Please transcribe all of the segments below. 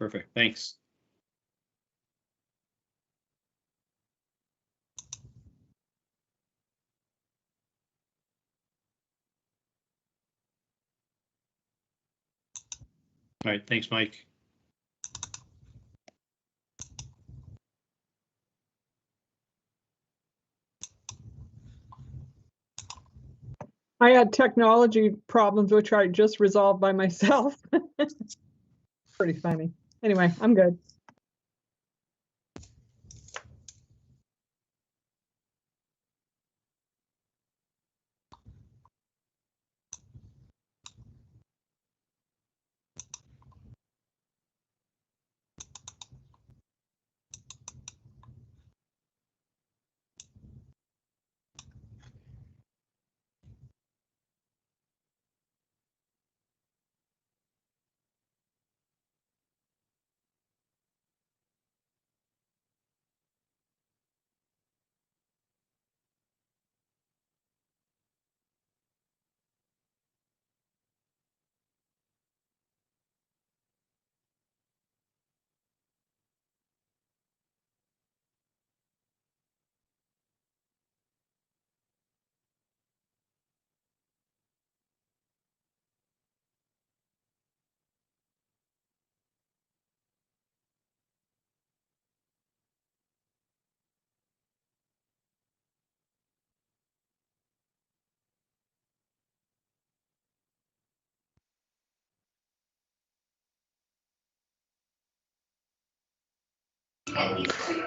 Perfect. Thanks. All right. Thanks, Mike. I had technology problems, which I just resolved by myself. Pretty funny. Anyway, I'm good.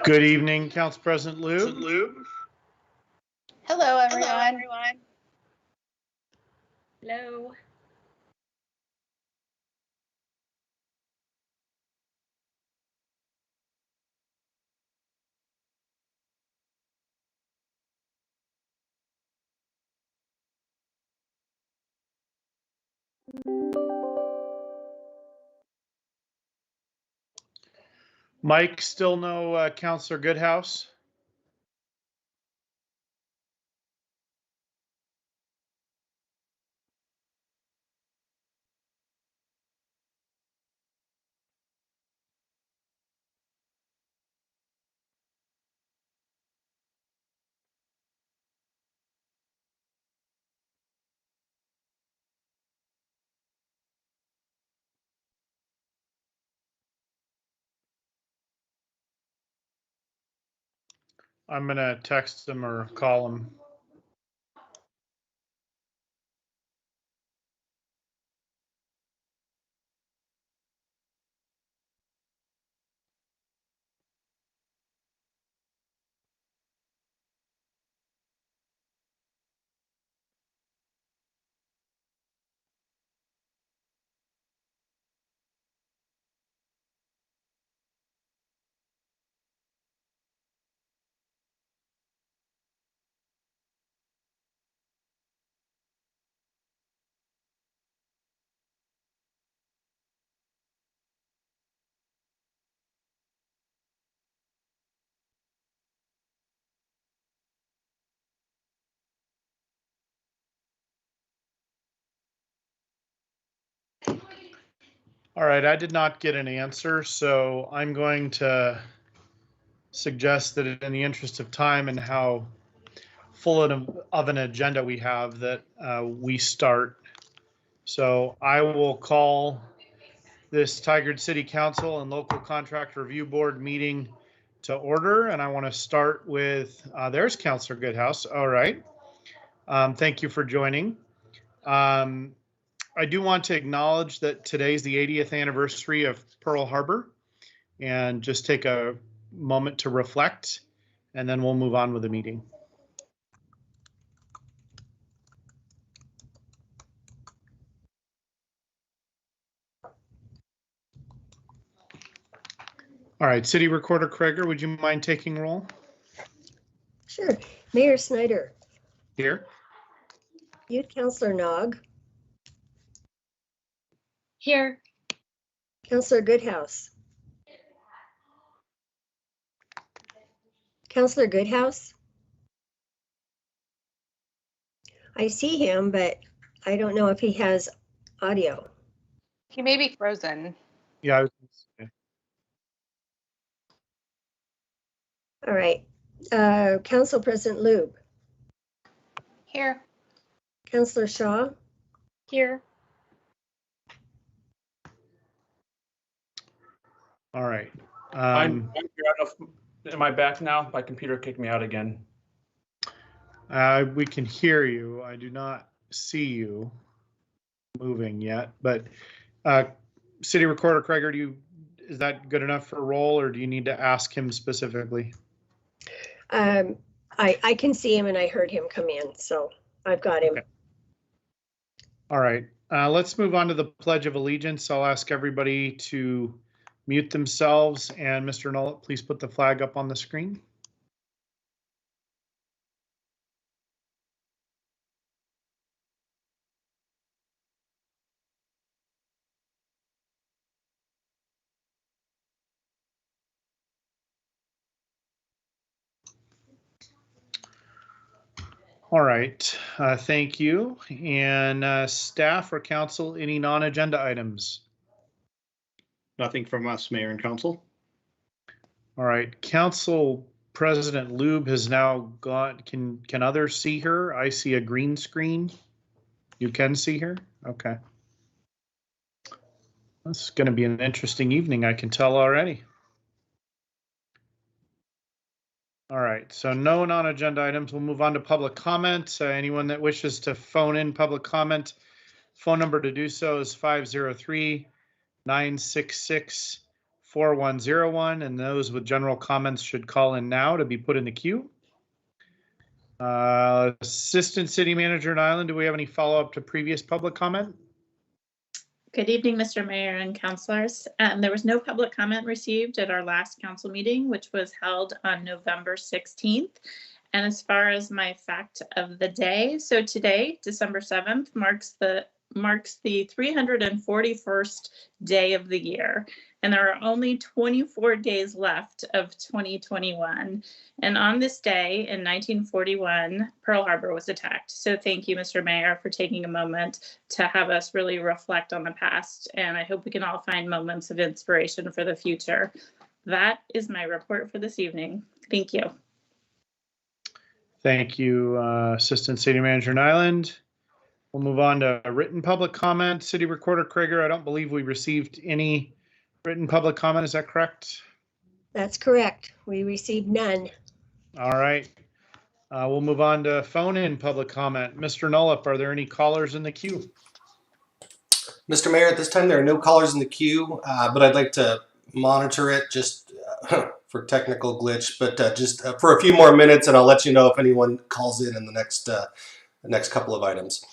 Good evening, Council President Liu. Hello, everyone. Hello. Mike, still no Councillor Goodhouse? I'm going to text him or call him. All right, I did not get an answer, so I'm going to suggest that in the interest of time and how full of an agenda we have, that we start. So I will call this Tigard City Council and Local Contract Review Board meeting to order, and I want to start with, there's Councillor Goodhouse. All right. Thank you for joining. I do want to acknowledge that today's the 80th anniversary of Pearl Harbor, and just take a moment to reflect, and then we'll move on with the meeting. All right, City Recorder Kreger, would you mind taking roll? Sure. Mayor Snyder. Here. Youth Councillor Nog. Here. Councillor Goodhouse. Councillor Goodhouse. I see him, but I don't know if he has audio. He may be frozen. Yeah. All right. Council President Lube, Here. Councillor Shaw, Here. All right. I'm here. I don't know if, am I back now? My computer kicked me out again. We can hear you. I do not see you moving yet, but City Recorder Craig, is that good enough for a roll, or do you need to ask him specifically? I can see him and I heard him come in, so I've got him. Okay. All right. Let's move on to the Pledge of Allegiance. I'll ask everybody to mute themselves, and Mr. Nolet, please put the flag up on the screen. All right, thank you. And staff or council, any non-agenda items? Nothing from us, Mayor and Council. All right, Council President Lube has now got, can others see her? I see a green screen. You can see her? Okay. This is going to be an interesting evening, I can tell already. All right, so no non-agenda items. We'll move on to public comment. Anyone that wishes to phone in public comment, phone number to do so is 503-966-4101, and those with general comments should call in now to be put in the queue. Assistant City Manager in Island, do we have any follow-up to previous public comment? Good evening, Mr. Mayor and councilors. There was no public comment received at our last council meeting, which was held on November 16th. And as far as my fact of the day, so today, December 7th, marks the 341st day of the year. And there are only 24 days left of 2021. And on this day in 1941, Pearl Harbor was attacked. So thank you, Mr. Mayor, for taking a moment to have us really reflect on the past. And I hope we can all find moments of inspiration for the future. That is my report for this evening. Thank you. Thank you, Assistant City Manager in Island. We'll move on to written public comment. City Recorder Krieger, I don't believe we received any written public comment. Is that correct? That's correct. We received none. All right. We'll move on to phone-in public comment. Mr. Nolip, are there any callers in the queue? Mr. Mayor, at this time there are no callers in the queue, but I'd like to monitor it just for technical glitch, but just for a few more minutes, and I'll let you know if anyone calls in the next couple of items.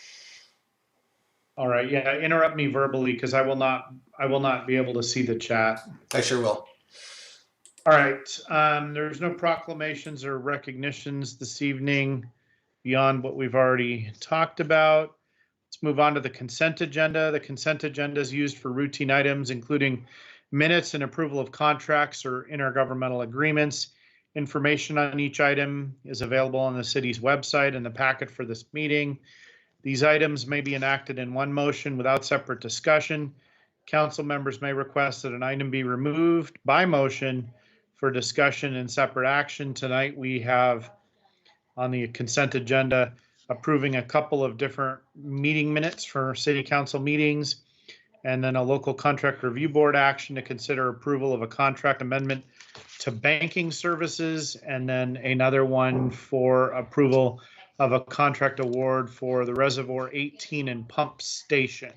All right. Yeah, interrupt me verbally because I will not be able to see the chat. I sure will. All right. There's no proclamations or recognitions this evening beyond what we've already talked about. Let's move on to the consent agenda. The consent agenda is used for routine items, including minutes and approval of contracts or intergovernmental agreements. Information on each item is available on the city's website in the packet for this meeting. These items may be enacted in one motion without separate discussion. Council members may request that an item be removed by motion for discussion and separate action. Tonight we have on the consent agenda approving a couple of different meeting minutes for city council meetings, and then a local contract review board action to consider approval of a contract amendment to banking services, and then another one for approval of a contract award for the Reservoir 18 and Pump Station.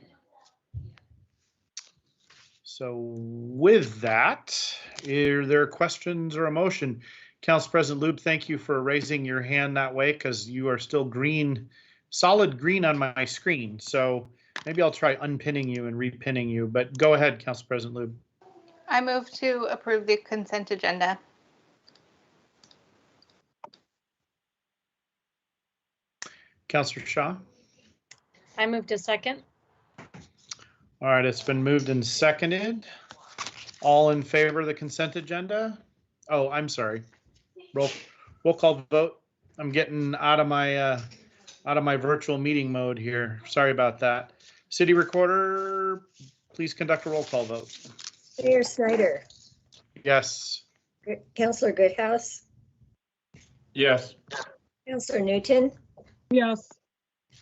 So with that, are there questions or a motion? Council President Lube, thank you for raising your hand that way because you are still green, solid green on my screen. So maybe I'll try unpinning you and repinning you, but go ahead, Council President Lube. I move to approve the consent agenda. Councilor Shaw. I moved to second. All right, it's been moved and seconded. All in favor of the consent agenda? Oh, I'm sorry. Roll call vote. I'm getting out of my virtual meeting mode here. Sorry about that. City Recorder, please conduct a roll call vote. Mayor Snyder, Yes. Councillor Goodhouse, Yes. Counselor Newton, Yes.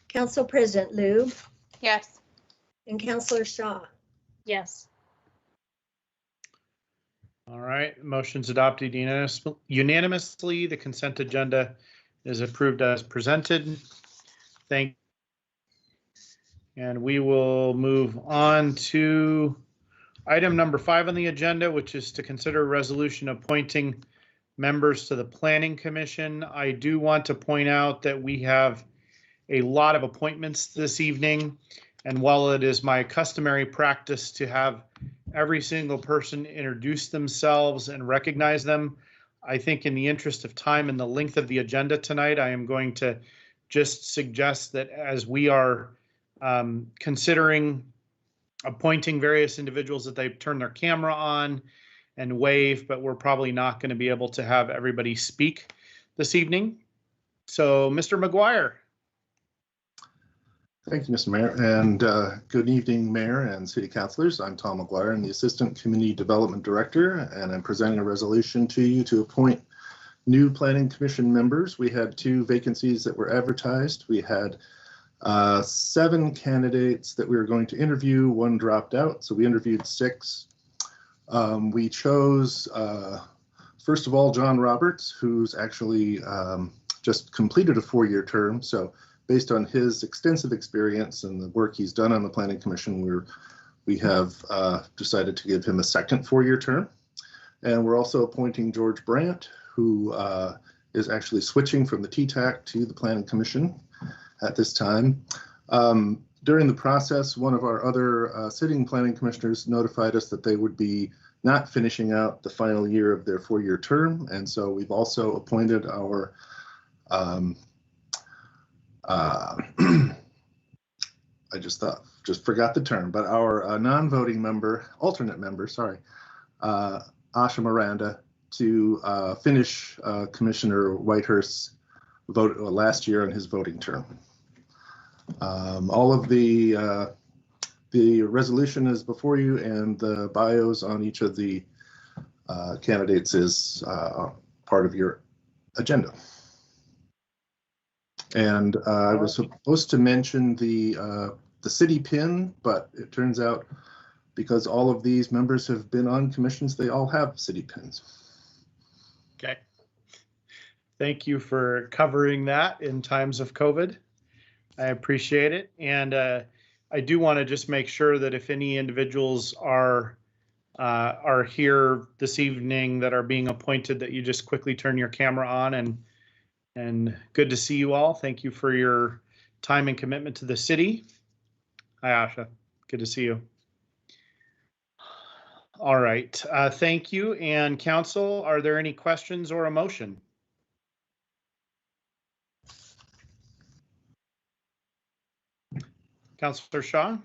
Council President Lube, Yes. and Counselor Shaw. Yes. All right, motion's adopted unanimously. The consent agenda is approved as presented. Thank. And we will move on to item number 5 on the agenda, which is to consider a resolution appointing members to the Planning Commission. I do want to point out that we have a lot of appointments this evening. And while it is my customary practice to have every single person introduce themselves and recognize them, I think in the interest of time and the length of the agenda tonight, I am going to just suggest that as we are considering appointing various individuals, that they turn their camera on and wave, but we're probably not going to be able to have everybody speak this evening. So, Mr. McGuire. Thank you, Mr. Mayor, and good evening, Mayor and City Councilors. I'm Tom McGuire. I'm the Assistant Community Development Director, and I'm presenting a resolution to you to appoint new Planning Commission members. We had 2 vacancies that were advertised. We had 7 candidates that we were going to interview. 1 dropped out, so we interviewed 6. We chose, first of all, John Roberts, who's actually just completed a 4-year term. So based on his extensive experience and the work he's done on the Planning Commission, we have decided to give him a second 4-year term. And we're also appointing George Brandt, who is actually switching from the TTAC to the Planning Commission at this time. During the process, one of our other sitting planning commissioners notified us that they would be not finishing out the final year of their 4-year term. And so we've also appointed our I just forgot the term, but our non-voting member, alternate member, sorry, Asha Miranda, to finish Commissioner Whitehurst's vote last year on his voting term. All of the resolution is before you, and the bios on each of the candidates is part of your agenda. And I was supposed to mention the city pin, but it turns out because all of these members have been on commissions, they all have city pins. Okay. Thank you for covering that in times of COVID. I appreciate it. And I do want to just make sure that if any individuals are here this evening that are being appointed, that you just quickly turn your camera on. And good to see you all. Thank you for your time and commitment to the city. Hi, Asha. Good to see you. All right. Thank you. And council, are there any questions or a motion? Councilor Shaw? I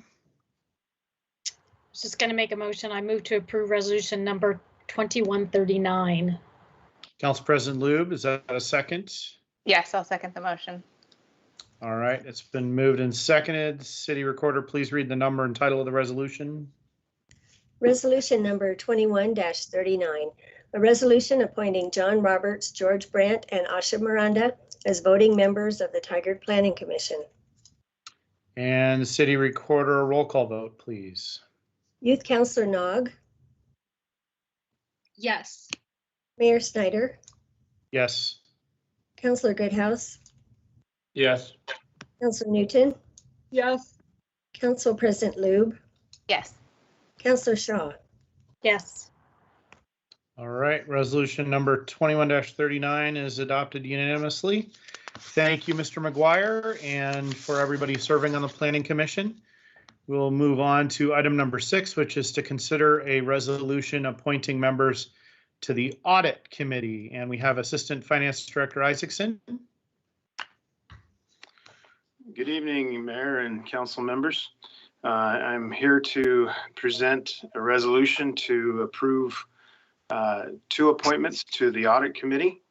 was just going to make a motion. I move to approve resolution number 2139. Council President Lube, is that a second? Yes, I'll second the motion. All right, it's been moved and seconded. City Recorder, please read the number and title of the resolution. Resolution number 21-39, a resolution appointing John Roberts, George Brandt, and Asha Miranda as voting members of the Tigard Planning Commission. And City Recorder, roll call vote, please. Youth Councilor Nog, Yes. Mayor Snyder, Yes. Councilor Goodhouse, Yes. Councilor Newton, Yes. Council President Lube, Yes. Councilor Shaw. Yes. All right, resolution number 21-39 is adopted unanimously. Thank you, Mr. McGuire, and for everybody serving on the Planning Commission. We'll move on to item number 6, which is to consider a resolution appointing members to the Audit Committee. And we have Assistant Finance Director Isaacson. Good evening, Mayor and council members. I'm here to present a resolution to approve 2 appointments to the Audit Committee.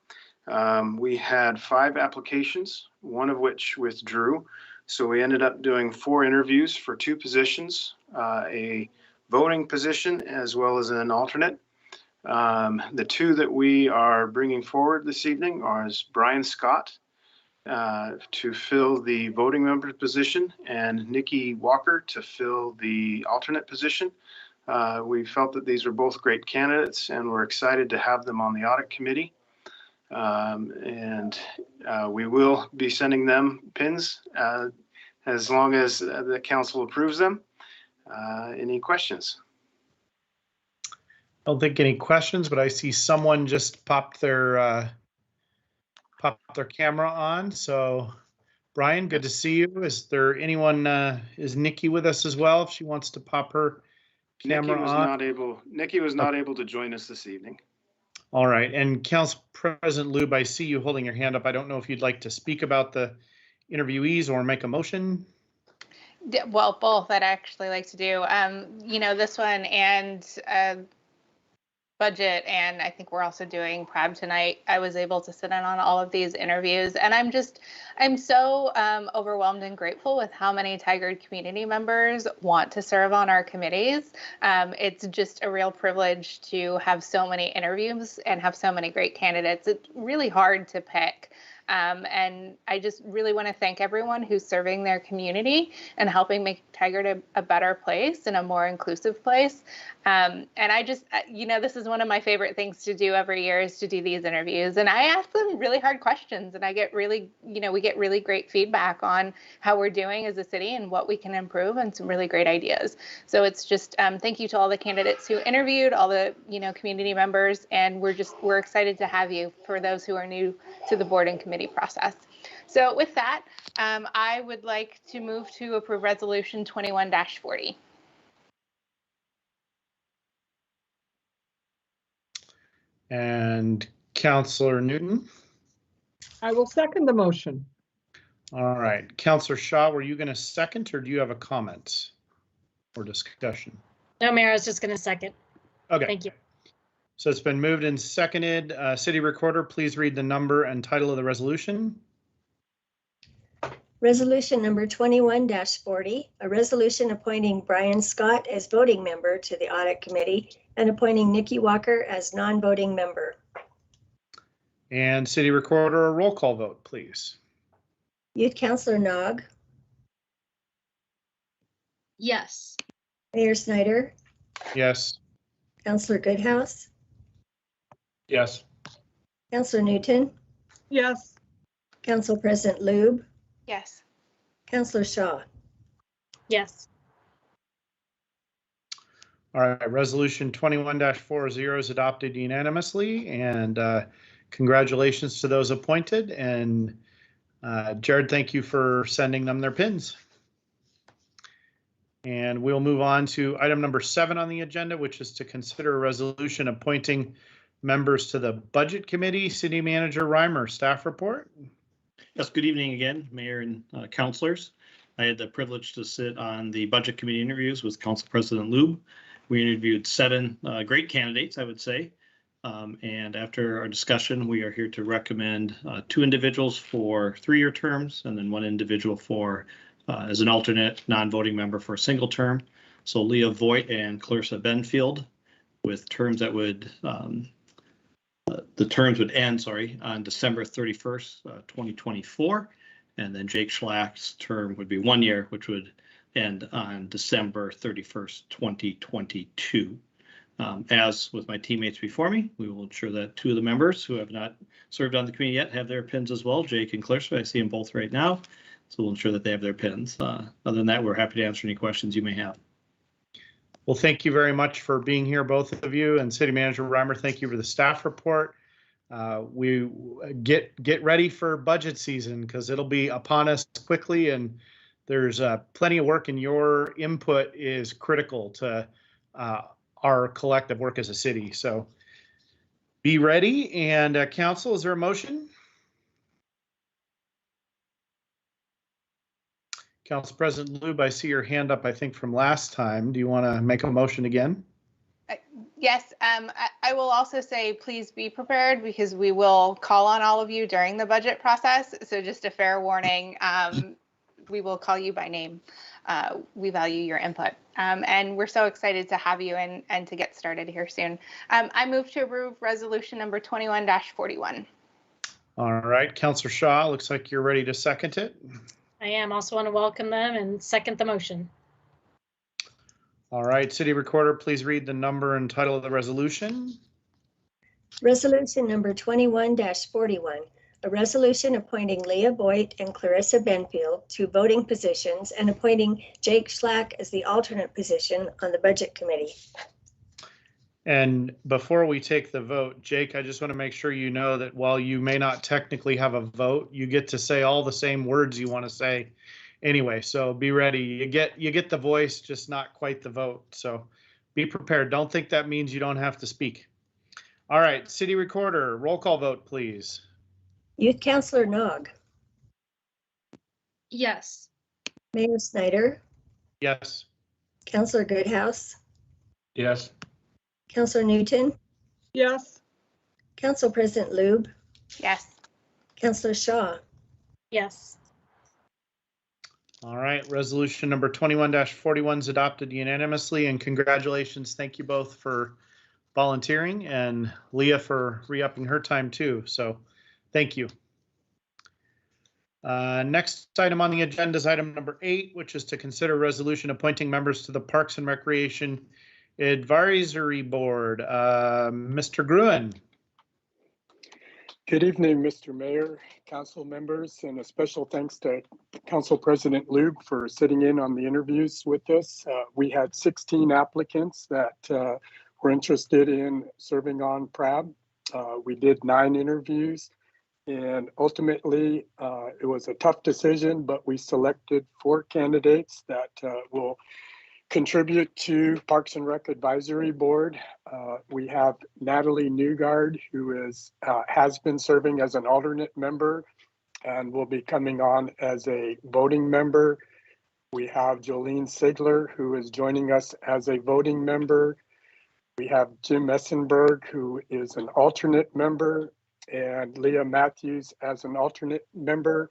We had 5 applications, one of which withdrew. So we ended up doing 4 interviews for 2 positions, a voting position as well as an alternate. The two that we are bringing forward this evening are Brian Scott to fill the voting member position and Nikki Walker to fill the alternate position. We felt that these were both great candidates and we're excited to have them on the audit committee. We will be sending them pins as long as the council approves them. Any questions? I don't think any questions, but I see someone just popped their camera on. So Brian, good to see you. Is there anyone, is Nikki with us as well if she wants to pop her camera on? Nikki was not able to join us this evening. All right, and Council President Lube, I see you holding your hand up. I don't know if you'd like to speak about the interviewees or make a motion. Well, both I'd actually like to do. This one and budget, and I think we're also doing PRAB tonight. I was able to sit in on all of these interviews, and I'm so overwhelmed and grateful with how many Tigard community members want to serve on our committees. It's just a real privilege to have so many interviews and have so many great candidates. It's really hard to pick. And I just really want to thank everyone who's serving their community and helping make Tigard a better place and a more inclusive place. And I just, this is one of my favorite things to do every year is to do these interviews. And I ask them really hard questions and I get really, we get really great feedback on how we're doing as a city and what we can improve and some really great ideas. So it's just thank you to all the candidates who interviewed, all the, community members, and we're excited to have you for those who are new to the board and committee process. So with that, I would like to move to approve resolution 21-40. And Councillor Newton. I will second the motion. All right, Councillor Shaw, were you going to second or do you have a comment or discussion? No, Mayor, I was just going to second. Okay. Thank you. So it's been moved and seconded. City Recorder, please read the number and title of the resolution. Resolution number 21-40, a resolution appointing Brian Scott as voting member to the Audit Committee and appointing Nikki Walker as non-voting member. And City Recorder, a roll call vote, please. Youth Councilor Nog. Yes. Mayor Snyder. Yes. Councilor Goodhouse. Yes. Councilor Newton. Yes. Council President Lube. Yes. Councilor Shaw. Yes. All right, resolution 21-40 is adopted unanimously, and congratulations to those appointed. And Jared, thank you for sending them their pins. And we'll move on to item number 7 on the agenda, which is to consider a resolution appointing members to the Budget Committee. City Manager Reimer, staff report. Yes, good evening again, Mayor and councilors. I had the privilege to sit on the Budget Committee interviews with Council President Lube. We interviewed 7 great candidates, I would say. And after our discussion, we are here to recommend 2 individuals for 3-year terms and then 1 individual for as an alternate non-voting member for a single term. So Leah Boyt and Clarissa Benfield, with terms that would the terms would end, on December 31st, 2024. And then Jake Schlack's term would be 1 year, which would end on December 31st, 2022. As with my teammates before me, we will ensure that 2 of the members who have not served on the committee yet have their pins as well, Jake and Clarissa. I see them both right now. So we'll ensure that they have their pins. Other than that, we're happy to answer any questions you may have. Well, thank you very much for being here, both of you. And City Manager Reimer, thank you for the staff report. We get ready for budget season because it'll be upon us quickly, and there's plenty of work, and your input is critical to our collective work as a city. So be ready. And council, is there a motion? Council President Lube, I see your hand up, I think, from last time. Do you want to make a motion again? Yes, I will also say please be prepared because we will call on all of you during the budget process. So just a fair warning, we will call you by name. we value your input. And we're so excited to have you and to get started here soon. I move to approve resolution number 21-41. All right, Councillor Shaw, looks like you're ready to second it. I am. Also want to welcome them and second the motion. All right, City Recorder, please read the number and title of the resolution. Resolution number 21-41, a resolution appointing Leah Boyt and Clarissa Benfield to voting positions and appointing Jake Schlack as the alternate position on the Budget Committee. And before we take the vote, Jake, I just want to make sure you know that while you may not technically have a vote, you get to say all the same words you want to say anyway. So be ready. You get the voice, just not quite the vote. So be prepared. Don't think that means you don't have to speak. All right, City Recorder, roll call vote, please. Youth Councilor Nog, Yes. Mayor Snyder, Yes. Councilor Goodhouse, Yes. Councilor Newton, Yes. Council President Lube, Yes. Councilor Shaw. Yes. All right, resolution number 21-41 is adopted unanimously, and congratulations. Thank you both for volunteering and Leah for re-upping her time too. So thank you. Next item on the agenda is item number 8, which is to consider resolution appointing members to the Parks and Recreation Advisory Board. Mr. Gruen. Good evening, Mr. Mayor, council members, and a special thanks to Council President Lube for sitting in on the interviews with us. We had 16 applicants that were interested in serving on PRAB. We did 9 interviews, and ultimately it was a tough decision, but we selected 4 candidates that will contribute to Parks and Rec Advisory Board. We have Natalie Newgard, who has been serving as an alternate member and will be coming on as a voting member. We have Jolene Sigler, who is joining us as a voting member. We have Jim Essenberg, who is an alternate member, and Leah Matthews as an alternate member.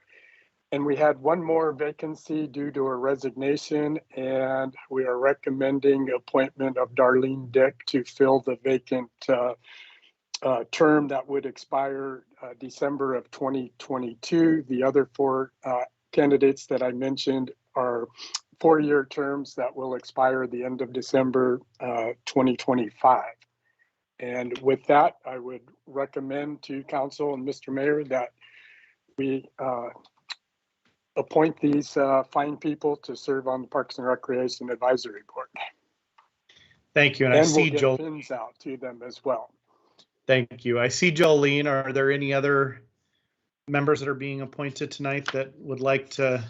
And we had one more vacancy due to a resignation, and we are recommending appointment of Darlene Dick to fill the vacant term that would expire December of 2022. The other 4 candidates that I mentioned are 4-year terms that will expire the end of December 2025. And with that, I would recommend to Council and Mr. Mayor that we appoint these fine people to serve on the Parks and Recreation Advisory Board. Thank you. And we'll I see get Joel. pins out to them as well. Thank you. I see Jolene. Are there any other members that are being appointed tonight that would like to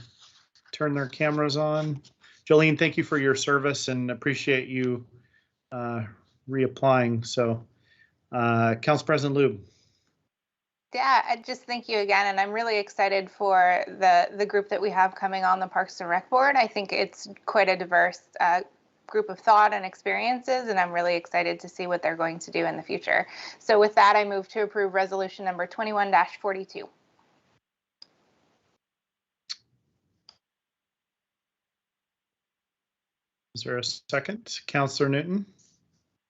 turn their cameras on? Jolene, thank you for your service and appreciate you reapplying. So, Council President Lube. Yeah, I just thank you again, and I'm really excited for the group that we have coming on the Parks and Rec Board. I think it's quite a diverse group of thought and experiences, and I'm really excited to see what they're going to do in the future. So with that, I move to approve resolution number 21-42. Is there a second? Councillor Newton?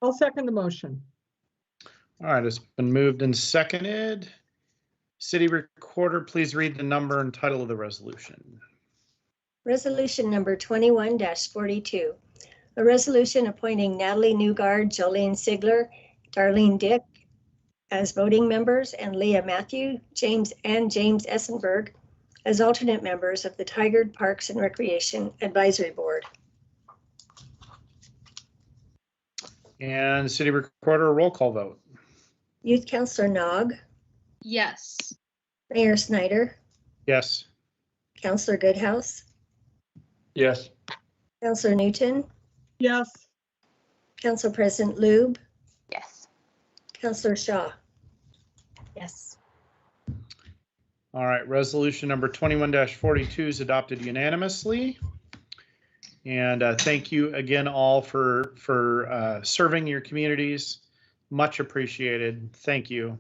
I'll second the motion. All right, it's been moved and seconded. City Recorder, please read the number and title of the resolution. Resolution number 21-42, a resolution appointing Natalie Newgard, Jolene Sigler, Darlene Dick as voting members, and Leah James Essenberg as alternate members of the Tigard Parks and Recreation Advisory Board. And City Recorder, roll call vote. Youth Councilor Nog, Yes. Mayor Snyder, Yes. Councilor Goodhouse, Yes. Councilor Newton, Yes. Council President Lube, Yes. Councilor Shaw. Yes. All right, resolution number 21-42 is adopted unanimously. And thank you again all for serving your communities. Much appreciated. Thank you.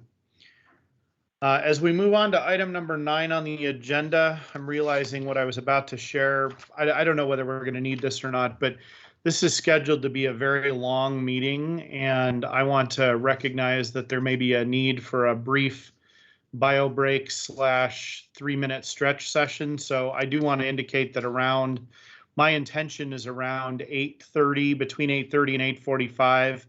As we move on to item number 9 on the agenda, I'm realizing what I was about to share. I don't know whether we're going to need this or not, but this is scheduled to be a very long meeting, and I want to recognize that there may be a need for a brief bio break / 3-minute stretch session. So I do want to indicate that my intention is around 8:30, between 8:30 and 8:45.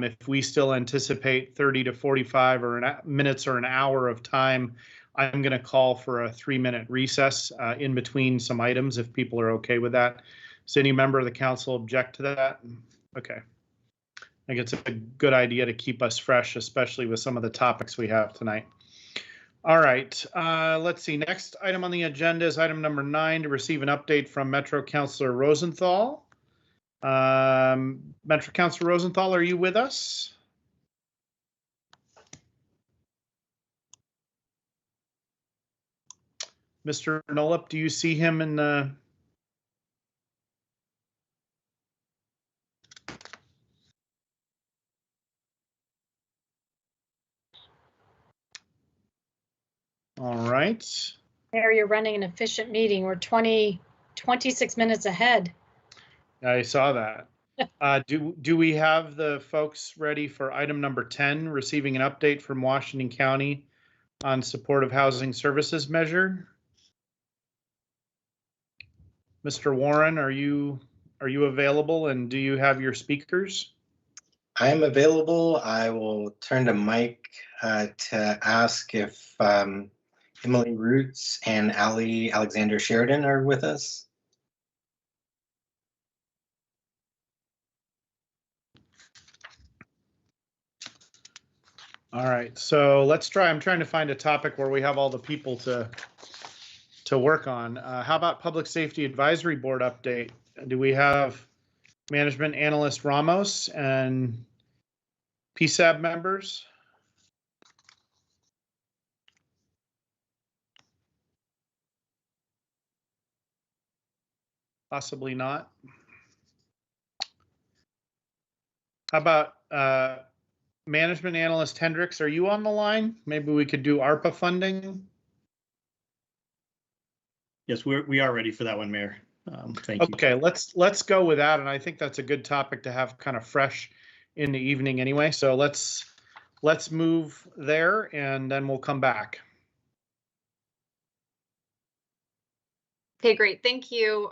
If we still anticipate 30 to 45 minutes or an hour of time, I'm going to call for a 3-minute recess in between some items if people are okay with that. Does any member of the council object to that? Okay. I think it's a good idea to keep us fresh, especially with some of the topics we have tonight. All right, let's see. Next item on the agenda is item number 9, to receive an update from Metro Councilor Rosenthal. Metro Councilor Rosenthal, are you with us? Mr. Nolup, do you see him in the? All right. Mayor, you're running an efficient meeting. We're 26 minutes ahead. I saw that. Do we have the folks ready for item number 10, receiving an update from Washington County on supportive housing services measure? Mr. Warren, are you available, and do you have your speakers? I'm available. I will turn to Mike to ask if Emily Roots and Ali Alexander Sheridan are with us. All right, so let's try. I'm trying to find a topic where we have all the people to work on. How about Public Safety Advisory Board update? Do we have Management Analyst Ramos and PSAB members? Possibly not. How about Management Analyst Hendricks, are you on the line? Maybe we could do ARPA funding. Yes, we are ready for that one, Mayor. Thank you. Okay, let's go with that, and I think that's a good topic to have kind of fresh in the evening anyway. So let's move there, and then we'll come back. Okay, great. Thank you,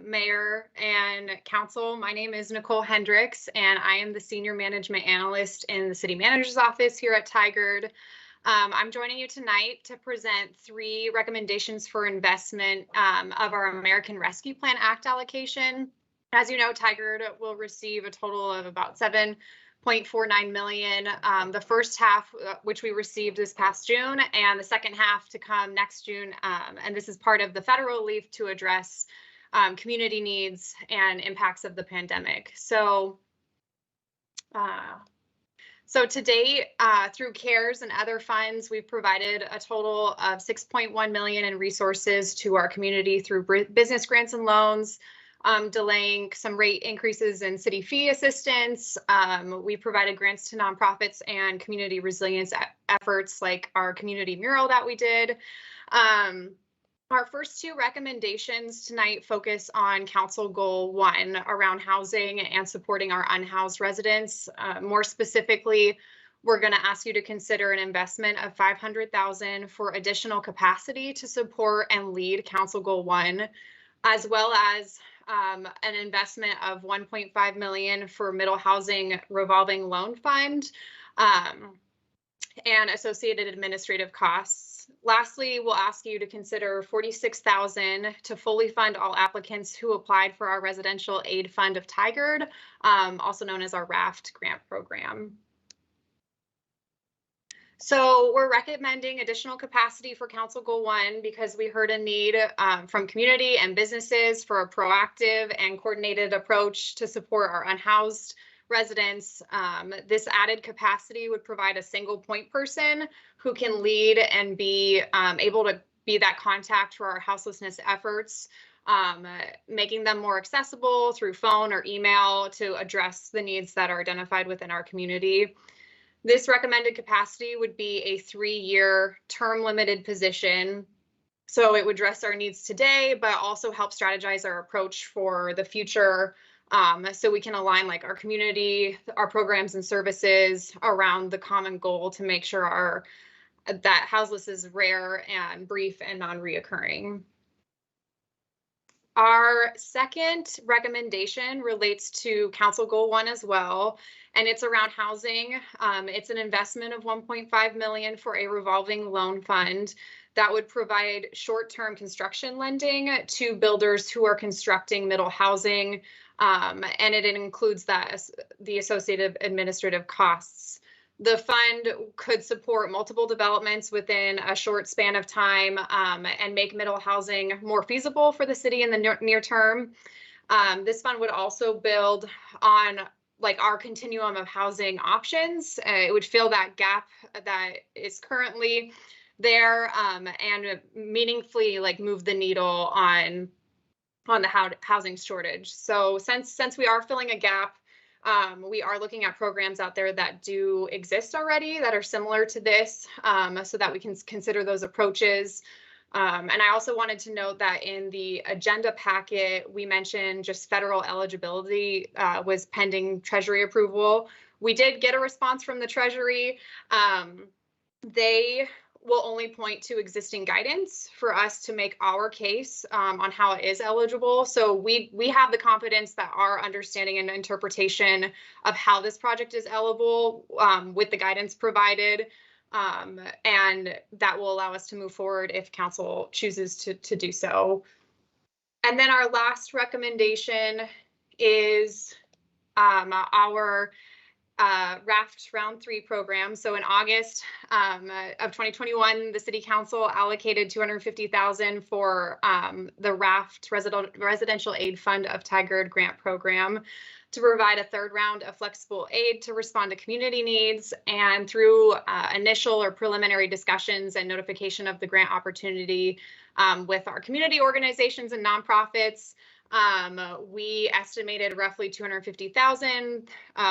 Mayor and Council. My name is Nicole Hendricks, and I am the Senior Management Analyst in the City Manager's Office here at Tigard. I'm joining you tonight to present 3 recommendations for investment of our American Rescue Plan Act allocation. As you know, Tigard will receive a total of about $7.49 million. The first half, which we received this past June, and the second half to come next June. And this is part of the federal relief to address community needs and impacts of the pandemic. So to date, through CARES and other funds, we've provided a total of $6.1 million in resources to our community through business grants and loans, delaying some rate increases in city fee assistance. We provided grants to nonprofits and community resilience efforts like our community mural that we did. Our first 2 recommendations tonight focus on Council Goal 1 around housing and supporting our unhoused residents. More specifically, we're going to ask you to consider an investment of $500,000 for additional capacity to support and lead Council Goal 1, as well as an investment of $1.5 million for middle housing revolving loan fund and associated administrative costs. Lastly, we'll ask you to consider $46,000 to fully fund all applicants who applied for our Residential Aid Fund of Tigard, also known as our RAFT grant program. So we're recommending additional capacity for Council Goal 1 because we heard a need from community and businesses for a proactive and coordinated approach to support our unhoused residents. This added capacity would provide a single point person who can lead and be able to be that contact for our houselessness efforts, making them more accessible through phone or email to address the needs that are identified within our community. This recommended capacity would be a 3-year term limited position. So it would address our needs today, but also help strategize our approach for the future. So we can align like our community, our programs and services around the common goal to make sure that houseless is rare and brief and non-reoccurring. Our second recommendation relates to Council Goal 1 as well, and it's around housing. It's an investment of $1.5 million for a revolving loan fund that would provide short-term construction lending to builders who are constructing middle housing, and it includes the associated administrative costs. The fund could support multiple developments within a short span of time and make middle housing more feasible for the city in the near term. This fund would also build on like our continuum of housing options. It would fill that gap that is currently there and meaningfully like move the needle on the housing shortage. So since we are filling a gap, we are looking at programs out there that do exist already that are similar to this, so that we can consider those approaches. And I also wanted to note that in the agenda packet, we mentioned just federal eligibility was pending Treasury approval. We did get a response from the Treasury. They will only point to existing guidance for us to make our case on how it is eligible. So we have the confidence that our understanding and interpretation of how this project is eligible with the guidance provided, and that will allow us to move forward if council chooses to do so. And then our last recommendation is our RAFT Round 3 program. So in August of 2021, the City Council allocated $250,000 for the RAFT Residential Aid Fund of Tigard Grant Program to provide a third round of flexible aid to respond to community needs. And through initial or preliminary discussions and notification of the grant opportunity with our community organizations and nonprofits, we estimated roughly $250,000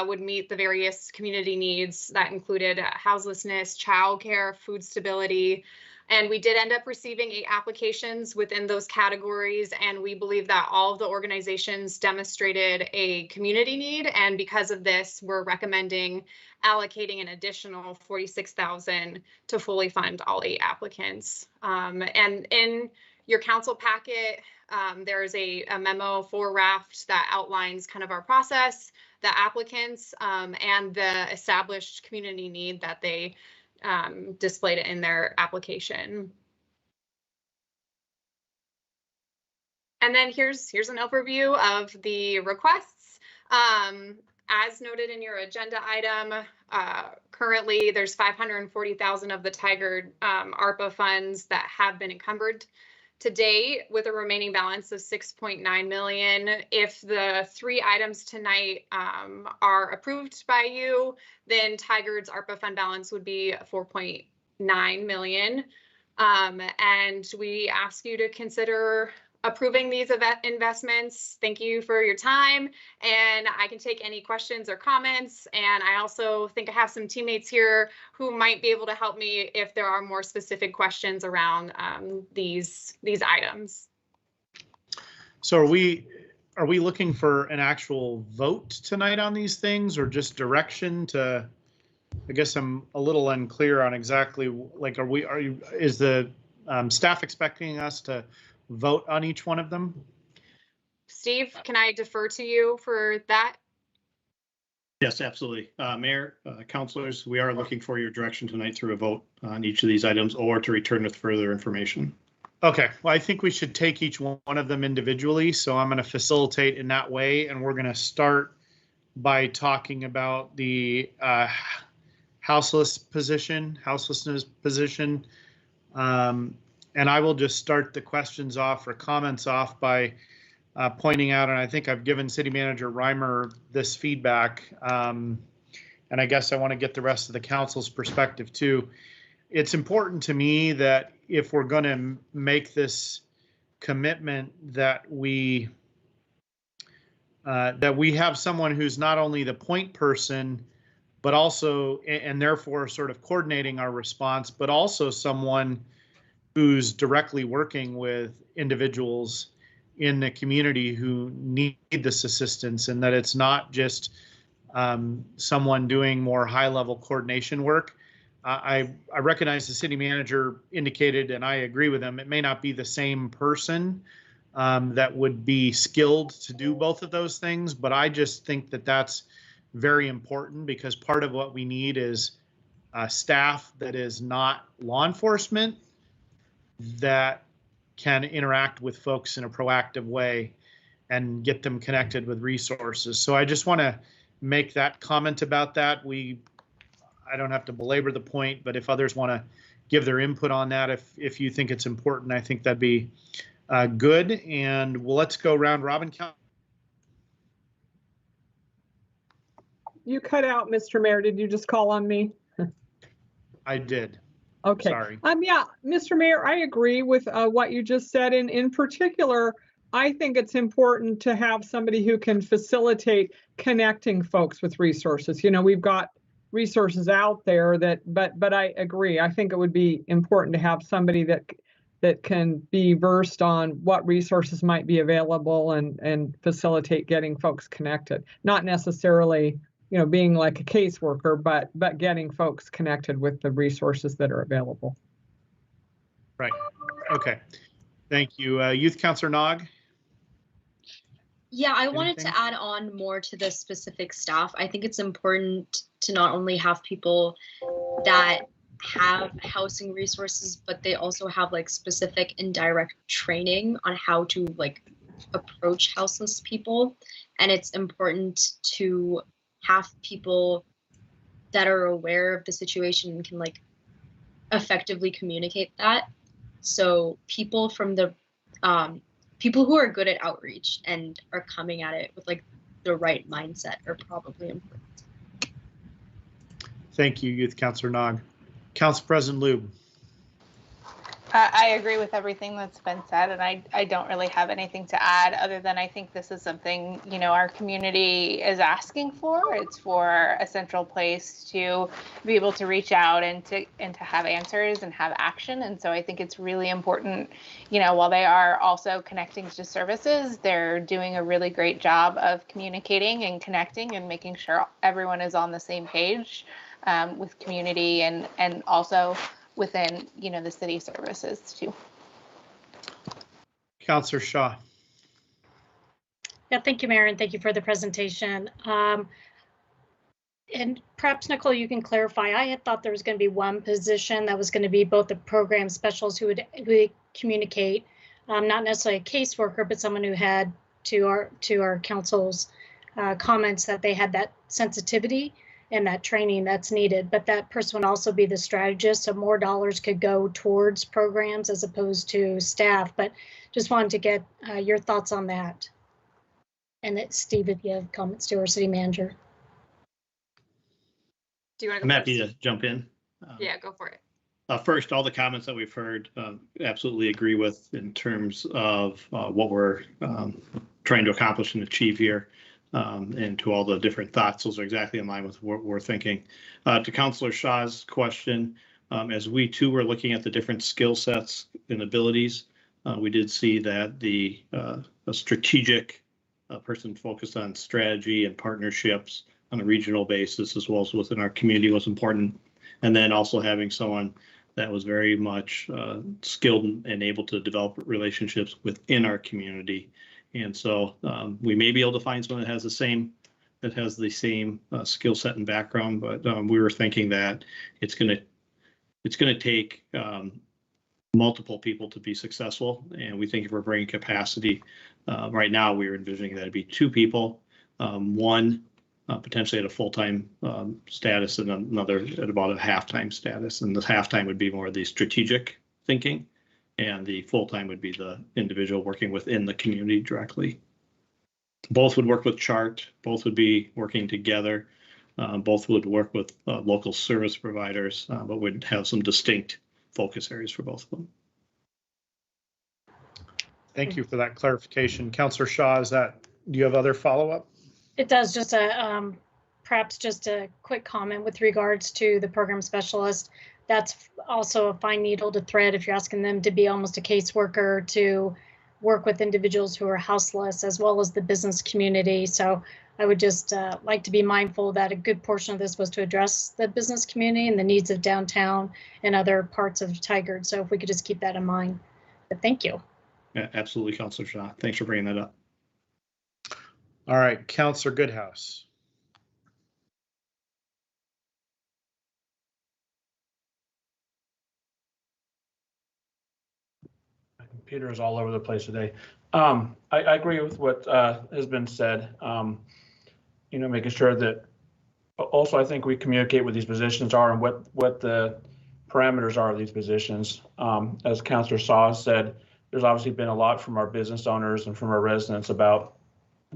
would meet the various community needs that included houselessness, childcare, food stability, and we did end up receiving 8 applications within those categories, and we believe that all of the organizations demonstrated a community need, and because of this, we're recommending allocating an additional $46,000 to fully fund all 8 applicants. And in your council packet, there is a memo for RAFT that outlines kind of our process, the applicants, and the established community need that they displayed in their application. And then here's an overview of the requests. As noted in your agenda item, currently there's $540,000 of the Tigard ARPA funds that have been encumbered to date, with a remaining balance of $6.9 million. If the 3 items tonight are approved by you, then Tigard's ARPA fund balance would be $4.9 million. And we ask you to consider approving these investments. Thank you for your time, and I can take any questions or comments. And I also think I have some teammates here who might be able to help me if there are more specific questions around these items. So are we looking for an actual vote tonight on these things, or just direction to? I guess I'm a little unclear on exactly, like, is the staff expecting us to vote on each one of them? Steve, can I defer to you for that? Yes, absolutely. Mayor, councilors, we are looking for your direction tonight through a vote on each of these items, or to return with further information. Okay, well, I think we should take each one of them individually. So I'm going to facilitate in that way. And we're going to start by talking about the houselessness position. And I will just start the questions off or comments off by pointing out, and I think I've given City Manager Reimer this feedback, and I guess I want to get the rest of the council's perspective too. It's important to me that if we're going to make this commitment, that we have someone who's not only the point person, but also, and therefore sort of coordinating our response, but also someone who's directly working with individuals in the community who need this assistance, and that it's not just someone doing more high-level coordination work. I recognize the city manager indicated, and I agree with him, it may not be the same person that would be skilled to do both of those things, but I just think that that's very important, because part of what we need is staff that is not law enforcement that can interact with folks in a proactive way and get them connected with resources. So I just want to make that comment about that. I don't have to belabor the point, but if others want to give their input on that, if you think it's important, I think that'd be good. And let's go round robin. You cut out, Mr. Mayor. Did you just call on me? I did. Okay. Sorry. Yeah, Mr. Mayor, I agree with what you just said. And in particular, I think it's important to have somebody who can facilitate connecting folks with resources. You know, we've got resources out there but I agree. I think it would be important to have somebody that can be versed on what resources might be available and facilitate getting folks connected. Not necessarily, you know, being like a caseworker, but getting folks connected with the resources that are available. Right. Okay. Thank you. Youth Councilor Nog? Yeah, I wanted to add on more to the specific staff. I think it's important to not only have people that have housing resources, but they also have like specific indirect training on how to like approach houseless people. And it's important to have people that are aware of the situation and can like effectively communicate that. So people from the people who are good at outreach and are coming at it with like the right mindset are probably important. Thank you, Youth Councilor Nog. Council President Lube. I agree with everything that's been said, and I don't really have anything to add other than I think this is something, you know, our community is asking for. It's for a central place to be able to reach out and to have answers and have action. And so I think it's really important, you know, while they are also connecting to services, they're doing a really great job of communicating and connecting and making sure everyone is on the same page with community and also within, you know, the city services too. Councilor Shaw. Yeah, thank you, Mayor, and thank you for the presentation. And perhaps, Nicole, you can clarify. I had thought there was going to be one position that was going to be both the program specialists who would communicate, not necessarily a caseworker, but someone who had to our council's comments that they had that sensitivity and that training that's needed, but that person would also be the strategist, so more dollars could go towards programs as opposed to staff. But just wanted to get your thoughts on that. And that Steve, if you have comments to our city manager. Do you want to I'm go happy first? to jump in. Yeah, go for it. First, all the comments that we've heard, absolutely agree with in terms of what we're trying to accomplish and achieve here. And to all the different thoughts, those are exactly in line with what we're thinking. To Councilor Shaw's question, as we too were looking at the different skill sets and abilities, we did see that a strategic person focused on strategy and partnerships on a regional basis as well as within our community was important. And then also having someone that was very much skilled and able to develop relationships within our community. And so we may be able to find someone that has the same skill set and background, but we were thinking that it's going to take multiple people to be successful. And we think if we're bringing capacity, right now we are envisioning that it'd be 2 people, one potentially at a full-time status and another at about a half-time status. And the half-time would be more of the strategic thinking, and the full-time would be the individual working within the community directly. Both would work with CHART, both would be working together, both would work with local service providers, but would have some distinct focus areas for both of them. Thank you for that clarification. Councilor Shaw, do you have other follow-up? It does, just a perhaps just a quick comment with regards to the program specialist. That's also a fine needle to thread if you're asking them to be almost a caseworker to work with individuals who are houseless as well as the business community. So I would just like to be mindful that a good portion of this was to address the business community and the needs of downtown and other parts of Tigard. So if we could just keep that in mind. But thank you. Yeah, absolutely, Councilor Shaw. Thanks for bringing that up. All right, Councilor Goodhouse. Computer is all over the place today. I agree with what has been said. You know, making sure that also I think we communicate what these positions are and what the parameters are of these positions. As Councilor Shaw said, there's obviously been a lot from our business owners and from our residents about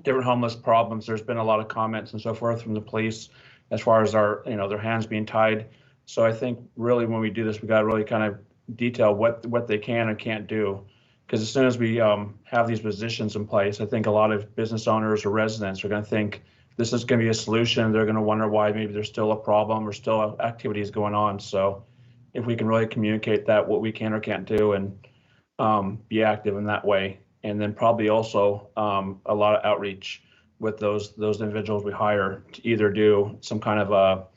different homeless problems. There's been a lot of comments and so forth from the police as far as our, you know, their hands being tied. So I think really when we do this, we got to really kind of detail what they can and can't do. Because as soon as we have these positions in place, I think a lot of business owners or residents are going to think this is going to be a solution. They're going to wonder why maybe there's still a problem or still activities going on. So if we can really communicate that, what we can or can't do, and be active in that way. And then probably also a lot of outreach with those individuals we hire to either do some kind of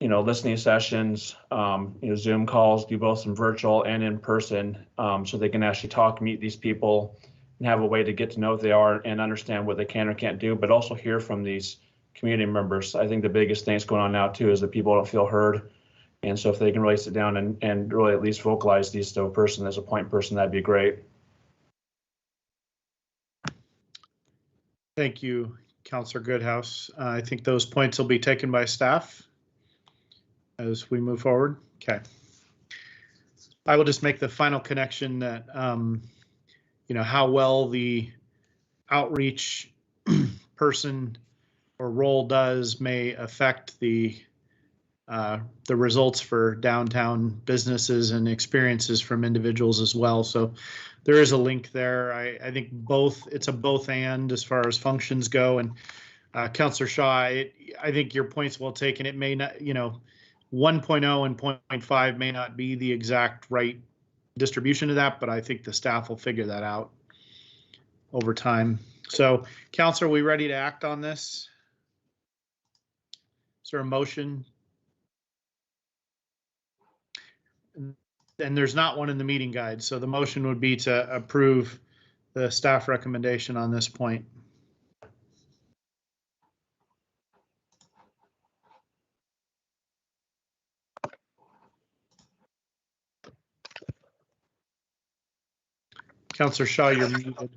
you know, listening sessions, you know, Zoom calls, do both some virtual and in person, so they can actually talk, meet these people, and have a way to get to know who they are and understand what they can or can't do, but also hear from these community members. I think the biggest thing that's going on now too is that people don't feel heard. And so if they can really sit down and really at least vocalize these to a person as a point person, that'd be great. Thank you, Councilor Goodhouse. I think those points will be taken by staff as we move forward. Okay. I will just make the final connection that, you know, how well the outreach person or role does may affect the results for downtown businesses and experiences from individuals as well. So there is a link there. I think both, it's a both and as far as functions go. And Councilor Shaw, I think your point's well taken. It may not, you know, 1.0 and 0.5 may not be the exact right distribution of that, but I think the staff will figure that out over time. So, Councilor, are we ready to act on this? Is there a motion? And there's not one in the meeting guide, so the motion would be to approve the staff recommendation on this point. Councilor Shaw, you're muted.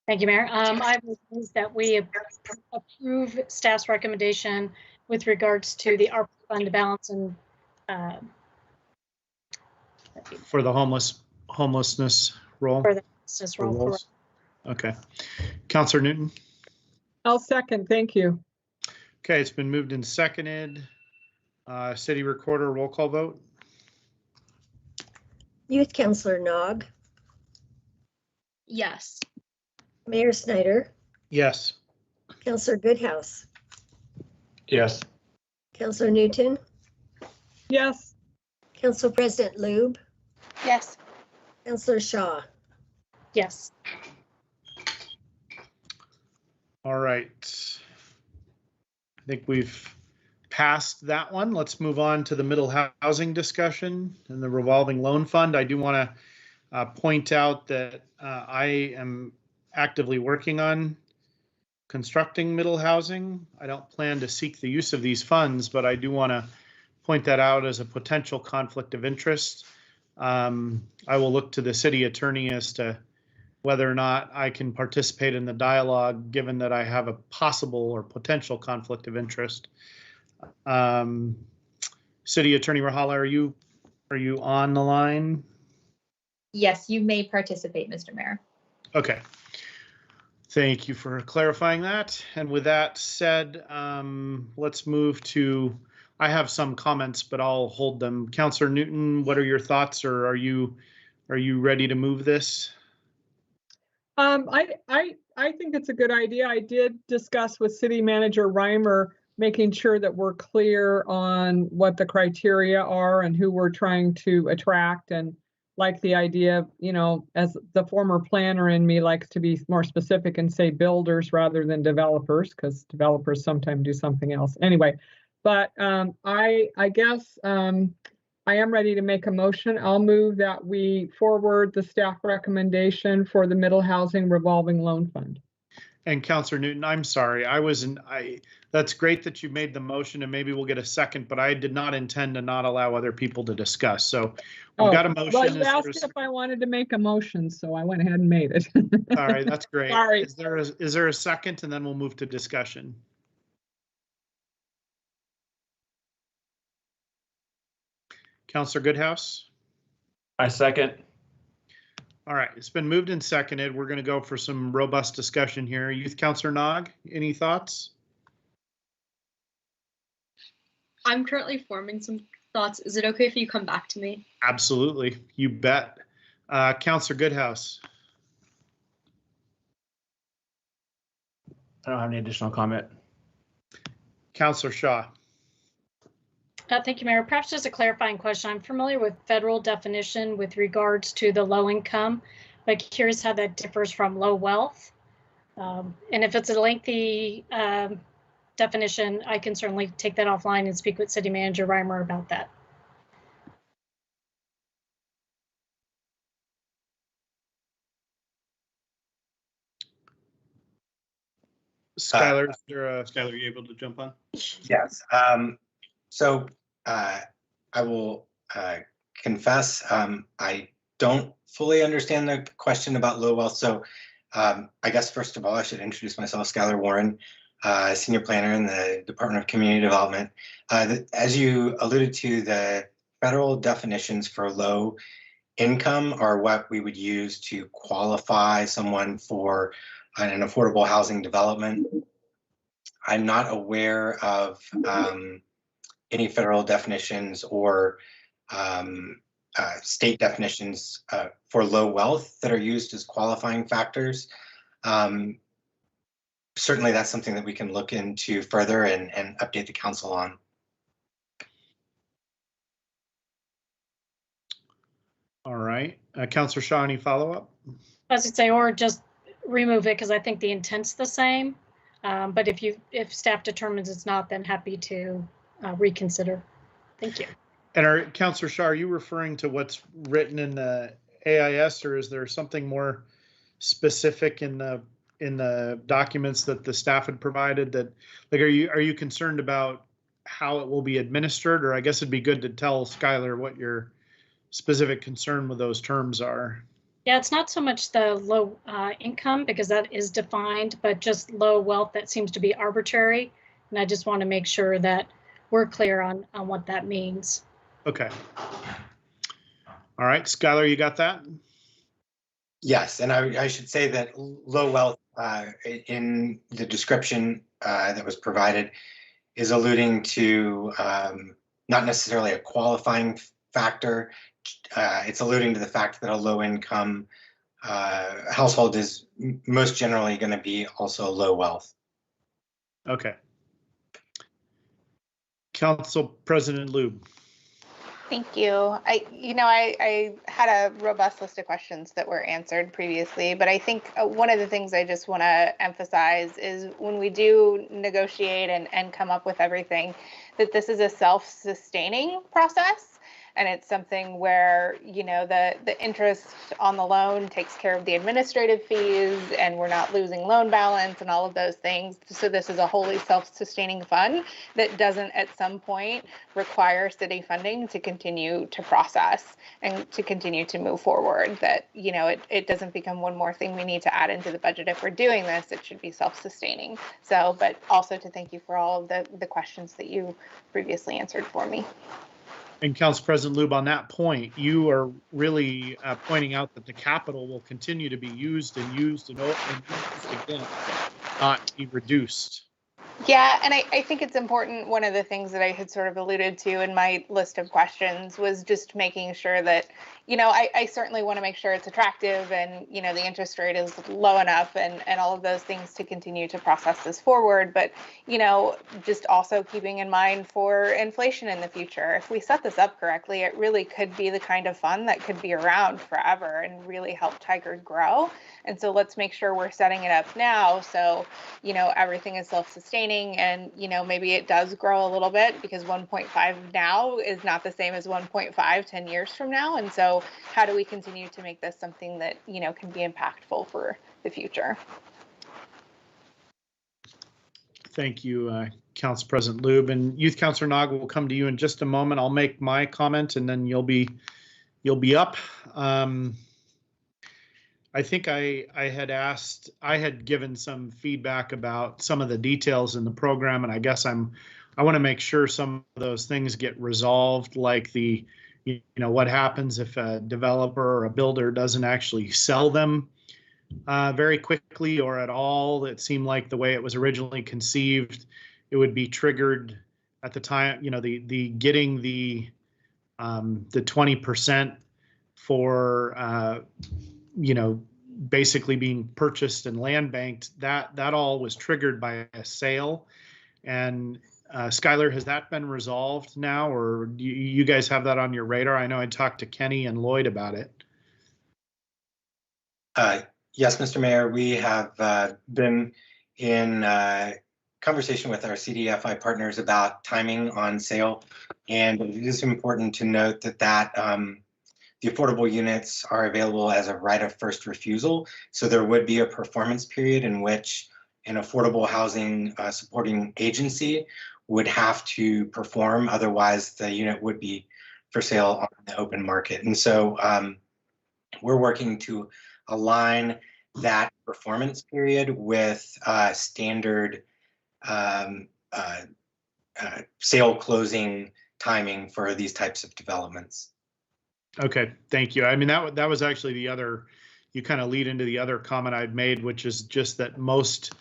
Thank you, Mayor. I propose that we approve staff's recommendation with regards to the ARPA fund balance and for the homelessness role. For the homelessness role. Okay. Councilor Newton. I'll second. Thank you. Okay, it's been moved and seconded. City Recorder, roll call vote. Youth Councilor Nog. Yes. Mayor Snyder. Yes. Councilor Goodhouse. Yes. Councilor Newton. Yes. Council President Lube. Yes. Councilor Shaw. Yes. All right. I think we've passed that one. Let's move on to the middle housing discussion and the revolving loan fund. I do want to point out that I am actively working on constructing middle housing. I don't plan to seek the use of these funds, but I do want to point that out as a potential conflict of interest. I will look to the city attorney as to whether or not I can participate in the dialogue, given that I have a possible or potential conflict of interest. City Attorney Rahala, are you on the line? Yes, you may participate, Mr. Mayor. Okay. Thank you for clarifying that. And with that said, let's move to, I have some comments, but I'll hold them. Councilor Newton, what are your thoughts, or are you ready to move this? I I think it's a good idea. I did discuss with City Manager Reimer, making sure that we're clear on what the criteria are and who we're trying to attract, and like the idea, you know, as the former planner in me likes to be more specific and say builders rather than developers, because developers sometimes do something else. Anyway, but I guess I am ready to make a motion. I'll move that we forward the staff recommendation for the Middle Housing Revolving Loan Fund. And Councillor Newton, I'm sorry, that's great that you made the motion and maybe we'll get a second, but I did not intend to not allow other people to discuss. So we've got a motion. Well, you asked if I wanted to make a motion, so I went ahead and made it. All right, that's great. Sorry. Is there a second, and then we'll move to discussion? Councillor Goodhouse? I second. All right, it's been moved and seconded. We're going to go for some robust discussion here. Youth Councillor Nog, any thoughts? I'm currently forming some thoughts. Is it okay if you come back to me? Absolutely, you bet. Councillor Goodhouse. I don't have any additional comment. Councillor Shaw. Thank you, Mayor. Perhaps just a clarifying question. I'm familiar with federal definition with regards to the low income, but curious how that differs from low wealth. And if it's a lengthy definition, I can certainly take that offline and speak with City Manager Reimer about that. Skylar, Skylar, are you able to jump on? Yes. So I will confess, I don't fully understand the question about low wealth. So I guess first of all, I should introduce myself, Skylar Warren, Senior Planner in the Department of Community Development. As you alluded to, the federal definitions for low income are what we would use to qualify someone for an affordable housing development. I'm not aware of any federal definitions or state definitions for low wealth that are used as qualifying factors. Certainly that's something that we can look into further and update the council on. All right. Councillor Shaw, any follow-up? I would say, or just remove it because I think the intent's the same. But if staff determines it's not, then happy to reconsider. Thank you. And Councillor Shaw, are you referring to what's written in the AIS, or is there something more specific in the documents that the staff had provided? That, like, are you concerned about how it will be administered? Or I guess it'd be good to tell Skylar what your specific concern with those terms are. Yeah, it's not so much the low income because that is defined, but just low wealth that seems to be arbitrary. And I just want to make sure that we're clear on what that means. Okay. All right, Skylar, you got that? Yes, and I should say that low wealth in the description that was provided is alluding to not necessarily a qualifying factor. It's alluding to the fact that a low income household is most generally going to be also low wealth. Okay. Council President Lube. Thank you. I had a robust list of questions that were answered previously, but I think one of the things I just want to emphasize is when we do negotiate and come up with everything, that this is a self-sustaining process. And it's something where, you know, the interest on the loan takes care of the administrative fees and we're not losing loan balance and all of those things. So this is a wholly self-sustaining fund that doesn't at some point require city funding to continue to process and to continue to move forward. That, you know, it doesn't become one more thing we need to add into the budget. If we're doing this, it should be self-sustaining. So, but also to thank you for all of the questions that you previously answered for me. And Council President Lube, on that point, you are really pointing out that the capital will continue to be used and used and used again, not be reduced. Yeah, and I think it's important. One of the things that I had sort of alluded to in my list of questions was just making sure that, I certainly want to make sure it's attractive and, the interest rate is low enough and all of those things to continue to process this forward. But, just also keeping in mind for inflation in the future. If we set this up correctly, it really could be the kind of fund that could be around forever and really help Tigard grow. And so let's make sure we're setting it up now so, everything is self-sustaining and, maybe it does grow a little bit because 1.5 now is not the same as 1.5 10 years from now. And so how do we continue to make this something that, can be impactful for the future? Thank you, Council President Lube. And Youth Councilor Nog will come to you in just a moment. I'll make my comment and then you'll be up. I think I had given some feedback about some of the details in the program, and I guess I want to make sure some of those things get resolved, like what happens if a developer or a builder doesn't actually sell them very quickly or at all. It seemed like the way it was originally conceived, it would be triggered at the time, the getting the 20% for basically being purchased and land banked, that all was triggered by a sale. And Skylar, has that been resolved now, or do you guys have that on your radar? I know I talked to Kenny and Lloyd about it. Yes, Mr. Mayor, we have been in conversation with our CDFI partners about timing on sale. And it is important to note that the affordable units are available as a right of first refusal. So there would be a performance period in which an affordable housing supporting agency would have to perform. Otherwise, the unit would be for sale on the open market. And so we're working to align that performance period with standard sale closing timing for these types of developments. Okay, thank you. I mean, that was actually the other, you kind of lead into the other comment I'd made, which is just that most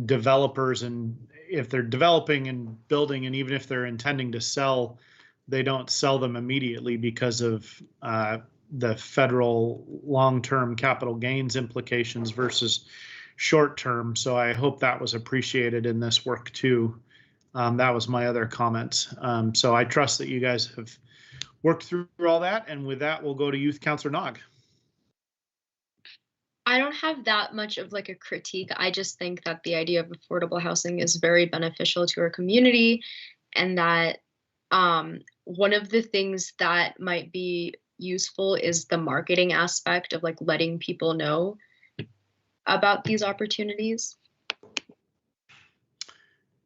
developers, and if they're developing and building, and even if they're intending to sell, they don't sell them immediately because of the federal long-term capital gains implications versus short-term. So I hope that was appreciated in this work too. That was my other comment. So I trust that you guys have worked through all that, and with that, we'll go to Youth Councilor Nog. I don't have that much of like a critique. I just think that the idea of affordable housing is very beneficial to our community, and that one of the things that might be useful is the marketing aspect of like letting people know about these opportunities.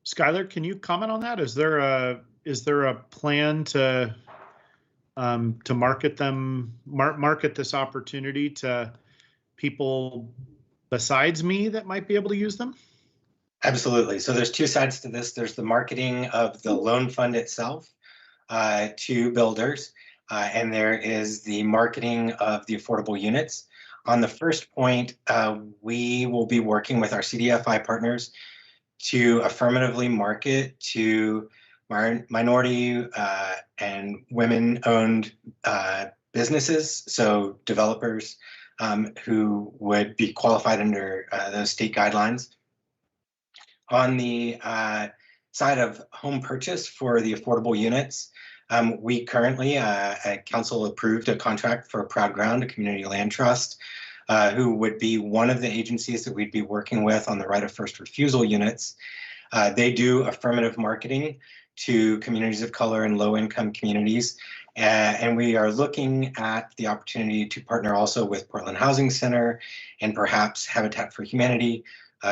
Skylar, can you comment on that? Is there a plan to market this opportunity to people besides me that might be able to use them? Absolutely. So there's two sides to this. There's the marketing of the loan fund itself to builders, and there is the marketing of the affordable units. On the first point, we will be working with our CDFI partners to affirmatively market to minority and women-owned businesses, so developers who would be qualified under those state guidelines. On the side of home purchase for the affordable units, we currently, council approved a contract for Proud Ground, a community land trust, who would be one of the agencies that we'd be working with on the right of first refusal units. They do affirmative marketing to communities of color and low-income communities. And we are looking at the opportunity to partner also with Portland Housing Center and perhaps Habitat for Humanity,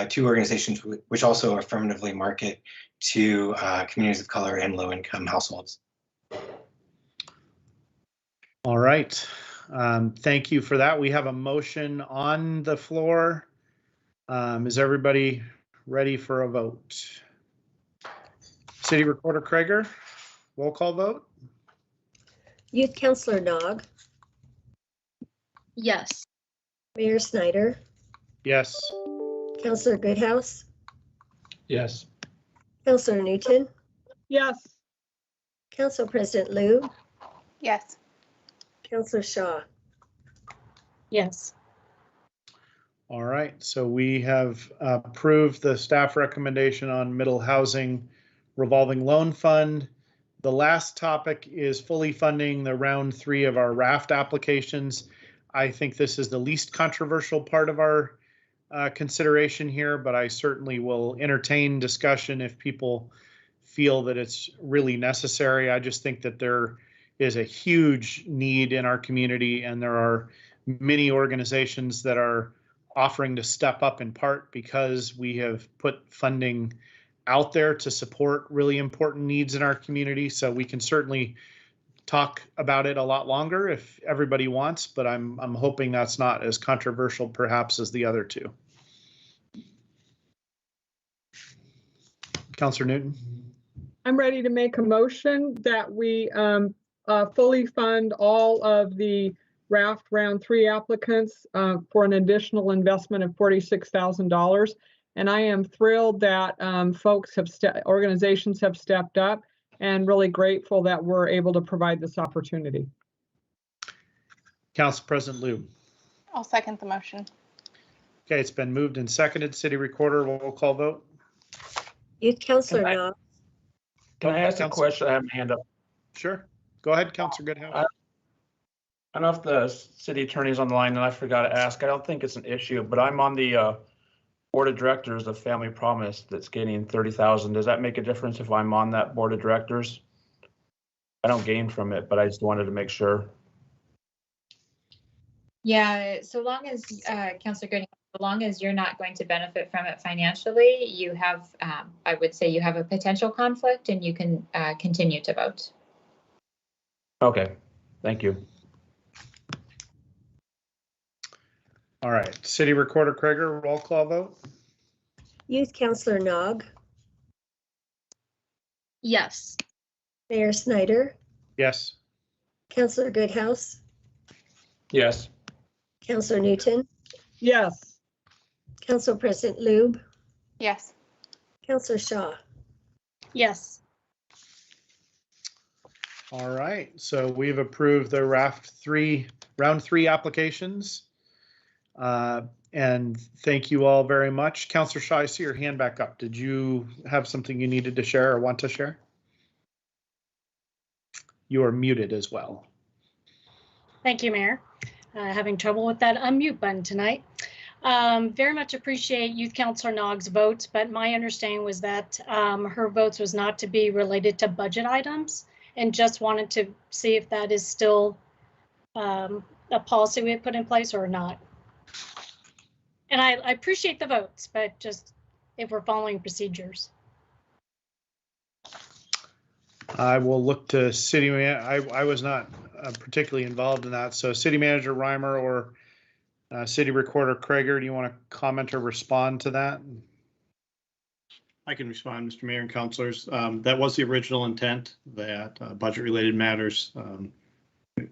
two organizations which also affirmatively market to communities of color and low-income households. All right. Thank you for that. We have a motion on the floor. Is everybody ready for a vote? City Recorder Krager, roll call vote. Youth Councilor Nog. Yes. Mayor Snyder. Yes. Councilor Goodhouse. Yes. Councillor Newton, Yes. Council President Liu, Yes. Councillor Shaw. Yes. All right, so we have approved the staff recommendation on middle housing revolving loan fund. The last topic is fully funding the round 3 of our raft applications. I think this is the least controversial part of our consideration here, but I certainly will entertain discussion if people feel that it's really necessary. I just think that there is a huge need in our community, and there are many organizations that are offering to step up, in part because we have put funding out there to support really important needs in our community. So we can certainly talk about it a lot longer if everybody wants, but I'm hoping that's not as controversial perhaps as the other two. Councillor Newton. I'm ready to make a motion that we fully fund all of the raft round 3 applicants for an additional investment of $46,000. And I am thrilled that organizations have stepped up, and really grateful that we're able to provide this opportunity. Council President Liu. I'll second the motion. Okay, it's been moved and seconded. City Recorder, roll call vote. Youth Councillor Knox. Can I ask a question? I have my hand up. Sure. Go ahead, Councillor Goodhouse. I don't know if the city attorney's on the line, and I forgot to ask. I don't think it's an issue, but I'm on the board of directors of Family Promise that's getting $30,000. Does that make a difference if I'm on that board of directors? I don't gain from it, but I just wanted to make sure. Yeah, so long as, Councillor Gooding, so long as you're not going to benefit from it financially, you have, I would say you have a potential conflict and you can continue to vote. Okay, thank you. All right, City Recorder Kreger, roll call vote. Youth Councillor Nog. Yes. Mayor Snyder. Yes. Councillor Goodhouse. Yes. Councillor Newton. Yes. Council President Lube. Yes. Councillor Shaw. Yes. All right, so we've approved the round 3 applications. And thank you all very much. Councillor Shaw, I see your hand back up. Did you have something you needed to share or want to share? You are muted as well. Thank you, Mayor. Having trouble with that unmute button tonight. Very much appreciate Youth Councillor Nog's votes, but my understanding was that her votes was not to be related to budget items, and just wanted to see if that is still a policy we have put in place or not. And I appreciate the votes, but just if we're following procedures. I will look to city manager. I was not particularly involved in that. So City Manager Reimer or City Recorder Kreger, do you want to comment or respond to that? I can respond, Mr. Mayor and councilors. That was the original intent, that budget-related matters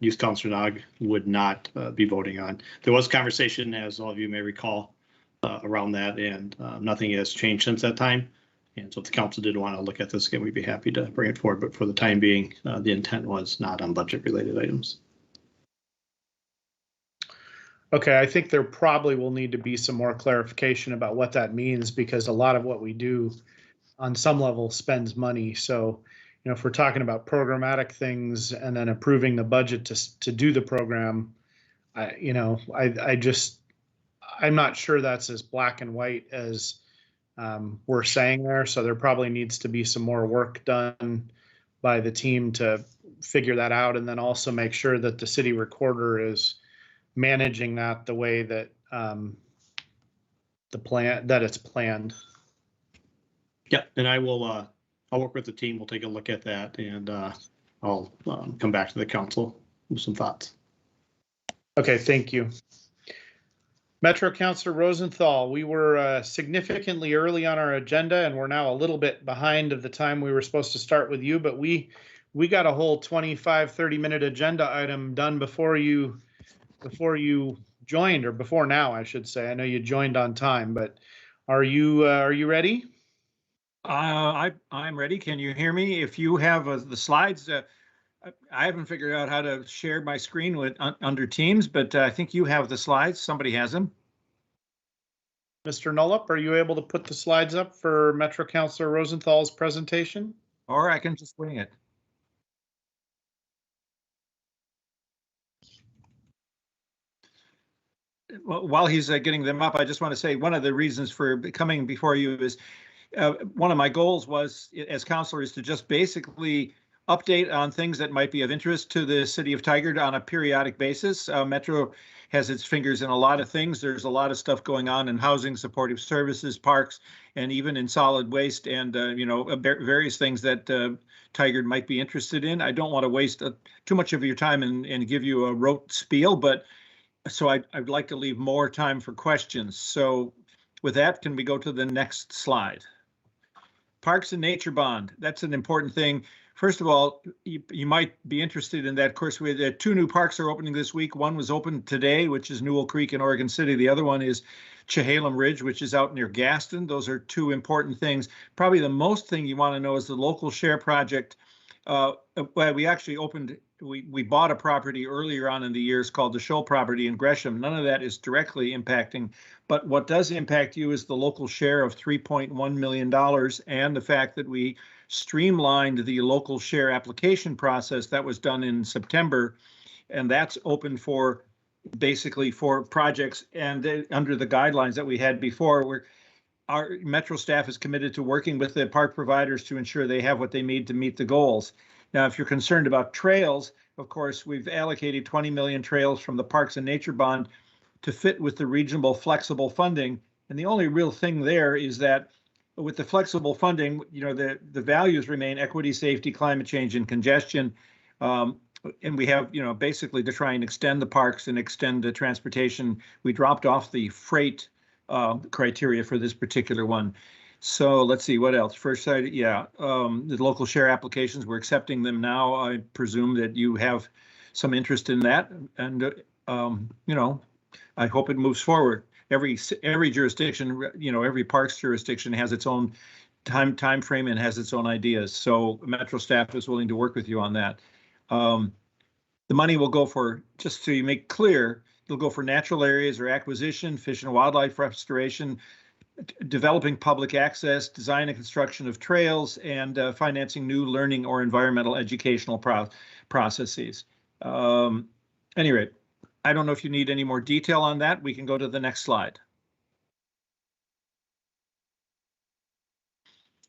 Youth Councillor Nog would not be voting on. There was conversation, as all of you may recall, around that, and nothing has changed since that time. And so if the council did want to look at this again, we'd be happy to bring it forward. But for the time being, the intent was not on budget-related items. Okay, I think there probably will need to be some more clarification about what that means, because a lot of what we do on some level spends money. So, you know, if we're talking about programmatic things and then approving the budget to do the program, I'm not sure that's as black and white as we're saying there. So there probably needs to be some more work done by the team to figure that out, and then also make sure that the city recorder is managing that the way that it's planned. Yeah, and I will. I'll work with the team. We'll take a look at that, and I'll come back to the council with some thoughts. Okay, thank you. Metro Councilor Rosenthal, we were significantly early on our agenda, and we're now a little bit behind of the time we were supposed to start with you, but we got a whole 25-30 minute agenda item done before you joined, or before now, I should say. I know you joined on time, but are you ready? I'm ready. Can you hear me? If you have the slides, I haven't figured out how to share my screen with under Teams, but I think you have the slides. Somebody has them. Mr. Nullup, are you able to put the slides up for Metro Councilor Rosenthal's presentation? Or I can just wing it. Well, while he's getting them up, I just want to say one of the reasons for coming before you is one of my goals was, as councilor, is to just basically update on things that might be of interest to the city of Tigard on a periodic basis. Metro has its fingers in a lot of things. There's a lot of stuff going on in housing, supportive services, parks, and even in solid waste and various things that Tigard might be interested in. I don't want to waste too much of your time and give you a rote spiel, but so I'd like to leave more time for questions. So with that, can we go to the next slide? Parks and Nature Bond, that's an important thing. First of all, you might be interested in that. Of course, we two new parks are opening this week. One was opened today, which is Newell Creek in Oregon City. The other one is Chehalem Ridge, which is out near Gaston. Those are two important things. Probably the most thing you want to know is the local share project. Well, we actually opened, we bought a property earlier on in the years called the Shoal property in Gresham. None of that is directly impacting, but what does impact you is the local share of $3.1 million and the fact that we streamlined the local share application process that was done in September, and that's open for basically for projects and under the guidelines that we had before. Where our Metro staff is committed to working with the park providers to ensure they have what they need to meet the goals. Now, if you're concerned about trails, of course, we've allocated 20 million trails from the Parks and Nature Bond to fit with the regional flexible funding. And the only real thing there is that with the flexible funding, the values remain equity, safety, climate change, and congestion. And we have, basically to try and extend the parks and extend the transportation. We dropped off the freight criteria for this particular one. So let's see what else. First side, the local share applications, we're accepting them now. I presume that you have some interest in that, and I hope it moves forward. Every jurisdiction, every parks jurisdiction has its own time frame and has its own ideas. So Metro staff is willing to work with you on that. The money will go for, just so you make clear, it'll go for natural areas or acquisition, fish and wildlife restoration, developing public access, design and construction of trails, and financing new learning or environmental educational processes. Anyway, I don't know if you need any more detail on that. We can go to the next slide.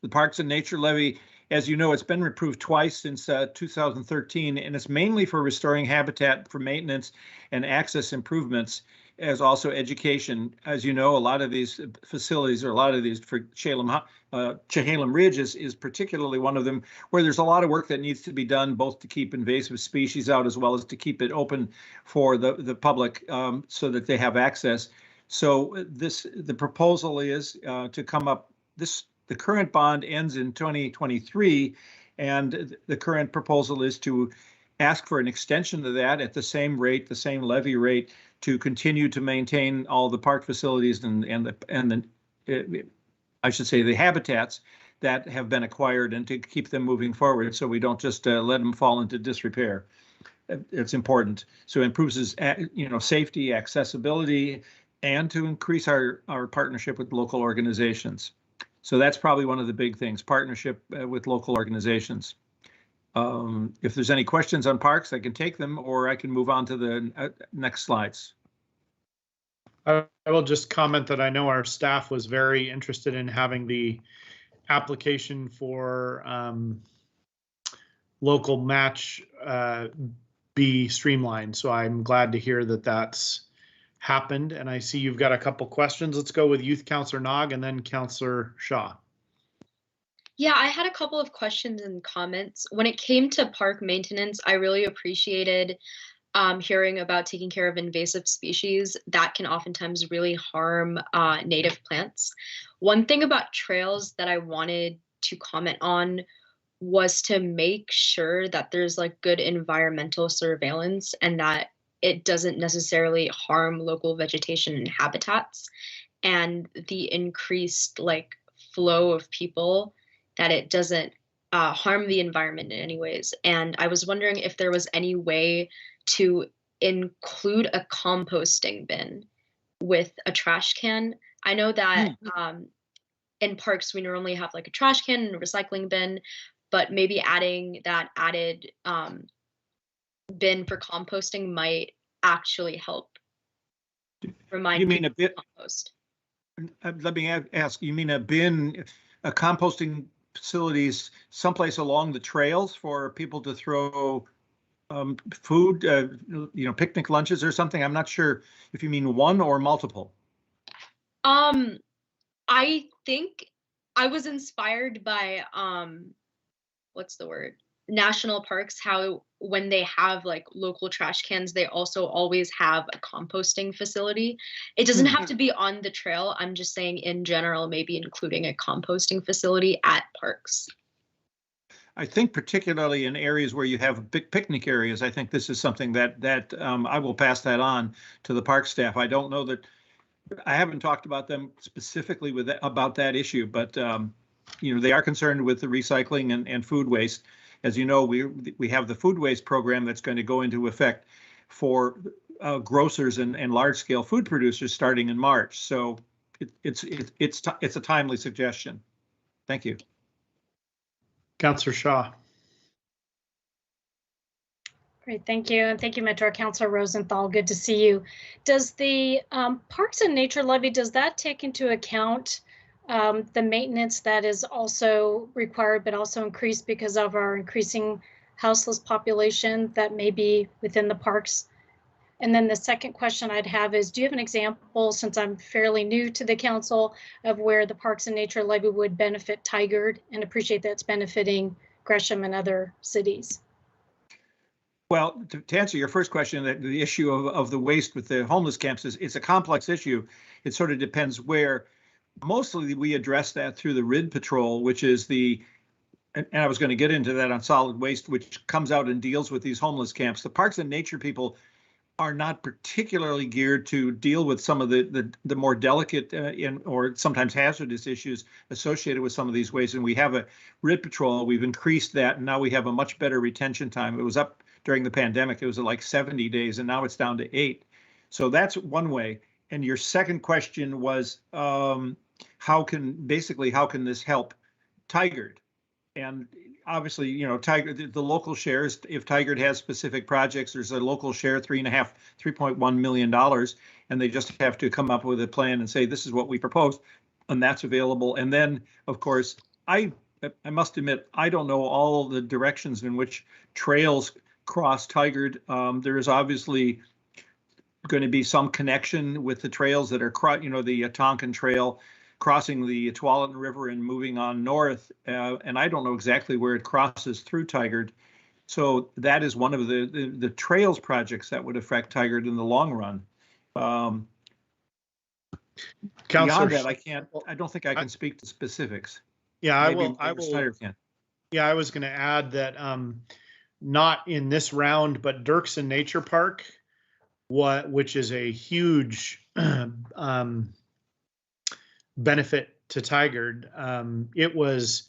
The Parks and Nature Levy, as you know, it's been approved twice since 2013, and it's mainly for restoring habitat for maintenance and access improvements, as also education. As you know, a lot of these facilities, or a lot of these, for Chehalem Ridge is particularly one of them, where there's a lot of work that needs to be done, both to keep invasive species out as well as to keep it open for the public so that they have access. So the proposal is to come up, the current bond ends in 2023, and the current proposal is to ask for an extension of that at the same rate, the same levy rate, to continue to maintain all the park facilities and I should say the habitats that have been acquired, and to keep them moving forward, so we don't just let them fall into disrepair. It's important. So it improves safety, accessibility, and to increase our partnership with local organizations. So that's probably one of the big things, partnership with local organizations. If there's any questions on parks, I can take them, or I can move on to the next slides. I will just comment that I know our staff was very interested in having the application for local match be streamlined. So I'm glad to hear that that's happened. And I see you've got a couple questions. Let's go with Youth Councillor Nog and then Councillor Shaw. Yeah, I had a couple of questions and comments. When it came to park maintenance, I really appreciated hearing about taking care of invasive species that can oftentimes really harm native plants. One thing about trails that I wanted to comment on was to make sure that there's like good environmental surveillance and that it doesn't necessarily harm local vegetation and habitats, and the increased like flow of people that it doesn't harm the environment in any ways. And I was wondering if there was any way to include a composting bin with a trash can. I know that in parks we normally have like a trash can and a recycling bin, but maybe adding that added bin for composting might actually help remind You mean a bit? Compost. Let me ask. You mean a bin, a composting facilities someplace along the trails for people to throw food, picnic lunches or something? I'm not sure if you mean one or multiple. I think I was inspired by what's the word? National parks, how when they have like local trash cans, they also always have a composting facility. It doesn't have to be on the trail. I'm just saying in general, maybe including a composting facility at parks. I think particularly in areas where you have big picnic areas, I think this is something that I will pass that on to the park staff. I don't know that, I haven't talked about them specifically about that issue, but they are concerned with the recycling and food waste. As you know, we have the food waste program that's going to go into effect for grocers and large scale food producers starting in March. So it's a timely suggestion. Thank you. Councillor Shaw. Great, thank you. And thank you, Metro Councilor Rosenthal. Good to see you. Does the Parks and Nature Levy, does that take into account the maintenance that is also required, but also increased because of our increasing houseless population that may be within the parks? And then the second question I'd have is, do you have an example, since I'm fairly new to the council, of where the Parks and Nature Levy would benefit Tigard, and appreciate that it's benefiting Gresham and other cities? Well, to answer your first question, the issue of the waste with the homeless camps is a complex issue. It sort of depends where. Mostly we address that through the RID patrol, which is and I was going to get into that on solid waste, which comes out and deals with these homeless camps. The parks and nature people are not particularly geared to deal with some of the more delicate or sometimes hazardous issues associated with some of these waste. And we have a RID patrol. We've increased that, and now we have a much better retention time. It was up during the pandemic. It was like 70 days, and now it's down to 8. So that's one way. And your second question was, how can this help Tigard? And obviously, Tigard, the local shares, if Tigard has specific projects, there's a local share, $3.1 million, and they just have to come up with a plan and say, this is what we propose, and that's available. And then, of course, I must admit, I don't know all the directions in which trails cross Tigard. There is obviously going to be some connection with the trails that are, the Tonkin Trail crossing the Tualatin River and moving on north. And I don't know exactly where it crosses through Tigard. So that is one of the trails projects that would affect Tigard in the long run. Beyond that, I don't think I can speak to specifics. Yeah, Maybe I will. Snyder can. Yeah, I was going to add that not in this round, but Dirksen Nature Park, which is a huge benefit to Tigard. It was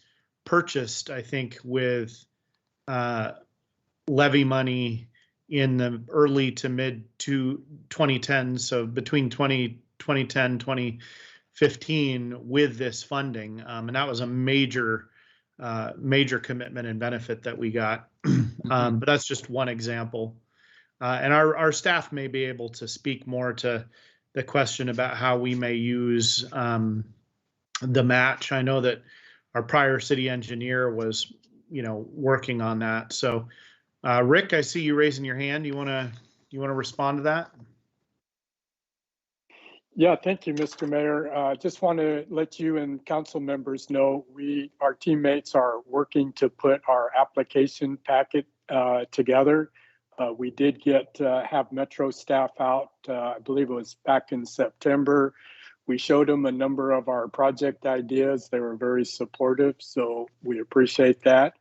purchased, I think, with levy money in the early to mid 2010s, so between 2010, 2015 with this funding. And that was a major commitment and benefit that we got. But that's just one example. And our staff may be able to speak more to the question about how we may use the match. I know that our prior city engineer was, working on that. So, Rick, I see you raising your hand. You want to respond to that? Yeah, thank you, Mr. Mayor. Just want to let you and council members know our teammates are working to put our application packet together. We did have Metro staff out, I believe it was back in September. We showed them a number of our project ideas. They were very supportive, so we appreciate that.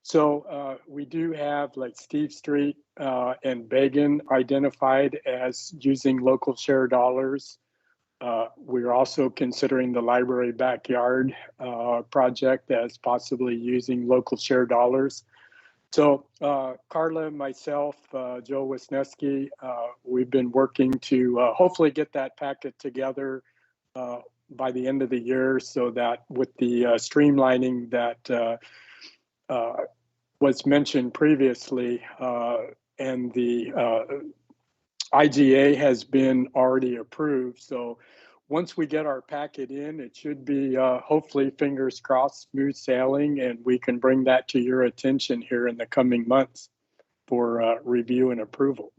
So we do have like Steve Street and Bagan identified as using local share dollars. We're also considering the library backyard project as possibly using local share dollars. So Carla, myself, Joe Wisniewski, we've been working to hopefully get that packet together by the end of the year, so that with the streamlining that was mentioned previously, and the IGA has been already approved. So once we get our packet in, it should be hopefully, fingers crossed, smooth sailing, and we can bring that to your attention here in the coming months for review and approval.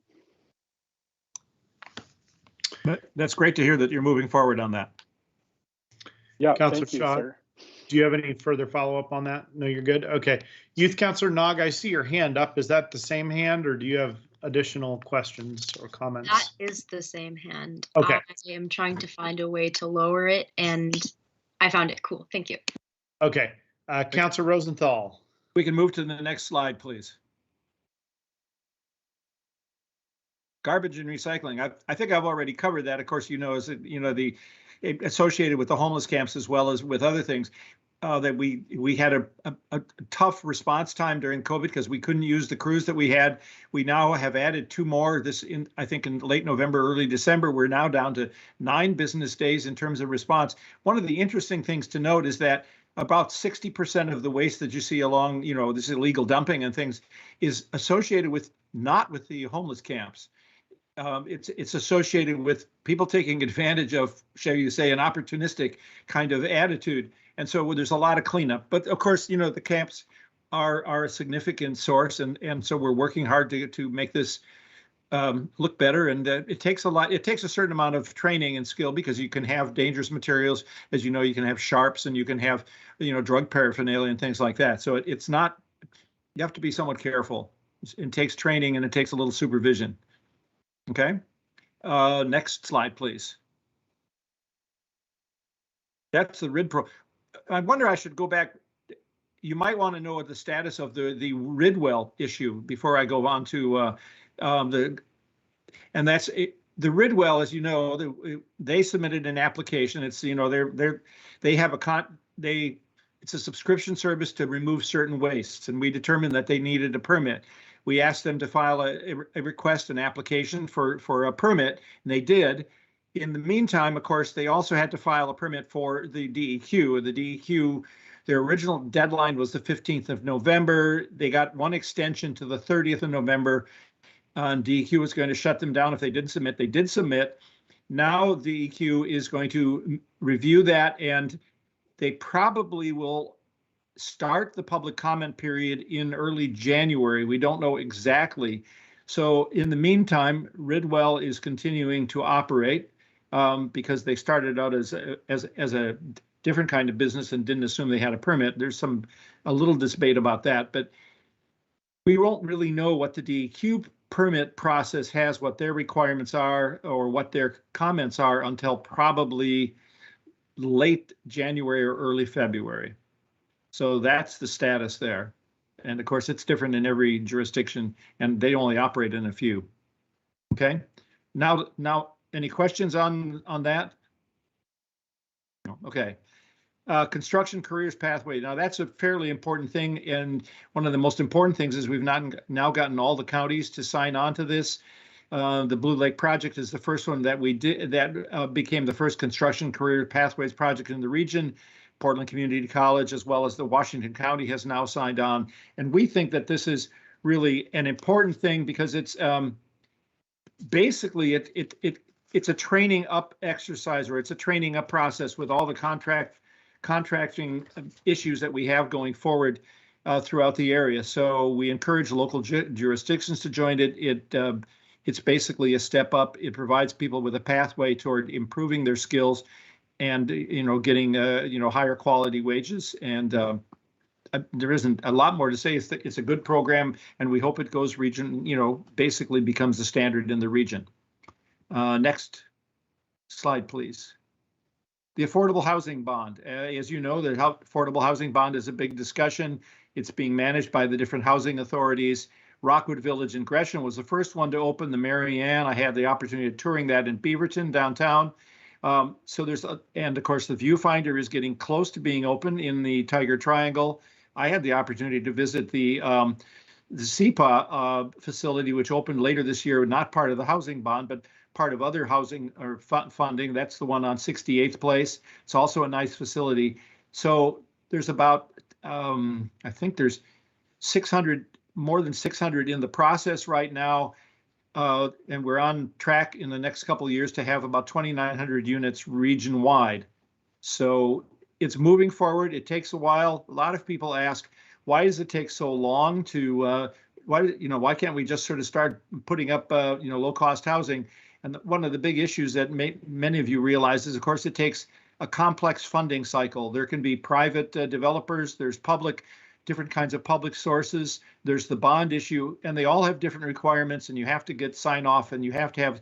That's great to hear that you're moving forward on that. Yeah, Councilor thank you, Shaw, sir. do you have any further follow-up on that? No, you're good. Okay. Youth Councilor Nog, I see your hand up. Is that the same hand, or do you have additional questions or comments? That is the same hand. Okay. I am trying to find a way to lower it, and I found it. Cool. Thank you. Okay. Councilor Rosenthal. We can move to the next slide, please. Garbage and recycling. I think I've already covered that. Of course, the associated with the homeless camps as well as with other things. That we had a tough response time during COVID because we couldn't use the crews that we had. We now have added 2 more. I think in late November, early December, we're now down to 9 business days in terms of response. One of the interesting things to note is that about 60% of the waste that you see along, this illegal dumping and things is associated with not with the homeless camps. It's associated with people taking advantage of, shall you say, an opportunistic kind of attitude. And so there's a lot of cleanup. But of course, the camps are a significant source. And so we're working hard to make this look better. And it takes a lot. It takes a certain amount of training and skill because you can have dangerous materials. As you know, you can have sharps and you can have, drug paraphernalia and things like that. So it's not, you have to be somewhat careful. It takes training and it takes a little supervision. Okay. Next slide, please. That's the RID Pro. I wonder, I should go back. You might want to know what the status of the Ridwell issue before I go on to and that's it. The Ridwell, as you know, they submitted an application. It's they have it's a subscription service to remove certain wastes, and we determined that they needed a permit. We asked them to file a request, an application for a permit, and they did. In the meantime, of course, they also had to file a permit for the DEQ. The DEQ, their original deadline was the 15th of November. They got one extension to the 30th of November. DEQ was going to shut them down if they didn't submit. They did submit. Now DEQ is going to review that, and they probably will start the public comment period in early January. We don't know exactly. So in the meantime, Ridwell is continuing to operate because they started out as a different kind of business and didn't assume they had a permit. There's a little debate about that, but we won't really know what the DEQ permit process has, what their requirements are, or what their comments are until probably late January or early February. So that's the status there. And of course, it's different in every jurisdiction, and they only operate in a few. Okay. Now, any questions on that? No. Okay. Construction careers pathway. Now that's a fairly important thing, and one of the most important things is we've now gotten all the counties to sign on to this. The Blue Lake project is the first one that we did that became the first construction career pathways project in the region. Portland Community College, as well as the Washington County, has now signed on, and we think that this is really an important thing because it's basically it's a training up exercise, or it's a training up process with all the contracting issues that we have going forward throughout the area. So we encourage local jurisdictions to join it. It's basically a step up. It provides people with a pathway toward improving their skills and getting higher quality wages. And there isn't a lot more to say. It's a good program, and we hope it goes region. Basically becomes the standard in the region. Next slide, please. The affordable housing bond. As you know, the affordable housing bond is a big discussion. It's being managed by the different housing authorities. Rockwood Village in Gresham was the first one to open. The Mary Ann, I had the opportunity of touring that in Beaverton downtown. So there's, and of course, the viewfinder is getting close to being open in the Tiger Triangle. I had the opportunity to visit the SEPA facility, which opened later this year, not part of the housing bond, but part of other housing or funding. That's the one on 68th Place. It's also a nice facility. So there's about, I think there's 600, more than 600 in the process right now. And we're on track in the next couple of years to have about 2,900 units region-wide. So it's moving forward. It takes a while. A lot of people ask, why does it take so long to, why can't we just sort of start putting up, low-cost housing? And one of the big issues that many of you realize is, of course, it takes a complex funding cycle. There can be private developers, there's public, different kinds of public sources, there's the bond issue, and they all have different requirements, and you have to get sign off, and you have to have,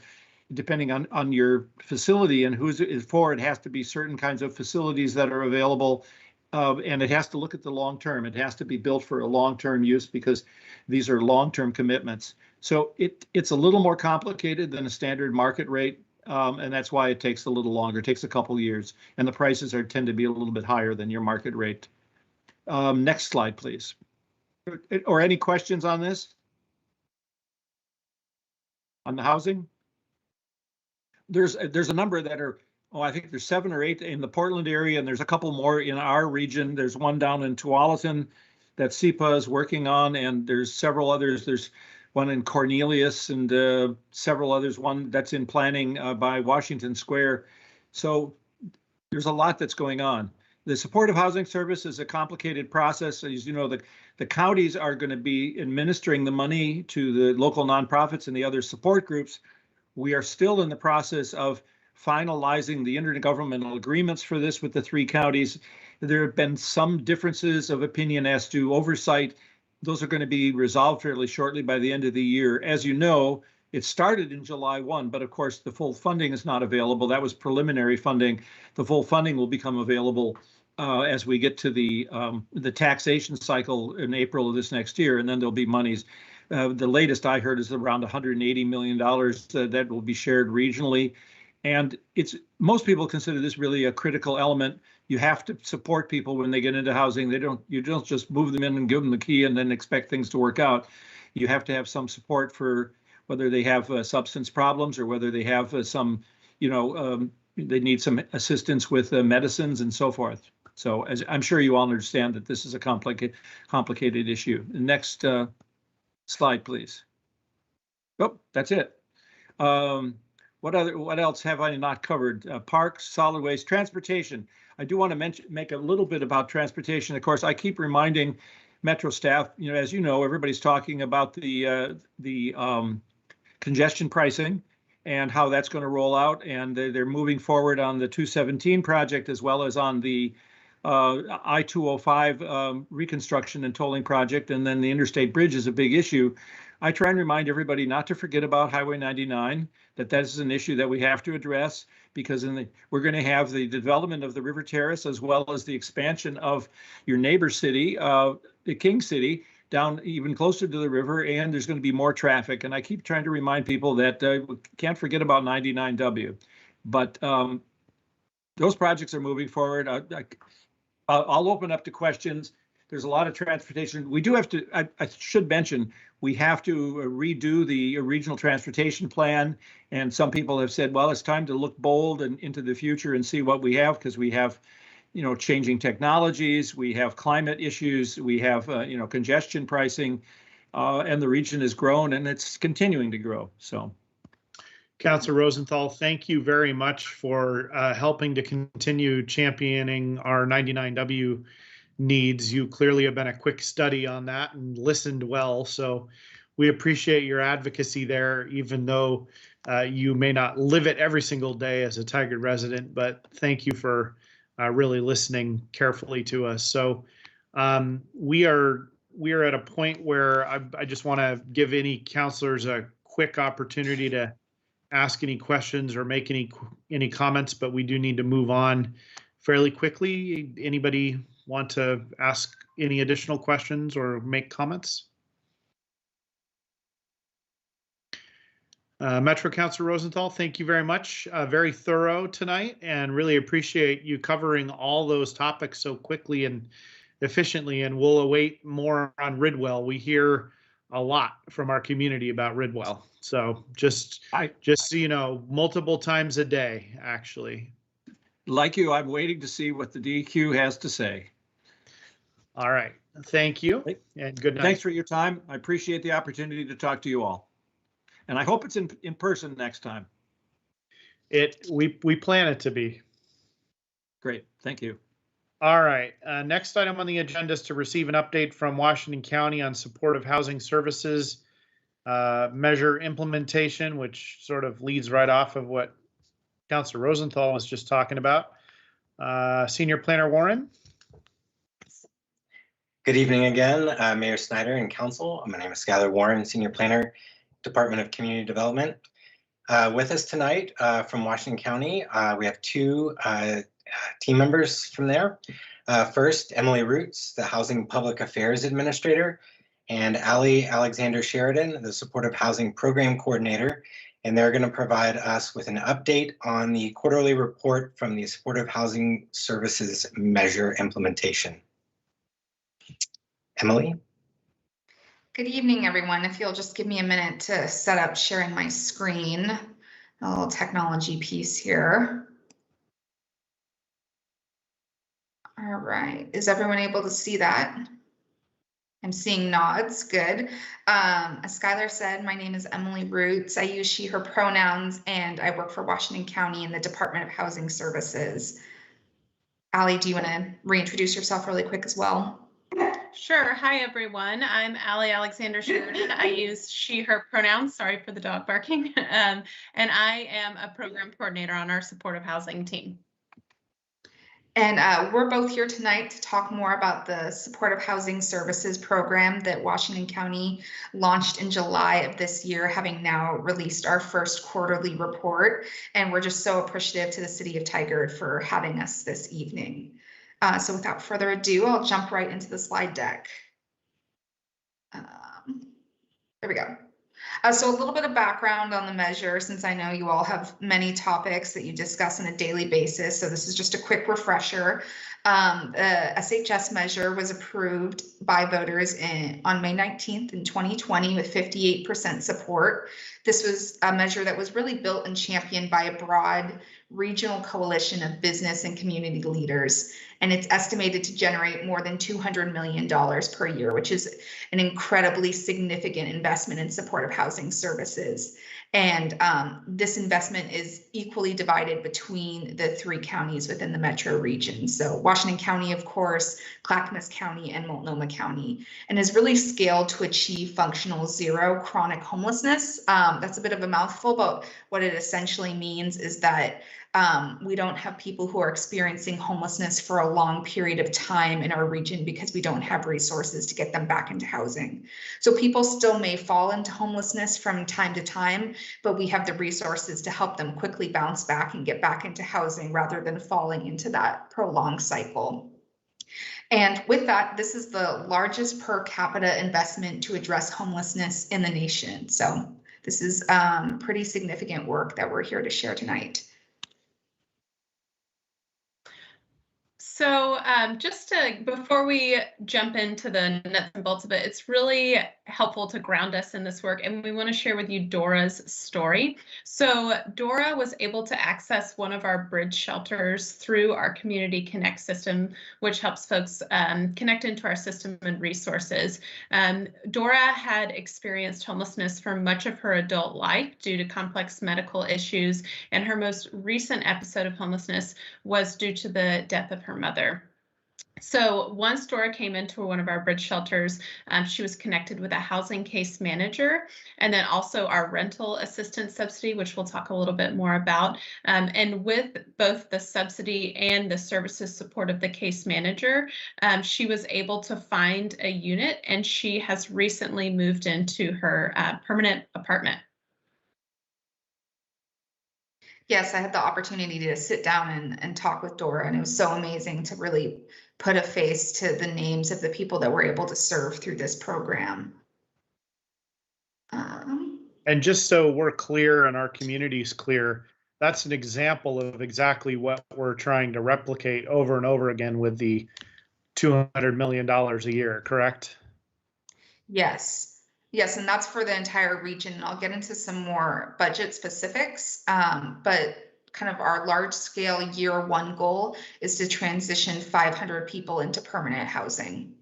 depending on your facility and who's it for, it has to be certain kinds of facilities that are available, and it has to look at the long term. It has to be built for a long-term use because these are long-term commitments. So it's a little more complicated than a standard market rate, and that's why it takes a little longer. It takes a couple of years, and the prices tend to be a little bit higher than your market rate. Next slide, please. Or any questions on this? On the housing? There's a number that are, I think there's 7 or 8 in the Portland area, and there's a couple more in our region. There's one down in Tualatin that SEPA is working on, and there's several others. There's one in Cornelius and several others, one that's in planning by Washington Square. So there's a lot that's going on. The supportive housing service is a complicated process. As you know, the counties are going to be administering the money to the local nonprofits and the other support groups. We are still in the process of finalizing the intergovernmental agreements for this with the 3 counties. There have been some differences of opinion as to oversight. Those are going to be resolved fairly shortly by the end of the year. As you know, it started in July 1, but of course the full funding is not available. That was preliminary funding. The full funding will become available as we get to the taxation cycle in April of this next year, and then there'll be monies. The latest I heard is around $180 million that will be shared regionally. And most people consider this really a critical element. You have to support people when they get into housing. You don't just move them in and give them the key and then expect things to work out. You have to have some support for whether they have substance problems or whether they have some, they need some assistance with medicines and so forth. So as I'm sure you all understand that this is a complicated issue. Next slide, please. Oh, that's it. What else have I not covered? Parks, solid waste, transportation. I do want to make a little bit about transportation. Of course, I keep reminding Metro staff, as you know, everybody's talking about the congestion pricing and how that's going to roll out. And they're moving forward on the 217 project as well as on the I-205 reconstruction and tolling project. And then the interstate bridge is a big issue. I try and remind everybody not to forget about Highway 99, that is an issue that we have to address because we're going to have the development of the River Terrace as well as the expansion of your neighbor city, the King City, down even closer to the river, and there's going to be more traffic. And I keep trying to remind people that we can't forget about 99W. But those projects are moving forward. I'll open up to questions. There's a lot of transportation. We do have to, I should mention, we have to redo the regional transportation plan. And some people have said, well, it's time to look bold and into the future and see what we have, because we have, changing technologies, we have climate issues, we have, congestion pricing, and the region has grown and it's continuing to grow. So. Councilor Rosenthal, thank you very much for helping to continue championing our 99W needs. You clearly have been a quick study on that and listened well. So we appreciate your advocacy there, even though you may not live it every single day as a Tigard resident, but thank you for really listening carefully to us. So we are at a point where I just want to give any counselors a quick opportunity to ask any questions or make any comments, but we do need to move on fairly quickly. Anybody want to ask any additional questions or make comments? Metro Councilor Rosenthal, thank you very much. Very thorough tonight, and really appreciate you covering all those topics so quickly and efficiently, and we'll await more on Ridwell. We hear a lot from our community about Ridwell. So just so you know, multiple times a day, actually. Like you, I'm waiting to see what the DQ has to say. All right. Thank you, and good night. Thanks for your time. I appreciate the opportunity to talk to you all. And I hope it's in person next time. We plan it to be. Great, thank you. All right, next item on the agenda is to receive an update from Washington County on supportive housing services measure implementation, which sort of leads right off of what Councilor Rosenthal was just talking about. Senior Planner Warren. Good evening again, Mayor Snyder and Council. My name is Skylar Warren, Senior Planner, Department of Community Development. With us tonight from Washington County, we have two team members from there. First, Emily Roots, the Housing Public Affairs Administrator, and Allie Alexander Sheridan, the Supportive Housing Program Coordinator. And they're going to provide us with an update on the quarterly report from the Supportive Housing Services Measure implementation. Emily? Good evening, everyone. If you'll just give me a minute to set up sharing my screen, a little technology piece here. All right, is everyone able to see that? I'm seeing nods, good. As Skylar said, my name is Emily Roots. I use she, her pronouns, and I work for Washington County in the Department of Housing Services. Allie, do you want to reintroduce yourself really quick as well? Sure. Hi, everyone. I'm Allie Alexander Sheridan. I use she, her pronouns. Sorry for the dog barking. And I am a program coordinator on our supportive housing team. And we're both here tonight to talk more about the Supportive Housing Services program that Washington County launched in July of this year, having now released our first quarterly report. And we're just so appreciative to the City of Tigard for having us this evening. So without further ado, I'll jump right into the slide deck. There we go. So a little bit of background on the measure, since I know you all have many topics that you discuss on a daily basis. So this is just a quick refresher. The SHS measure was approved by voters on May 19th in 2020 with 58% support. This was a measure that was really built and championed by a broad regional coalition of business and community leaders. And it's estimated to generate more than $200 million per year, which is an incredibly significant investment in supportive housing services. And this investment is equally divided between the three counties within the metro region. So Washington County, of course, Clackamas County, and Multnomah County, and is really scaled to achieve functional zero chronic homelessness. That's a bit of a mouthful, but what it essentially means is that we don't have people who are experiencing homelessness for a long period of time in our region because we don't have resources to get them back into housing. So people still may fall into homelessness from time to time, but we have the resources to help them quickly bounce back and get back into housing rather than falling into that prolonged cycle. And with that, this is the largest per capita investment to address homelessness in the nation. So this is pretty significant work that we're here to share tonight. So before we jump into the nuts and bolts of it, it's really helpful to ground us in this work. And we want to share with you Dora's story. So Dora was able to access one of our bridge shelters through our Community Connect system, which helps folks connect into our system and resources. Dora had experienced homelessness for much of her adult life due to complex medical issues. And her most recent episode of homelessness was due to the death of her mother. So once Dora came into one of our bridge shelters, she was connected with a housing case manager and then also our rental assistance subsidy, which we'll talk a little bit more about. And with both the subsidy and the services support of the case manager, she was able to find a unit, and she has recently moved into her permanent apartment. Yes, I had the opportunity to sit down and talk with Dora, and it was so amazing to really put a face to the names of the people that we're able to serve through this program. And just so we're clear and our community's clear, that's an example of exactly what we're trying to replicate over and over again with the $200 million a year, correct? Yes. Yes, and that's for the entire region. I'll get into some more budget specifics, but kind of our large scale year one goal is to transition 500 people into permanent housing.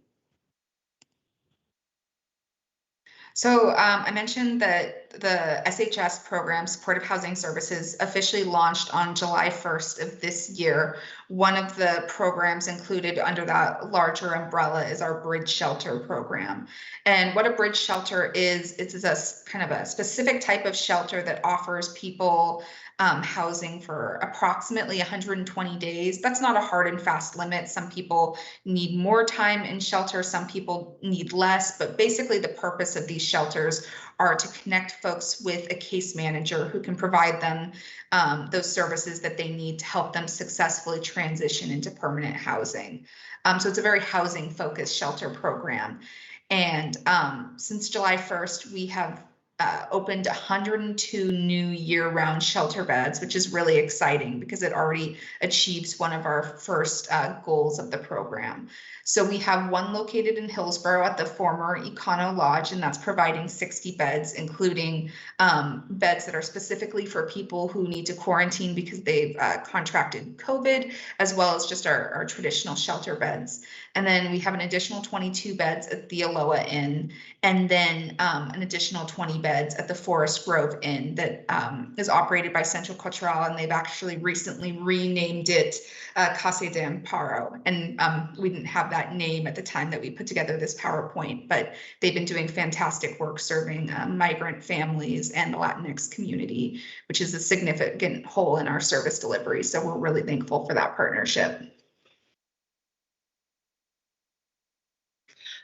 So I mentioned that the SHS program, Supportive Housing Services, officially launched on July 1st of this year. One of the programs included under that larger umbrella is our Bridge Shelter program. And what a bridge shelter is, it's a kind of a specific type of shelter that offers people housing for approximately 120 days. That's not a hard and fast limit. Some people need more time in shelter, some people need less, but basically the purpose of these shelters are to connect folks with a case manager who can provide them those services that they need to help them successfully transition into permanent housing. So it's a very housing focused shelter program. And since July 1st, we have opened 102 new year-round shelter beds, which is really exciting because it already achieves one of our first goals of the program. So we have one located in Hillsborough at the former Econo Lodge, and that's providing 60 beds, including beds that are specifically for people who need to quarantine because they've contracted COVID, as well as just our traditional shelter beds. And then we have an additional 22 beds at the Aloha Inn, and then an additional 20 beds at the Forest Grove Inn that is operated by Central Cultural, and they've actually recently renamed it Casa de Amparo. And we didn't have that name at the time that we put together this PowerPoint, but they've been doing fantastic work serving migrant families and the Latinx community, which is a significant hole in our service delivery. So we're really thankful for that partnership.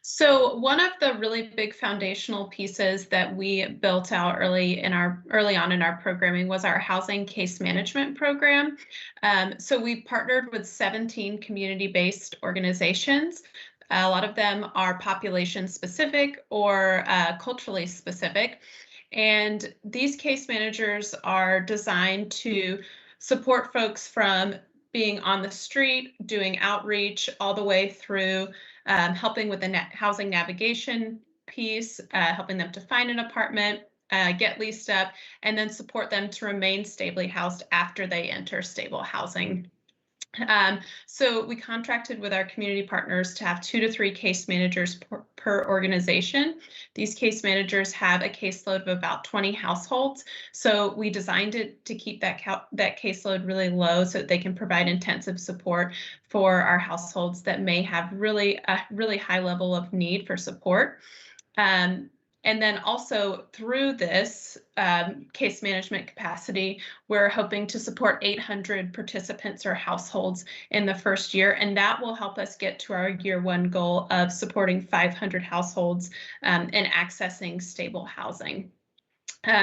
So one of the really big foundational pieces that we built out early on in our programming was our housing case management program. So we partnered with 17 community-based organizations. A lot of them are population specific or culturally specific. And these case managers are designed to support folks from being on the street, doing outreach, all the way through helping with the housing navigation piece, helping them to find an apartment, get leased up, and then support them to remain stably housed after they enter stable housing. So we contracted with our community partners to have 2 to 3 case managers per organization. These case managers have a caseload of about 20 households. So we designed it to keep that caseload really low so that they can provide intensive support for our households that may have a really high level of need for support. And then also through this case management capacity, we're hoping to support 800 participants or households in the first year, and that will help us get to our year one goal of supporting 500 households and accessing stable housing.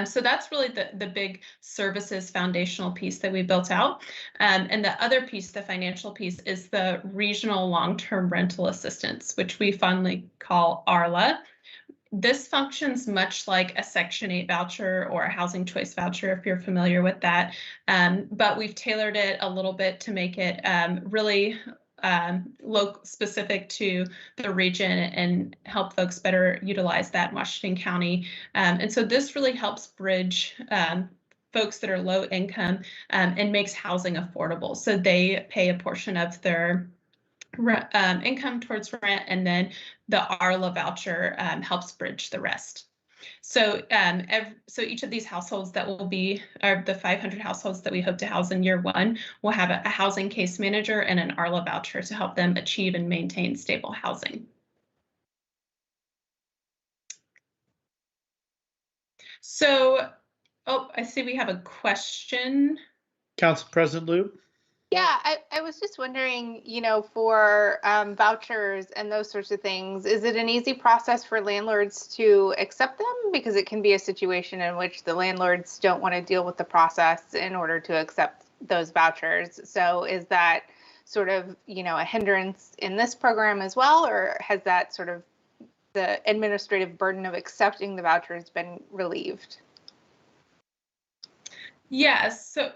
So that's really the big services foundational piece that we built out. And the other piece, the financial piece, is the regional long-term rental assistance, which we fondly call ARLA. This functions much like a Section 8 voucher or a housing choice voucher, if you're familiar with that. But we've tailored it a little bit to make it really specific to the region and help folks better utilize that in Washington County. And so this really helps bridge folks that are low income and makes housing affordable. So they pay a portion of their income towards rent, and then the ARLA voucher helps bridge the rest. So so each of these households that will be, or the 500 households that we hope to house in year one, will have a housing case manager and an ARLA voucher to help them achieve and maintain stable housing. So, oh, I see we have a question. Council President Lube? Yeah, I was just wondering, for vouchers and those sorts of things, is it an easy process for landlords to accept them? Because it can be a situation in which the landlords don't want to deal with the process in order to accept those vouchers. So is that sort of, a hindrance in this program as well, or has that sort of the administrative burden of accepting the vouchers been relieved? Yeah, so,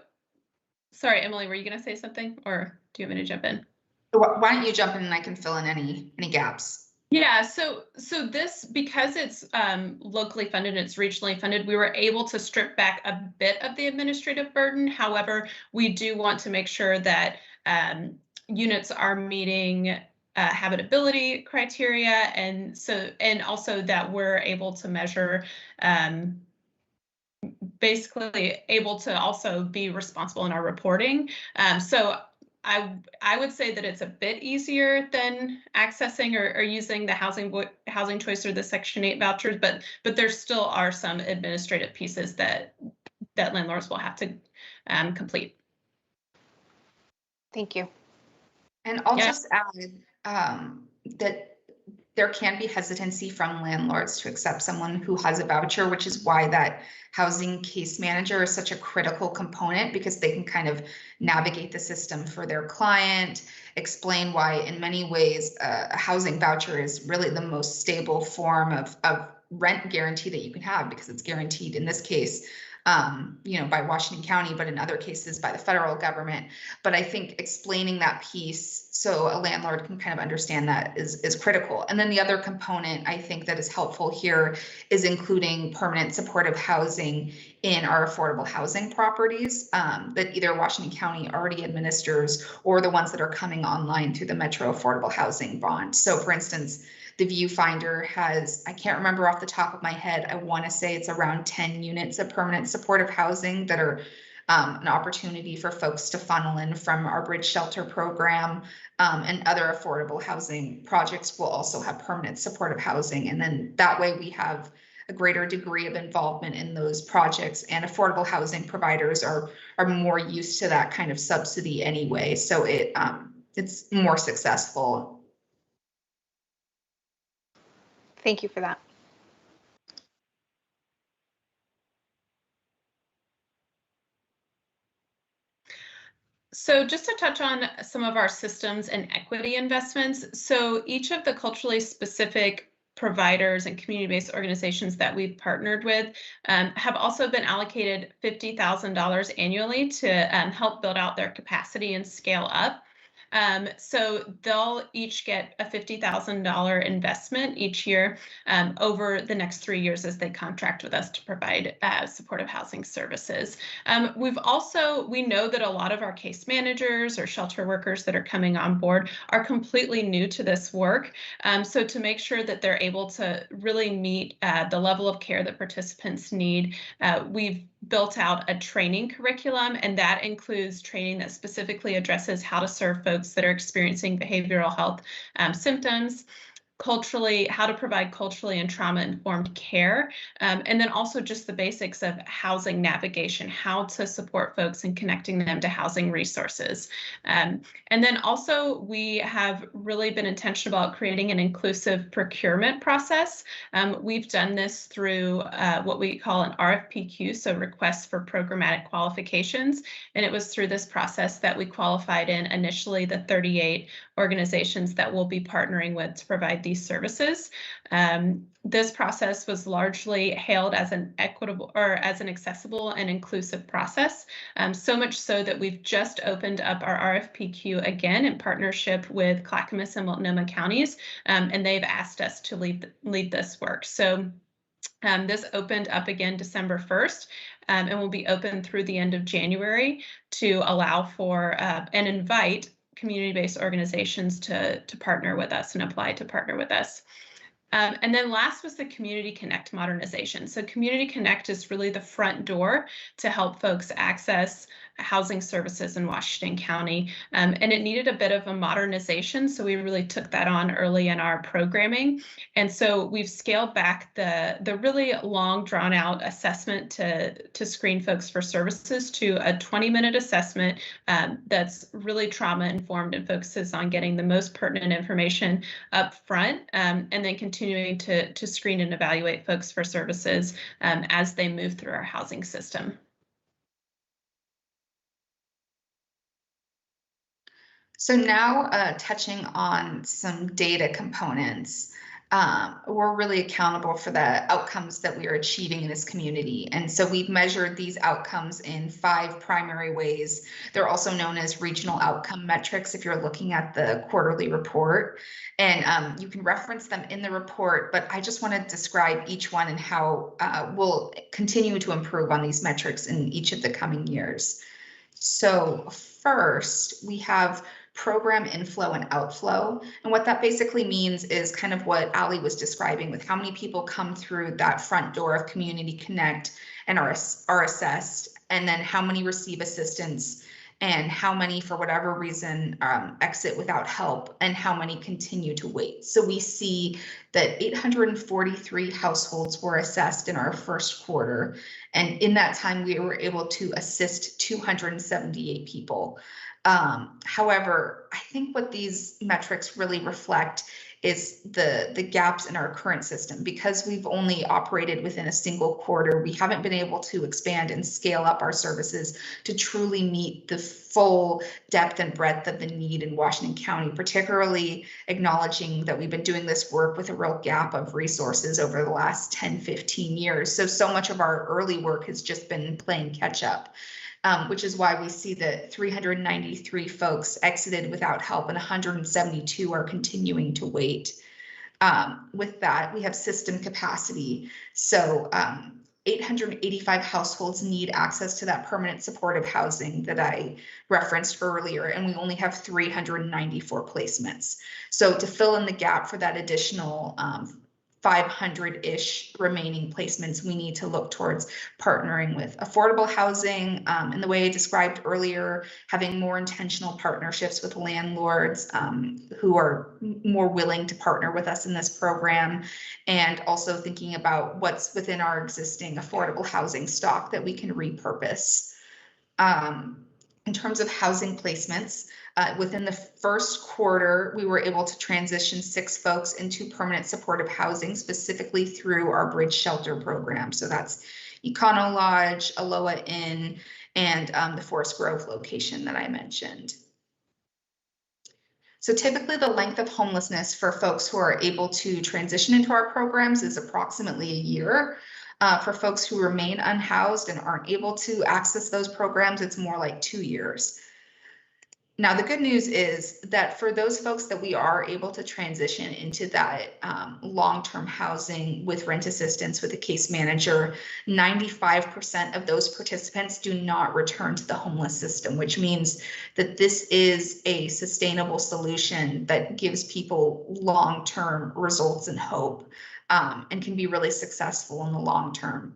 sorry, Emily, were you going to say something, or do you want me to jump in? Why don't you jump in and I can fill in any gaps? Yeah, so this, because it's locally funded, it's regionally funded, we were able to strip back a bit of the administrative burden. However, we do want to make sure that units are meeting habitability criteria, and also that we're able to measure, basically able to also be responsible in our reporting. So I would say that it's a bit easier than accessing or using the housing choice or the Section 8 vouchers, but there still are some administrative pieces that landlords will have to complete. Thank you. And I'll just add that there can be hesitancy from landlords to accept someone who has a voucher, which is why that housing case manager is such a critical component, because they can kind of navigate the system for their client, explain why in many ways a housing voucher is really the most stable form of rent guarantee that you can have, because it's guaranteed in this case by Washington County, but in other cases by the federal government. But I think explaining that piece so a landlord can kind of understand that is critical. And then the other component I think that is helpful here is including permanent supportive housing in our affordable housing properties that either Washington County already administers or the ones that are coming online through the Metro Affordable Housing Bond. So for instance, the Viewfinder has, I can't remember off the top of my head, I want to say it's around 10 units of permanent supportive housing that are an opportunity for folks to funnel in from our bridge shelter program, and other affordable housing projects will also have permanent supportive housing. And then that way we have a greater degree of involvement in those projects, and affordable housing providers are more used to that kind of subsidy anyway. So it's more successful. Thank you for that. So just to touch on some of our systems and equity investments. So each of the culturally specific providers and community-based organizations that we've partnered with have also been allocated $50,000 annually to help build out their capacity and scale up. So they'll each get a $50,000 investment each year over the next 3 years as they contract with us to provide supportive housing services. We know that a lot of our case managers or shelter workers that are coming on board are completely new to this work. So to make sure that they're able to really meet the level of care that participants need, we've built out a training curriculum, and that includes training that specifically addresses how to serve folks that are experiencing behavioral health symptoms, how to provide culturally and trauma-informed care, and then also just the basics of housing navigation, how to support folks in connecting them to housing resources. And then also we have really been intentional about creating an inclusive procurement process. We've done this through what we call an RFPQ, so requests for programmatic qualifications. And it was through this process that we qualified in initially the 38 organizations that we'll be partnering with to provide these services. This process was largely hailed as an equitable or as an accessible and inclusive process, so much so that we've just opened up our RFPQ again in partnership with Clackamas and Multnomah counties, and they've asked us to lead this work. So this opened up again December 1st, and will be open through the end of January to allow for and invite community-based organizations to partner with us and apply to partner with us. And then last was the Community Connect modernization. So Community Connect is really the front door to help folks access housing services in Washington County. And it needed a bit of a modernization, so we really took that on early in our programming. And so we've scaled back the really long, drawn-out assessment to screen folks for services to a 20-minute assessment that's really trauma-informed and focuses on getting the most pertinent information up front, and then continuing to screen and evaluate folks for services as they move through our housing system. So now touching on some data components. we're really accountable for the outcomes that we are achieving in this community. And so we've measured these outcomes in 5 primary ways. They're also known as regional outcome metrics if you're looking at the quarterly report. And you can reference them in the report, but I just want to describe each one and how we'll continue to improve on these metrics in each of the coming years. So first, we have program inflow and outflow. And what that basically means is kind of what Ali was describing with how many people come through that front door of Community Connect and are assessed, and then how many receive assistance and how many, for whatever reason, exit without help, and how many continue to wait. So we see that 843 households were assessed in our first quarter. And in that time, we were able to assist 278 people. However, I think what these metrics really reflect is the gaps in our current system. Because we've only operated within a single quarter, we haven't been able to expand and scale up our services to truly meet the full depth and breadth of the need in Washington County, particularly acknowledging that we've been doing this work with a real gap of resources over the last 10, 15 years. So much of our early work has just been playing catch up. Which is why we see that 393 folks exited without help and 172 are continuing to wait. With that, we have system capacity. So 885 households need access to that permanent supportive housing that I referenced earlier, and we only have 394 placements. So to fill in the gap for that additional 500-ish remaining placements, we need to look towards partnering with affordable housing, and the way I described earlier, having more intentional partnerships with landlords who are more willing to partner with us in this program, and also thinking about what's within our existing affordable housing stock that we can repurpose. In terms of housing placements, within the first quarter, we were able to transition 6 folks into permanent supportive housing, specifically through our Bridge Shelter program. So that's Econo Lodge, Aloha Inn, and the Forest Grove location that I mentioned. So typically the length of homelessness for folks who are able to transition into our programs is approximately a year. For folks who remain unhoused and aren't able to access those programs, it's more like 2 years. Now, the good news is that for those folks that we are able to transition into that long-term housing with rent assistance with a case manager, 95% of those participants do not return to the homeless system, which means that this is a sustainable solution that gives people long-term results and hope, and can be really successful in the long term.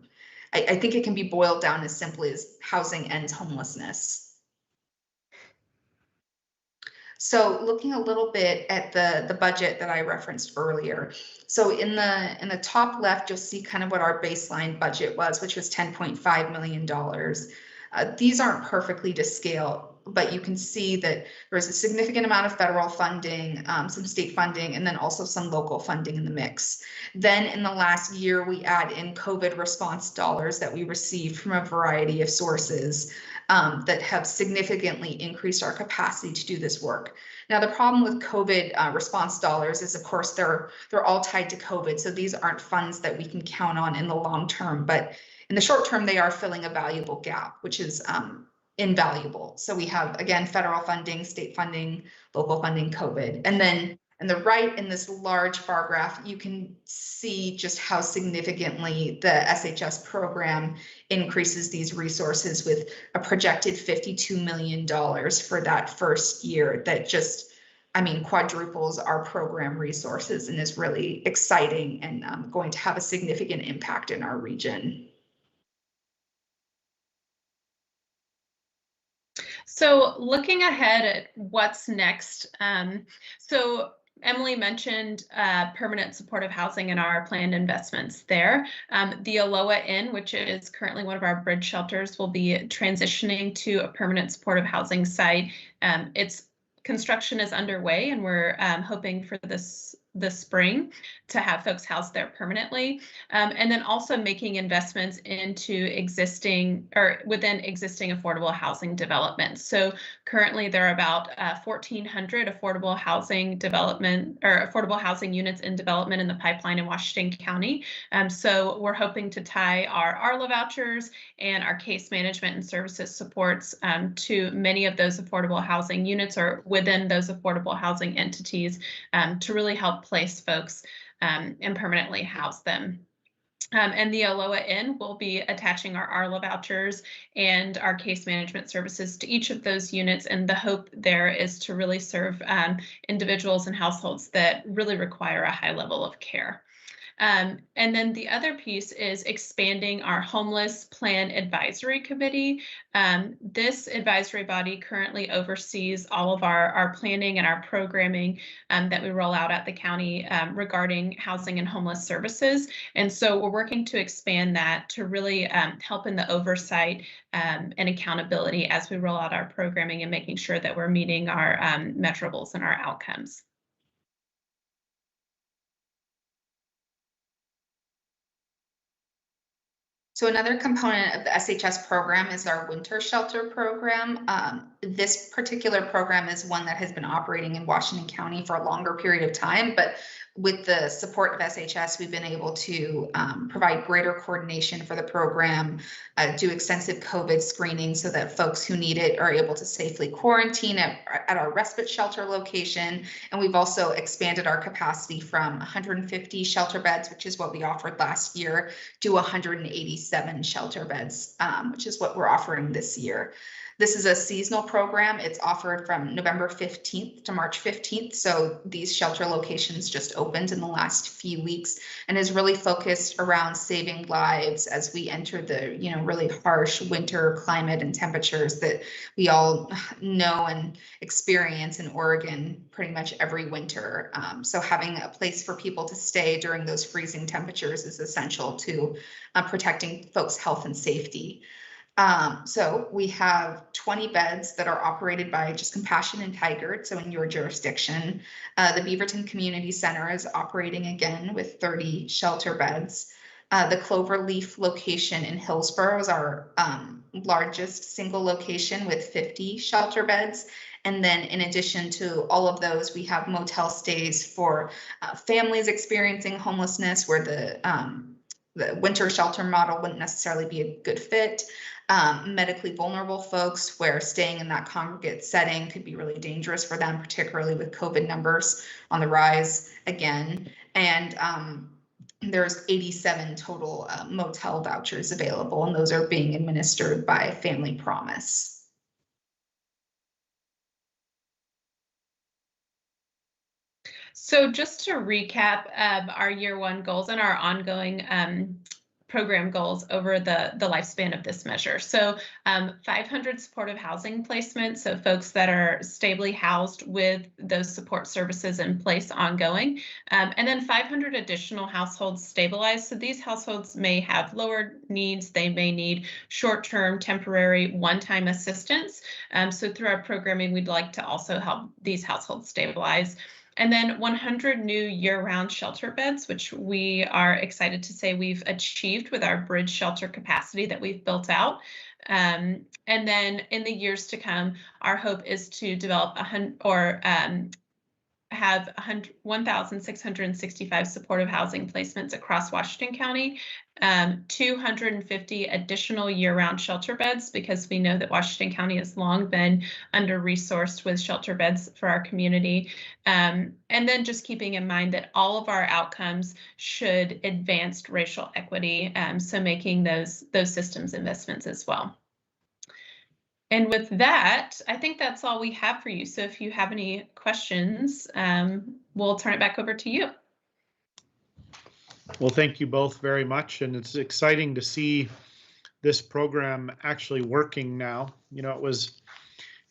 I think it can be boiled down as simply as housing ends homelessness. So looking a little bit at the budget that I referenced earlier. So in the top left, you'll see kind of what our baseline budget was, which was $10.5 million. These aren't perfectly to scale, but you can see that there's a significant amount of federal funding, some state funding, and then also some local funding in the mix. Then in the last year, we add in COVID response dollars that we received from a variety of sources. That have significantly increased our capacity to do this work. Now, the problem with COVID response dollars is, of course, they're all tied to COVID. So these aren't funds that we can count on in the long term, but in the short term, they are filling a valuable gap, which is invaluable. So we have, again, federal funding, state funding, local funding, COVID. And then on the right in this large bar graph, you can see just how significantly the SHS program increases these resources with a projected $52 million for that first year that just, I mean, quadruples our program resources and is really exciting and going to have a significant impact in our region. So looking ahead at what's next, so Emily mentioned permanent supportive housing and our planned investments there. The Aloha Inn, which is currently one of our bridge shelters, will be transitioning to a permanent supportive housing site. Its construction is underway, and we're hoping for this this spring to have folks housed there permanently. And then also making investments into existing or within existing affordable housing developments. So currently there are about 1,400 affordable housing development or affordable housing units in development in the pipeline in Washington County. So we're hoping to tie our ARLA vouchers and our case management and services supports to many of those affordable housing units or within those affordable housing entities to really help place folks and permanently house them. And the Aloha Inn will be attaching our ARLA vouchers and our case management services to each of those units. And the hope there is to really serve individuals and households that really require a high level of care. And then the other piece is expanding our homeless plan advisory committee. This advisory body currently oversees all of our planning and our programming that we roll out at the county regarding housing and homeless services. And so we're working to expand that to really help in the oversight and accountability as we roll out our programming and making sure that we're meeting our measurables and our outcomes. So another component of the SHS program is our winter shelter program. This particular program is one that has been operating in Washington County for a longer period of time, but with the support of SHS, we've been able to provide greater coordination for the program, do extensive COVID screening so that folks who need it are able to safely quarantine at our respite shelter location. And we've also expanded our capacity from 150 shelter beds, which is what we offered last year, to 187 shelter beds, which is what we're offering this year. This is a seasonal program. It's offered from November 15th to March 15th. So these shelter locations just opened in the last few weeks and is really focused around saving lives as we enter the, really harsh winter climate and temperatures that we all know and experience in Oregon pretty much every winter. So having a place for people to stay during those freezing temperatures is essential to protecting folks' health and safety. So we have 20 beds that are operated by just Compassion and Tigard, so in your jurisdiction. The Beaverton Community Center is operating again with 30 shelter beds. The Cloverleaf location in Hillsborough is our largest single location with 50 shelter beds. And then in addition to all of those, we have motel stays for families experiencing homelessness where the winter shelter model wouldn't necessarily be a good fit. Medically vulnerable folks where staying in that congregate setting could be really dangerous for them, particularly with COVID numbers on the rise again. And there's 87 total motel vouchers available, and those are being administered by Family Promise. So just to recap our year one goals and our ongoing program goals over the lifespan of this measure. So 500 supportive housing placements, so folks that are stably housed with those support services in place ongoing, and then 500 additional households stabilized. So these households may have lower needs, they may need short-term, temporary, one-time assistance. So through our programming, we'd like to also help these households stabilize. And then 100 new year-round shelter beds, which we are excited to say we've achieved with our bridge shelter capacity that we've built out. And then in the years to come, our hope is to develop have 1,665 supportive housing placements across Washington County, 250 additional year-round shelter beds, because we know that Washington County has long been under-resourced with shelter beds for our community. And then just keeping in mind that all of our outcomes should advance racial equity, so making those systems investments as well. And with that, I think that's all we have for you. So if you have any questions, we'll turn it back over to you. Well, thank you both very much. And it's exciting to see this program actually working now. It was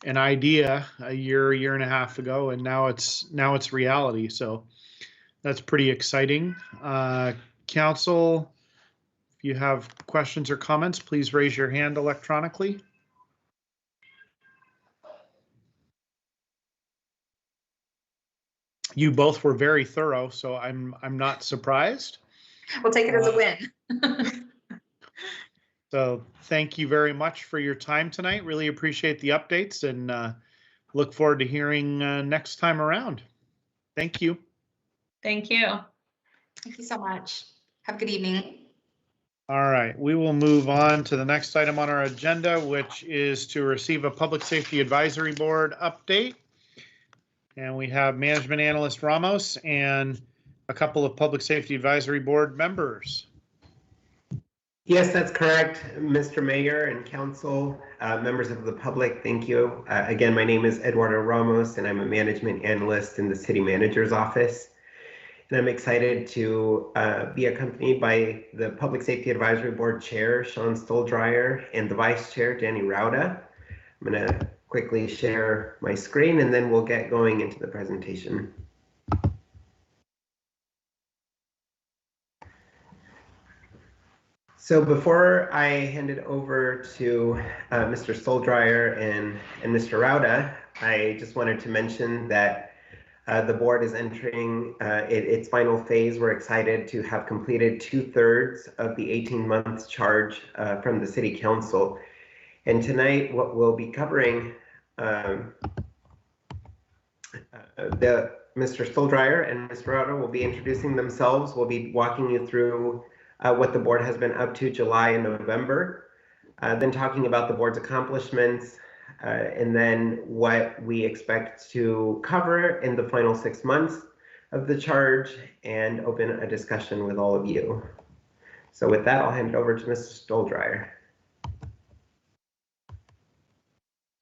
an idea a year and a half ago, and now it's reality. So that's pretty exciting. Council, if you have questions or comments, please raise your hand electronically. You both were very thorough, so I'm not surprised. We'll take it as a win. So thank you very much for your time tonight. Really appreciate the updates and look forward to hearing next time around. Thank you. Thank you. Thank you so much. Have a good evening. All right, we will move on to the next item on our agenda, which is to receive a Public Safety Advisory Board update. And we have Management Analyst Ramos and a couple of Public Safety Advisory Board members. Yes, that's correct, Mr. Mayor and Council, members of the public, thank you. Again, my name is Eduardo Ramos, and I'm a Management Analyst in the City Manager's Office. And I'm excited to be accompanied by the Public Safety Advisory Board Chair, Sean Stoldryer, and the Vice Chair, Danny Rauda. I'm going to quickly share my screen, and then we'll get going into the presentation. So before I hand it over to Mr. Stoldryer and Mr. Rauda, I just wanted to mention that the board is entering its final phase. We're excited to have completed 2/3 of the 18-month charge from the City Council. And tonight, what we'll be covering, Mr. Stoldryer and Mr. Rauda will be introducing themselves. We'll be walking you through what the board has been up to July and November, then talking about the board's accomplishments, and then what we expect to cover in the final 6 months of the charge, and open a discussion with all of you. So with that, I'll hand it over to Mr. Stoldryer.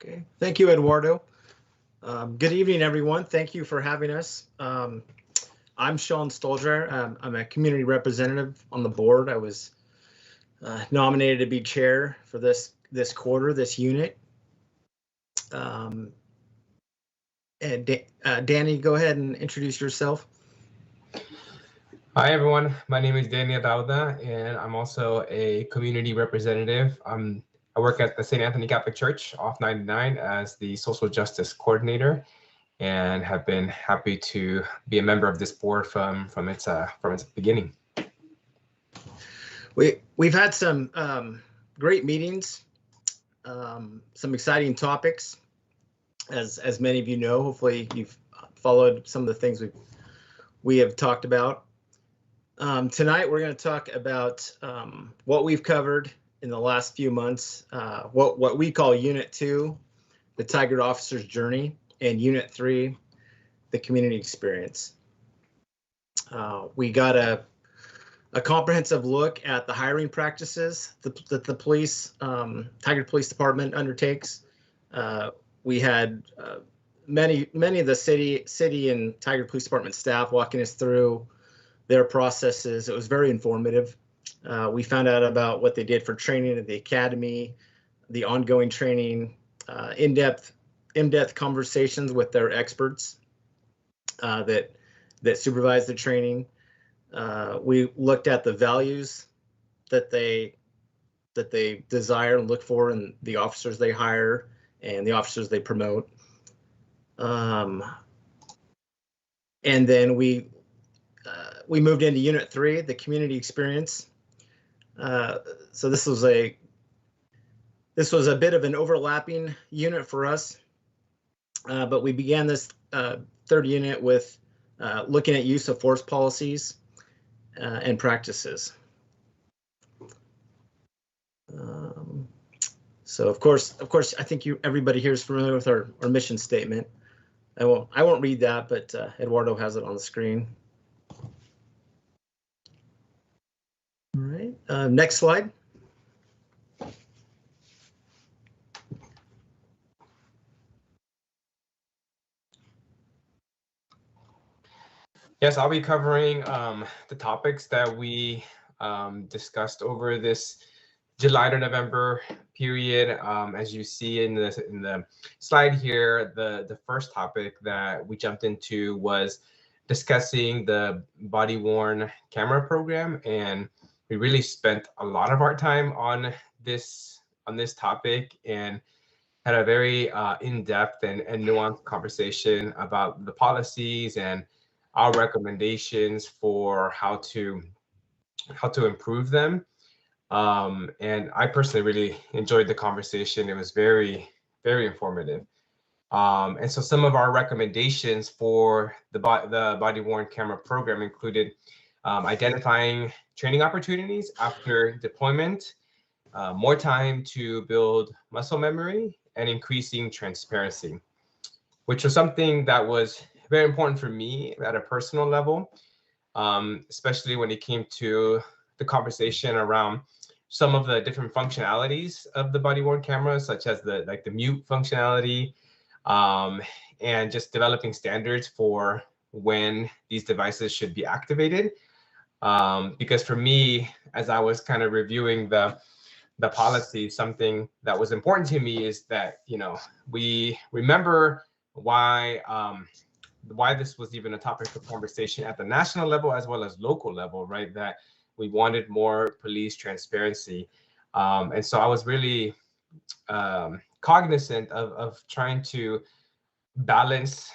Okay, thank you, Eduardo. Good evening, everyone. Thank you for having us. I'm Sean Stoldryer. I'm a community representative on the board. I was nominated to be chair for this quarter, this unit. And Danny, go ahead and introduce yourself. Hi, everyone. My name is Danny Rauda, and I'm also a community representative. I work at the St. Anthony Catholic Church off 99 as the social justice coordinator, and have been happy to be a member of this board from its beginning. We've had some great meetings, some exciting topics, as many of you know. Hopefully you've followed some of the things we have talked about. Tonight we're going to talk about what we've covered in the last few months, what we call Unit 2, the Tiger Officer's Journey, and Unit 3, the Community Experience. We got a comprehensive look at the hiring practices that the police, Tiger Police Department undertakes. We had many of the city and Tiger Police Department staff walking us through their processes. It was very informative. We found out about what they did for training at the academy, the ongoing training, in-depth conversations with their experts that supervise the training. We looked at the values that they desire and look for in the officers they hire and the officers they promote. And then we moved into Unit 3, the Community Experience. So this was a bit of an overlapping unit for us, but we began this third unit with looking at use of force policies and practices. So of course, I think everybody here is familiar with our mission statement. I won't read that, but Eduardo has it on the screen. All right, next slide. Yes, I'll be covering the topics that we discussed over this July to November period. As you see in the slide here, the first topic that we jumped into was discussing the body-worn camera program, and we really spent a lot of our time on this topic and had a very in-depth and nuanced conversation about the policies and our recommendations for how to improve them. And I personally really enjoyed the conversation. It was very, very informative. And so some of our recommendations for the body-worn camera program included identifying training opportunities after deployment, more time to build muscle memory, and increasing transparency, which was something that was very important for me at a personal level, especially when it came to the conversation around some of the different functionalities of the body-worn cameras, such as the mute functionality, and just developing standards for when these devices should be activated. Because for me, as I was kind of reviewing the policy, something that was important to me is that, you know, we remember why this was even a topic of conversation at the national level as well as local level, right? That we wanted more police transparency. And so I was really cognizant of trying to balance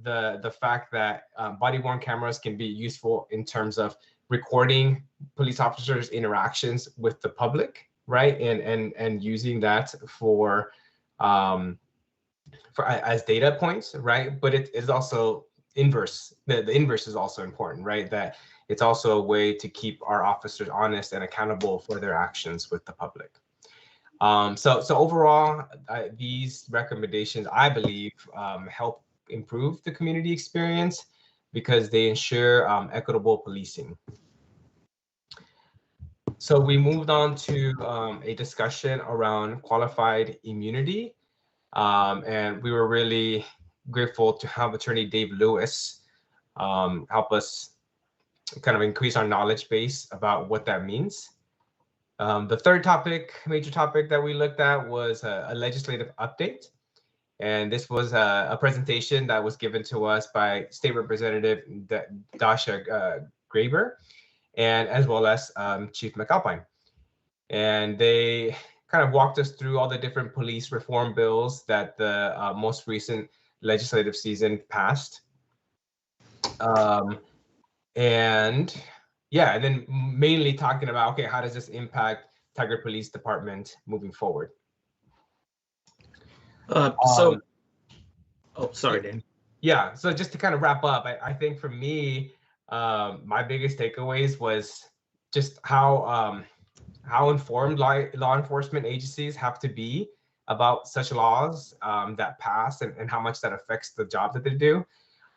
the fact that body-worn cameras can be useful in terms of recording police officers' interactions with the public, right? And using that for as data points, right? But it is also inverse. The inverse is also important, right? That it's also a way to keep our officers honest and accountable for their actions with the public. So overall, these recommendations, I believe, help improve the community experience because they ensure equitable policing. So we moved on to a discussion around qualified immunity. And we were really grateful to have Attorney Dave Lewis help us kind of increase our knowledge base about what that means. The third major topic that we looked at was a legislative update. And this was a presentation that was given to us by State Representative Dasha Graber, and as well as Chief McAlpine. And they kind of walked us through all the different police reform bills that the most recent legislative season passed. And then mainly talking about, okay, how does this impact Tigard Police Department moving forward? Sorry, Dan. Yeah, so just to kind of wrap up, I think for me, my biggest takeaways was just how informed law enforcement agencies have to be about such laws that pass and how much that affects the job that they do.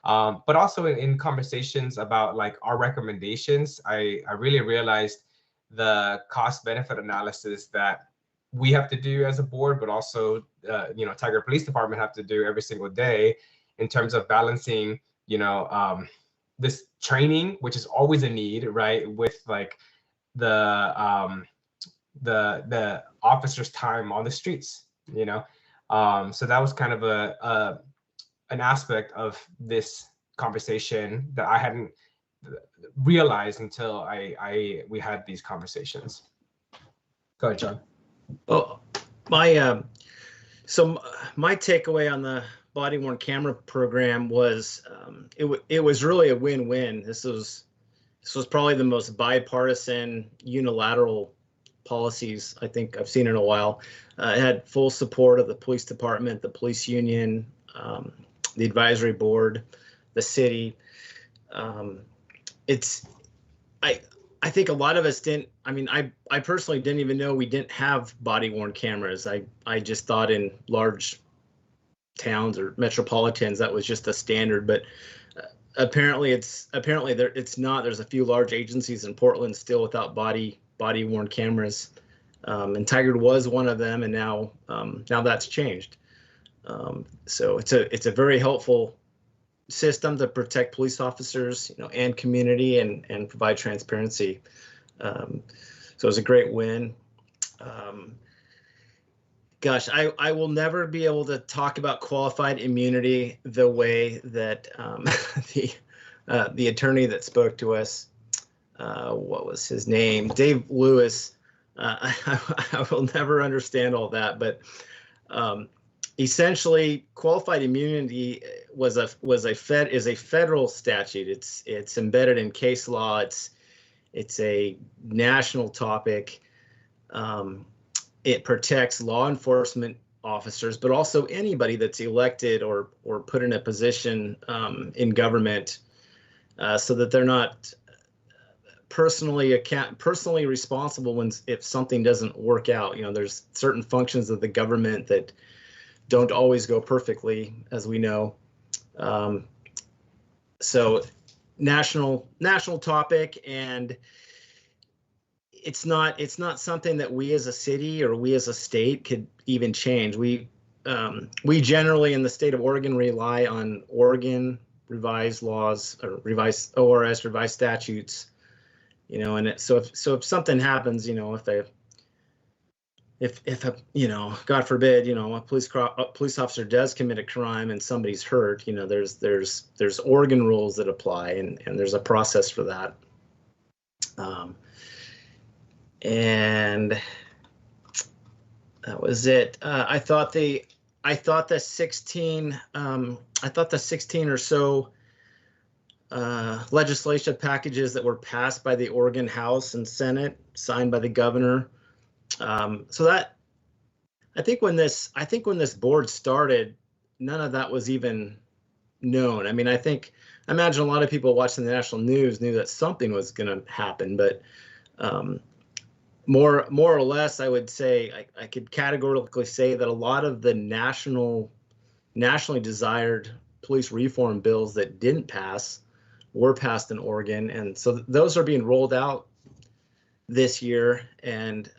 But also in conversations about like our recommendations, I really realized the cost benefit analysis that we have to do as a board, but also Tigard Police Department have to do every single day in terms of balancing, this training, which is always a need, right, with like the officers' time on the streets, so that was kind of an aspect of this conversation that I hadn't realized until we had these conversations. Go ahead, John. Oh, my takeaway on the body-worn camera program was it was really a win-win. This was probably the most bipartisan unilateral policies I think I've seen in a while. It had full support of the police department, the police union, the advisory board, the city. I think a lot of us didn't. I mean, I personally didn't even know we didn't have body-worn cameras. I just thought in large towns or metropolitans that was just a standard, but apparently it's not. There's a few large agencies in Portland still without body-worn cameras, and Tigard was one of them, and now that's changed. So it's a very helpful system to protect police officers, and community and provide transparency. So it was a great win. Gosh, I will never be able to talk about qualified immunity the way that the attorney that spoke to us, what was his name? Dave Lewis. I will never understand all that, but essentially, qualified immunity is a federal statute. It's embedded in case law. It's a national topic. It protects law enforcement officers, but also anybody that's elected or put in a position in government, so that they're not personally responsible if something doesn't work out. You know, there's certain functions of the government that don't always go perfectly, as we know. So national topic, and it's not something that we as a city or we as a state could even change. We generally in the state of Oregon rely on Oregon revised laws or revised ORS, revised statutes, you know, and so if something happens, you know, if you know, God forbid, you know, a police officer does commit a crime and somebody's hurt, you know, there's Oregon rules that apply, and there's a process for that. And that was it. I thought the 16 or so legislation packages that were passed by the Oregon House and Senate, signed by the governor. So that I think when this board started, none of that was even known. I mean, I imagine a lot of people watching the national news knew that something was going to happen, but more or less, I would say I could categorically say that a lot of the nationally desired police reform bills that didn't pass were passed in Oregon, and so those are being rolled out this year, and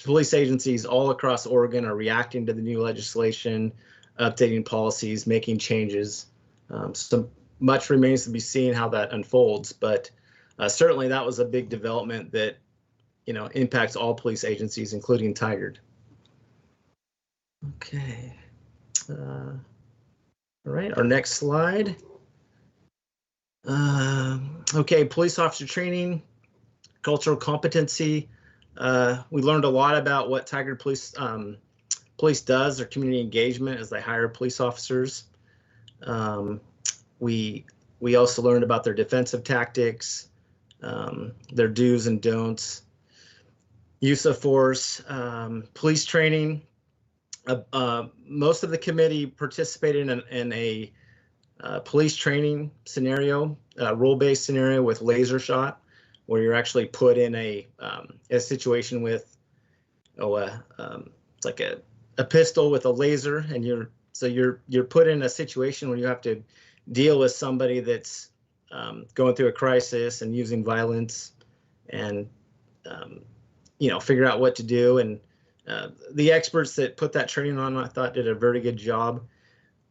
police agencies all across Oregon are reacting to the new legislation, updating policies, making changes. So much remains to be seen how that unfolds, but certainly that was a big development that, you know, impacts all police agencies, including Tigard. Okay. All right, our next slide. Okay, police officer training, cultural competency. We learned a lot about what Tigard Police does, their community engagement as they hire police officers. We also learned about their defensive tactics, their do's and don'ts, use of force, police training. Most of the committee participated in a police training scenario, role-based scenario with laser shot, where you're actually put in a situation with it's like a pistol with a laser, and you're put in a situation where you have to deal with somebody that's going through a crisis and using violence, and you know, figure out what to do. And the experts that put that training on, I thought, did a very good job.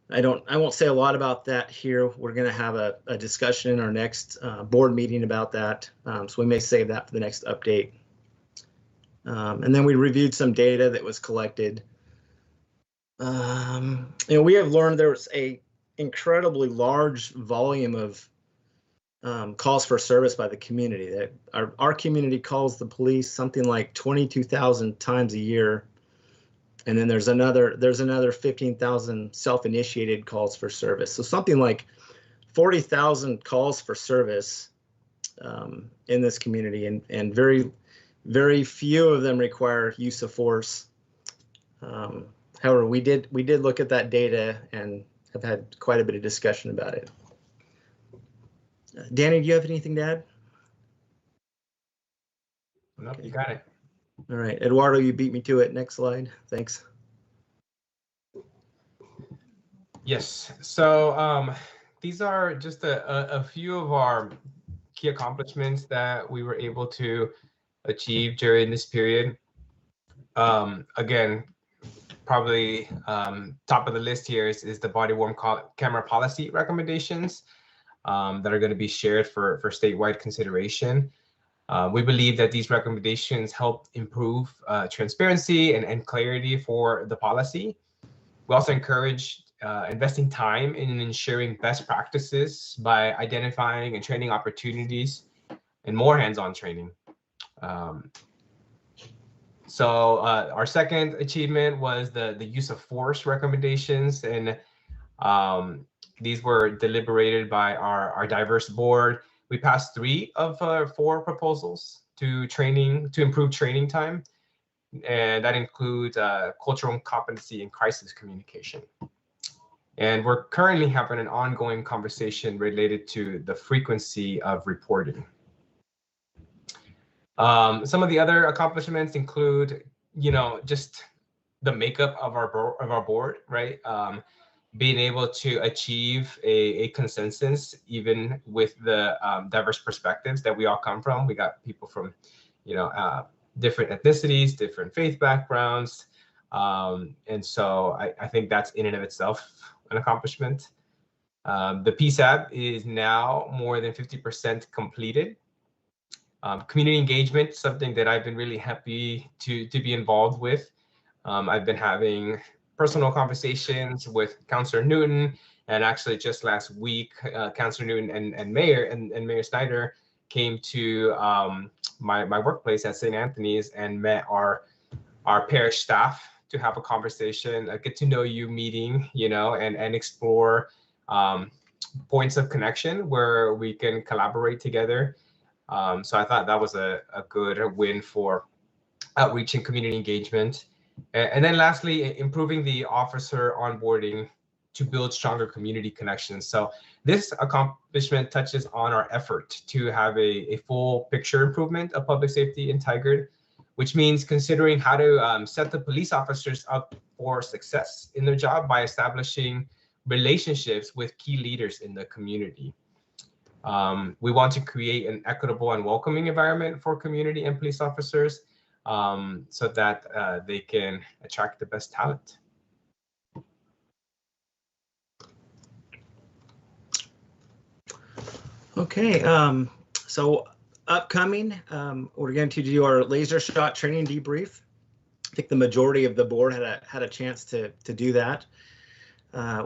I won't say a lot about that here. We're going to have a discussion in our next board meeting about that, so we may save that for the next update. And then we reviewed some data that was collected. You know, we have learned there's a incredibly large volume of calls for service by the community. That our community calls the police something like 22,000 times a year. And then there's another 15,000 self-initiated calls for service. So something like 40,000 calls for service in this community, and very, very few of them require use of force. However, we did look at that data and have had quite a bit of discussion about it. Danny, do you have anything to add? Nope, you got it. All right, Eduardo, you beat me to it. Next slide. Thanks. Yes, so these are just a few of our key accomplishments that we were able to achieve during this period. Again, probably top of the list here is the body-worn camera policy recommendations that are going to be shared for statewide consideration. We believe that these recommendations help improve transparency and clarity for the policy. We also encourage investing time in ensuring best practices by identifying and training opportunities and more hands-on training. So our second achievement was the use of force recommendations, and these were deliberated by our diverse board. We passed 3 of 4 proposals to improve training time, and that includes cultural competency and crisis communication. And we're currently having an ongoing conversation related to the frequency of reporting. Some of the other accomplishments include, just the makeup of our board, right? Being able to achieve a consensus, even with the diverse perspectives that we all come from. We got people from, different ethnicities, different faith backgrounds. And so I think that's in and of itself an accomplishment. The PSAB is now more than 50% completed. Community engagement, something that I've been really happy to be involved with. I've been having personal conversations with Councillor Newton, and actually just last week, Councillor Newton and Mayor Snyder came to my workplace at St. Anthony's and met our parish staff to have a conversation, a get to know you meeting, and explore points of connection where we can collaborate together. So I thought that was a good win for outreach and community engagement. And then lastly, improving the officer onboarding to build stronger community connections. So this accomplishment touches on our effort to have a full picture improvement of public safety in Tigard, which means considering how to set the police officers up for success in their job by establishing relationships with key leaders in the community. We want to create an equitable and welcoming environment for community and police officers so that they can attract the best talent. Okay, so upcoming, we're going to do our laser shot training debrief. I think the majority of the board had a chance to do that.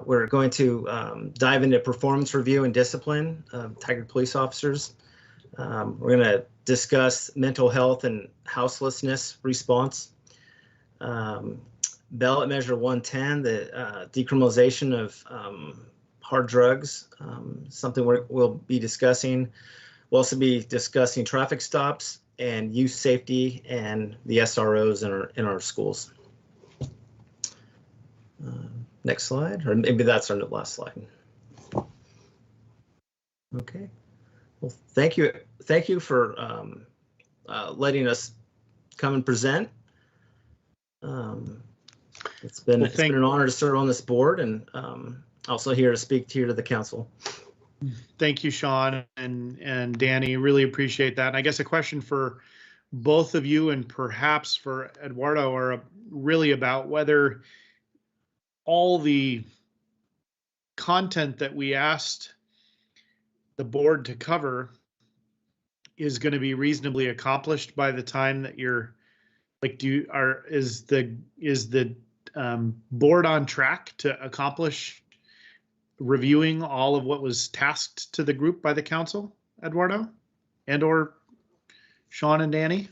We're going to dive into performance review and discipline of Tigard police officers. We're going to discuss mental health and houselessness response. Ballot measure 110, the decriminalization of hard drugs, something we'll be discussing. We'll also be discussing traffic stops and youth safety and the SROs in our schools. Next slide, or maybe that's our last slide. Okay. Well, thank you for letting us come and present. It's been an honor to serve on this board, and also here to speak to the council. Thank you, Sean and Danny. Really appreciate that. And I guess a question for both of you and perhaps for Eduardo are really about whether all the content that we asked the board to cover is going to be reasonably accomplished by the time that you're like, is the board on track to accomplish reviewing all of what was tasked to the group by the council, Eduardo, and or Sean and Danny?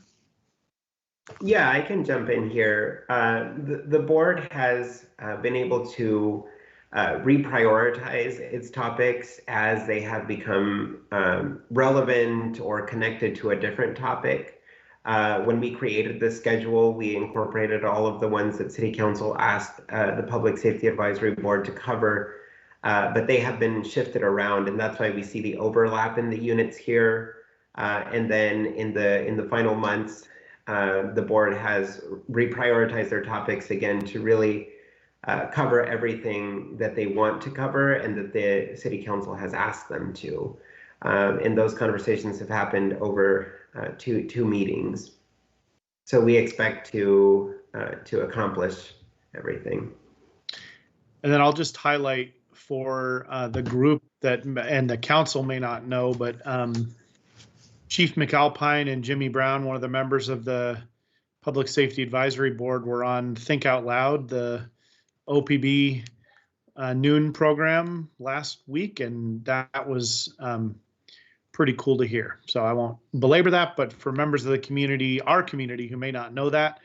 Yeah, I can jump in here. The board has been able to reprioritize its topics as they have become relevant or connected to a different topic. When we created this schedule, we incorporated all of the ones that City Council asked the Public Safety Advisory Board to cover, but they have been shifted around, and that's why we see the overlap in the units here. And then in the final months, the board has reprioritized their topics again to really cover everything that they want to cover and that the City Council has asked them to. And those conversations have happened over two meetings. So we expect to accomplish everything. And then I'll just highlight for the group that, and the council may not know, but Chief McAlpine and Jimmy Brown, one of the members of the Public Safety Advisory Board, were on Think Out Loud, the OPB noon program last week, and that was pretty cool to hear. So I won't belabor that, but for members of the community, our community who may not know that,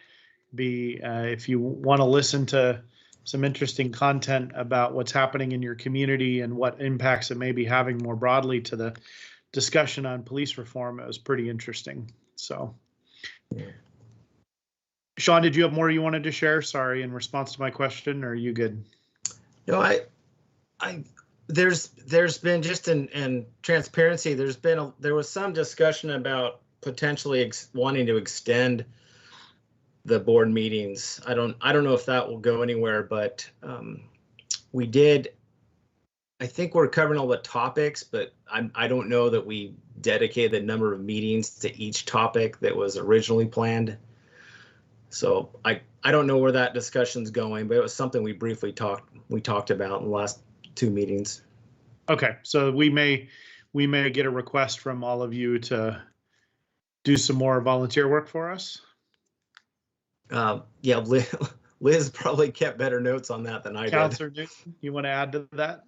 if you want to listen to some interesting content about what's happening in your community and what impacts it may be having more broadly to the discussion on police reform, it was pretty interesting. So, Sean, did you have more you wanted to share? Sorry, in response to my question, or are you good? No, there's been just in transparency, there was some discussion about potentially wanting to extend the board meetings. I don't know if that will go anywhere, but we did. I think we're covering all the topics, but I don't know that we dedicated the number of meetings to each topic that was originally planned. So I don't know where that discussion's going, but it was something we briefly talked about in the last 2 meetings. Okay, so we may get a request from all of you to do some more volunteer work for us. Yeah, Liz probably kept better notes on that than I did. Councilor Newton, you want to add to that?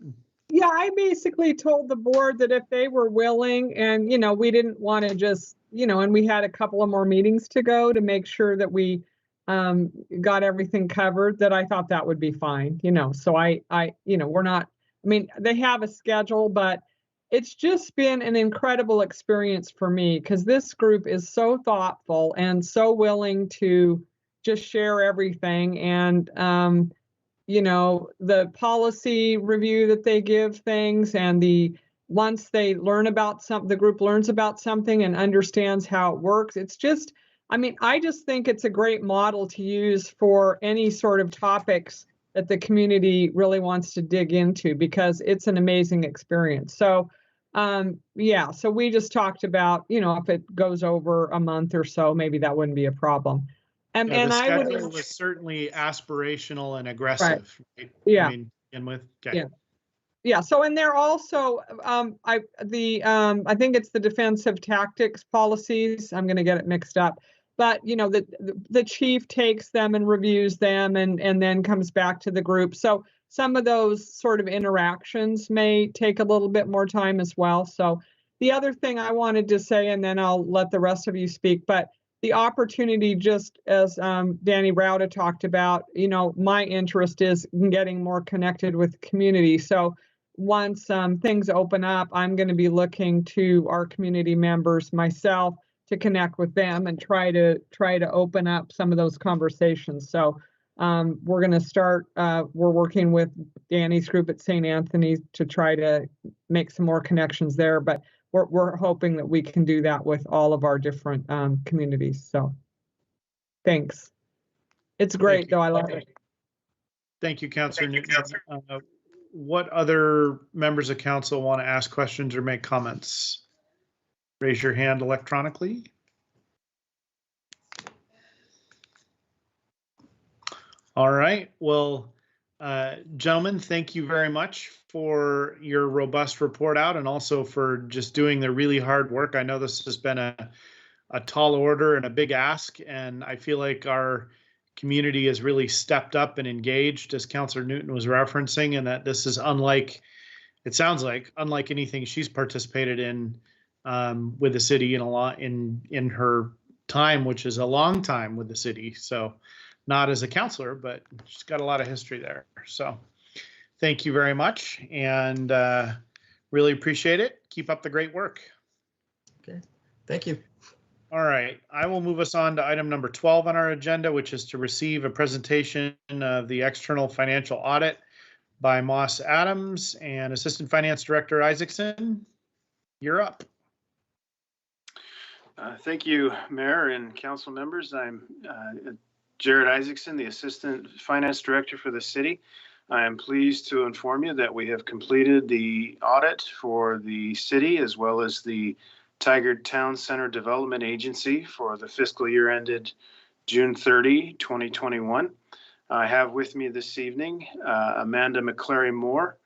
Yeah, I basically told the board that if they were willing and, we didn't want to just, and we had a couple of more meetings to go to make sure that we got everything covered, that I thought that would be fine, so we're not, they have a schedule, but it's just been an incredible experience for me because this group is so thoughtful and so willing to just share everything. And, the policy review that they give things, and once they learn about something, the group learns about something and understands how it works. It's just, I just think it's a great model to use for any sort of topics that the community really wants to dig into, because it's an amazing experience. So, yeah, so we just talked about, if it goes over a month or so, maybe that wouldn't be a problem. And I was certainly aspirational and aggressive. Right? Yeah. Okay. Yeah. So, and they're also, I think it's the defensive tactics policies. I'm going to get it mixed up, but the chief takes them and reviews them and then comes back to the group. So some of those sort of interactions may take a little bit more time as well. So the other thing I wanted to say, and then I'll let the rest of you speak, but the opportunity, just as Danny Rauda talked about, my interest is in getting more connected with the community. So once things open up, I'm going to be looking to our community members, myself, to connect with them and try to open up some of those conversations. So we're going to start, we're working with Danny's group at St. Anthony's to try to make some more connections there, but we're hoping that we can do that with all of our different communities. So thanks. It's great though. I love it. Thank you, Councilor Newton. What other members of council want to ask questions or make comments? Raise your hand electronically. All right. Well, gentlemen, thank you very much for your robust report out and also for just doing the really hard work. I know this has been a tall order and a big ask, and I feel like our community has really stepped up and engaged, as Councilor Newton was referencing, and that this is unlike, it sounds like, unlike anything she's participated in with the city in her time, which is a long time with the city. So not as a counselor, but she's got a lot of history there. So thank you very much, and really appreciate it. Keep up the great work. Okay, thank you. All right, I will move us on to item number 12 on our agenda, which is to receive a presentation of the external financial audit by Moss Adams and Assistant Finance Director Isaacson. You're up. Thank you, Mayor and council members. I'm Jared Isaacson, the Assistant Finance Director for the city. I am pleased to inform you that we have completed the audit for the city as well as the Tigard Town Center Development Agency for the fiscal year ended June 30, 2021. I have with me this evening Amanda McClary Moore,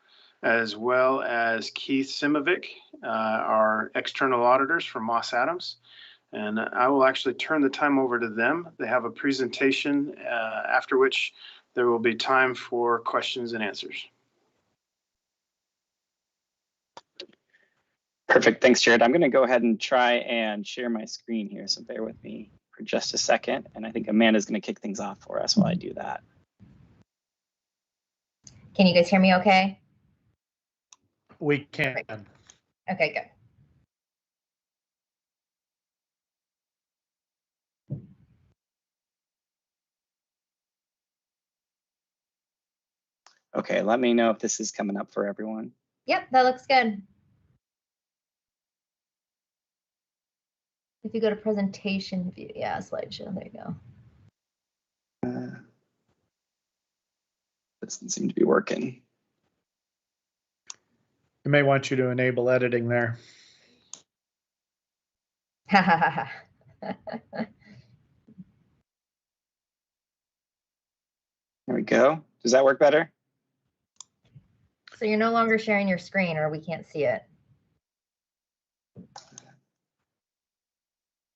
as well as Keith Simovic, our external auditors from Moss Adams. And I will actually turn the time over to them. They have a presentation after which there will be time for questions and answers. Perfect. Thanks, Jared. I'm going to go ahead and try and share my screen here, so bear with me for just a second, and I think Amanda's going to kick things off for us while I do that. Can you guys hear me okay? We can. Okay, good. Okay, let me know if this is coming up for everyone. Yep, that looks good. If you go to presentation view, yeah, slideshow, there you go. Doesn't seem to be working. I may want you to enable editing there. There we go. Does that work better? So you're no longer sharing your screen, or we can't see it.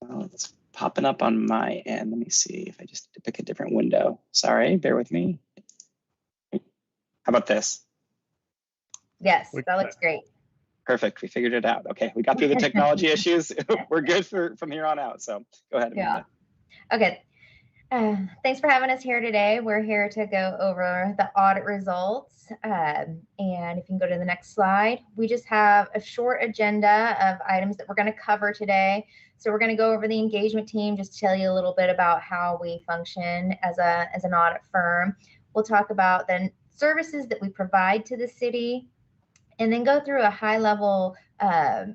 Well, it's popping up on my end. Let me see if I just need to pick a different window. Sorry, bear with me. How about this? Yes, that looks great. Perfect. We figured it out. Okay, we got through the technology issues. We're good from here on out. So go ahead, Amanda. Yeah. Okay. Thanks for having us here today. We're here to go over the audit results. And if you can go to the next slide, we just have a short agenda of items that we're going to cover today. So we're going to go over the engagement team, just to tell you a little bit about how we function as an audit firm. We'll talk about the services that we provide to the city, and then go through a high-level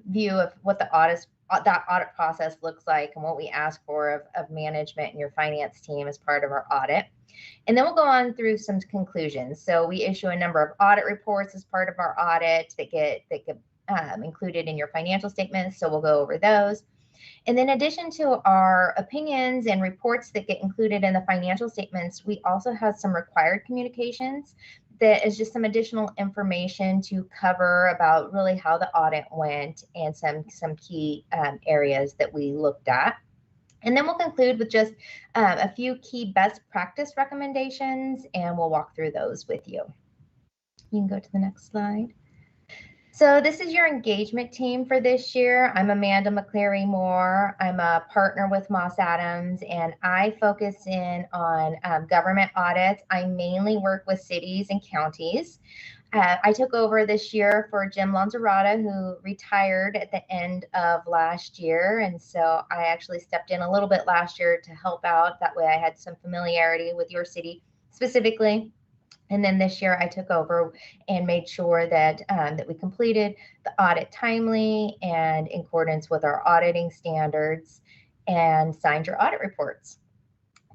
view of what that audit process looks like and what we ask for of management and your finance team as part of our audit. And then we'll go on through some conclusions. So we issue a number of audit reports as part of our audit that get included in your financial statements. So we'll go over those. And in addition to our opinions and reports that get included in the financial statements, we also have some required communications that is just some additional information to cover about really how the audit went and some key areas that we looked at. And then we'll conclude with just a few key best practice recommendations, and we'll walk through those with you. You can go to the next slide. So this is your engagement team for this year. I'm Amanda McCleary Moore. I'm a partner with Moss Adams, and I focus in on government audits. I mainly work with cities and counties. I took over this year for Jim Lanzarada, who retired at the end of last year. And so I actually stepped in a little bit last year to help out. That way I had some familiarity with your city specifically. And then this year I took over and made sure that that we completed the audit timely and in accordance with our auditing standards and signed your audit reports.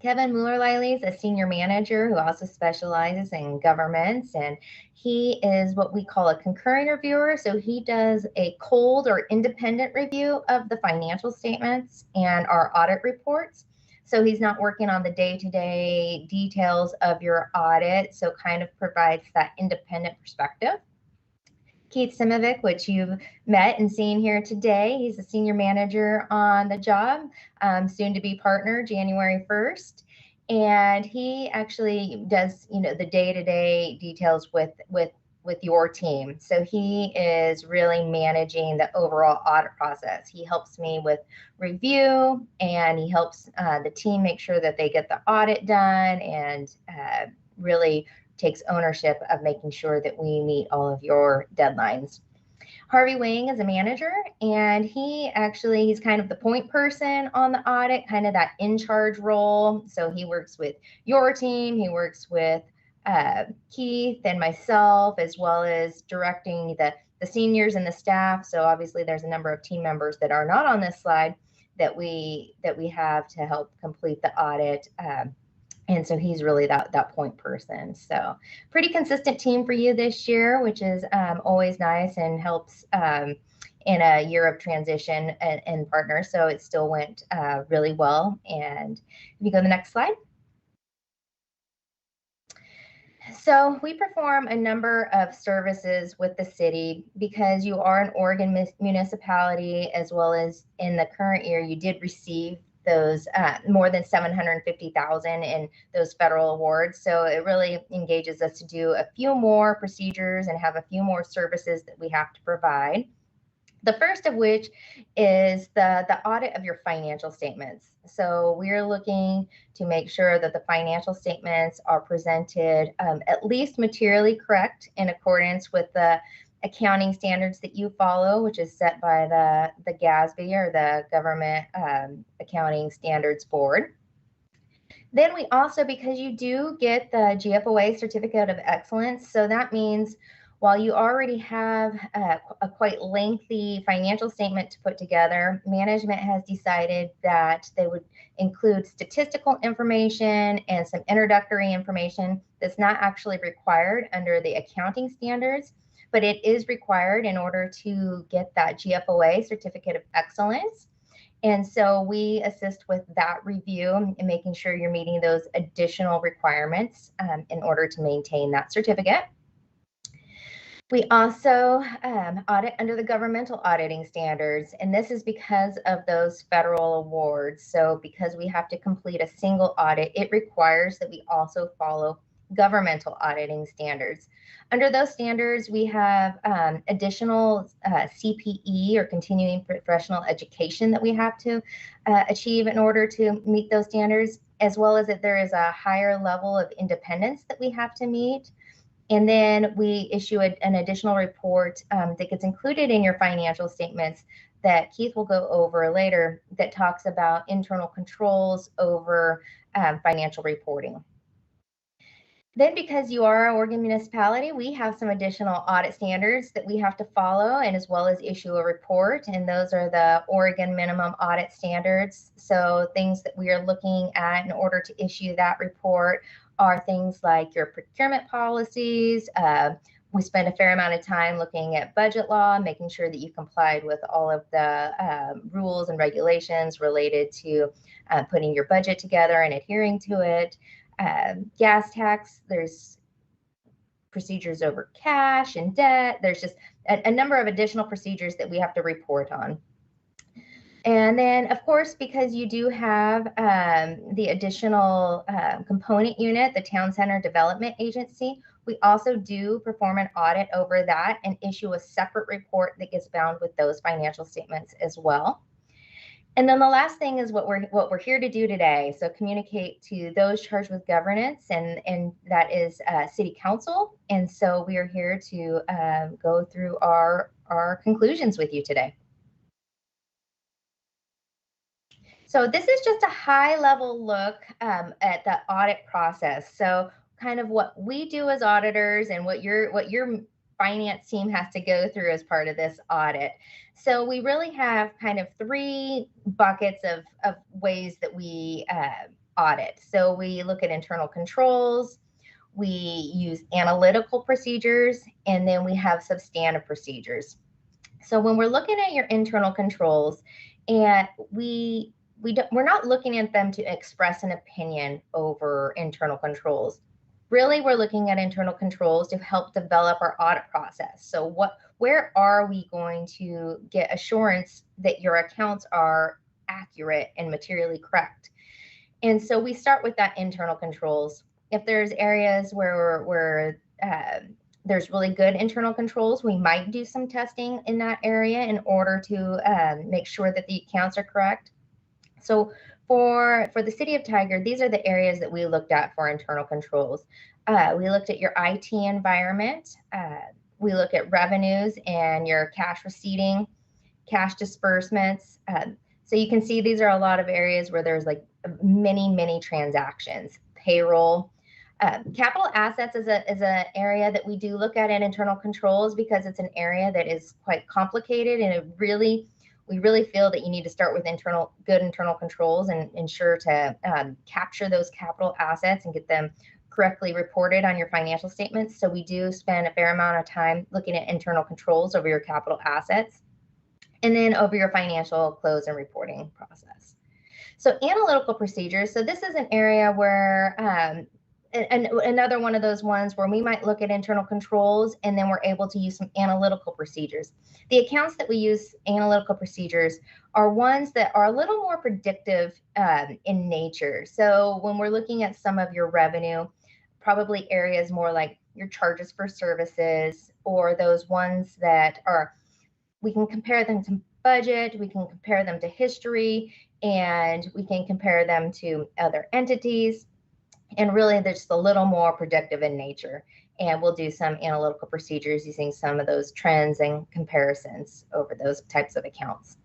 Kevin Mueller-Liley is a senior manager who also specializes in governments, and he is what we call a concurring reviewer. So he does a cold or independent review of the financial statements and our audit reports. So he's not working on the day-to-day details of your audit, so kind of provides that independent perspective. Keith Simovic, which you've met and seen here today, he's a senior manager on the job, soon to be partner January 1st. And he actually does, the day-to-day details with your team. So he is really managing the overall audit process. He helps me with review, and he helps the team make sure that they get the audit done, and really takes ownership of making sure that we meet all of your deadlines. Harvey Wang is a manager, and he's kind of the point person on the audit, kind of that in-charge role. So he works with your team, he works with Keith and myself, as well as directing the seniors and the staff. So obviously there's a number of team members that are not on this slide that we have to help complete the audit. And so he's really that point person. So pretty consistent team for you this year, which is always nice and helps in a year of transition and partners. So it still went really well. And if you go to the next slide. So we perform a number of services with the city because you are an Oregon municipality, as well as in the current year, you did receive those more than $750,000 in those federal awards. So it really engages us to do a few more procedures and have a few more services that we have to provide. The first of which is the audit of your financial statements. So we're looking to make sure that the financial statements are presented at least materially correct in accordance with the accounting standards that you follow, which is set by the GASB, or the Government Accounting Standards Board. Then we also, because you do get the GFOA Certificate of Excellence, so that means while you already have a quite lengthy financial statement to put together, management has decided that they would include statistical information and some introductory information that's not actually required under the accounting standards, but it is required in order to get that GFOA Certificate of Excellence. And so we assist with that review and making sure you're meeting those additional requirements in order to maintain that certificate. We also audit under the governmental auditing standards, and this is because of those federal awards. So because we have to complete a single audit, it requires that we also follow governmental auditing standards. Under those standards, we have additional CPE, or continuing professional education, that we have to achieve in order to meet those standards, as well as that there is a higher level of independence that we have to meet. And then we issue an additional report that gets included in your financial statements that Keith will go over later, that talks about internal controls over financial reporting. Then, because you are an Oregon municipality, we have some additional audit standards that we have to follow, and as well as issue a report, and those are the Oregon minimum audit standards. So things that we are looking at in order to issue that report are things like your procurement policies. We spend a fair amount of time looking at budget law, making sure that you complied with all of the rules and regulations related to putting your budget together and adhering to it. Gas tax, there's procedures over cash and debt. There's just a number of additional procedures that we have to report on. And then, of course, because you do have the additional component unit, the Town Center Development Agency, we also do perform an audit over that and issue a separate report that gets bound with those financial statements as well. And then the last thing is what we're here to do today. So communicate to those charged with governance, and that is City Council. And so we are here to go through our conclusions with you today. So this is just a high-level look at the audit process. So kind of what we do as auditors and what your finance team has to go through as part of this audit. So we really have kind of three buckets of ways that we audit. So we look at internal controls, we use analytical procedures, and then we have substantive procedures. So when we're looking at your internal controls, and we're not looking at them to express an opinion over internal controls. Really, we're looking at internal controls to help develop our audit process. So where are we going to get assurance that your accounts are accurate and materially correct? And so we start with that internal controls. If there's areas where there's really good internal controls, we might do some testing in that area in order to make sure that the accounts are correct. So for the City of Tiger, these are the areas that we looked at for internal controls. We looked at your IT environment. We look at revenues and your cash receipting, cash disbursements. So you can see these are a lot of areas where there's like many transactions. Payroll. Capital assets is an area that we do look at in internal controls because it's an area that is quite complicated, and we really feel that you need to start with good internal controls and ensure to capture those capital assets and get them correctly reported on your financial statements. So we do spend a fair amount of time looking at internal controls over your capital assets and then over your financial close and reporting process. So analytical procedures. So this is an area where and another one of those ones where we might look at internal controls and then we're able to use some analytical procedures. The accounts that we use analytical procedures are ones that are a little more predictive in nature. So when we're looking at some of your revenue, probably areas more like your charges for services, or those ones that are we can compare them to budget, we can compare them to history, and we can compare them to other entities. And really, they're just a little more predictive in nature. And we'll do some analytical procedures using some of those trends and comparisons over those types of accounts.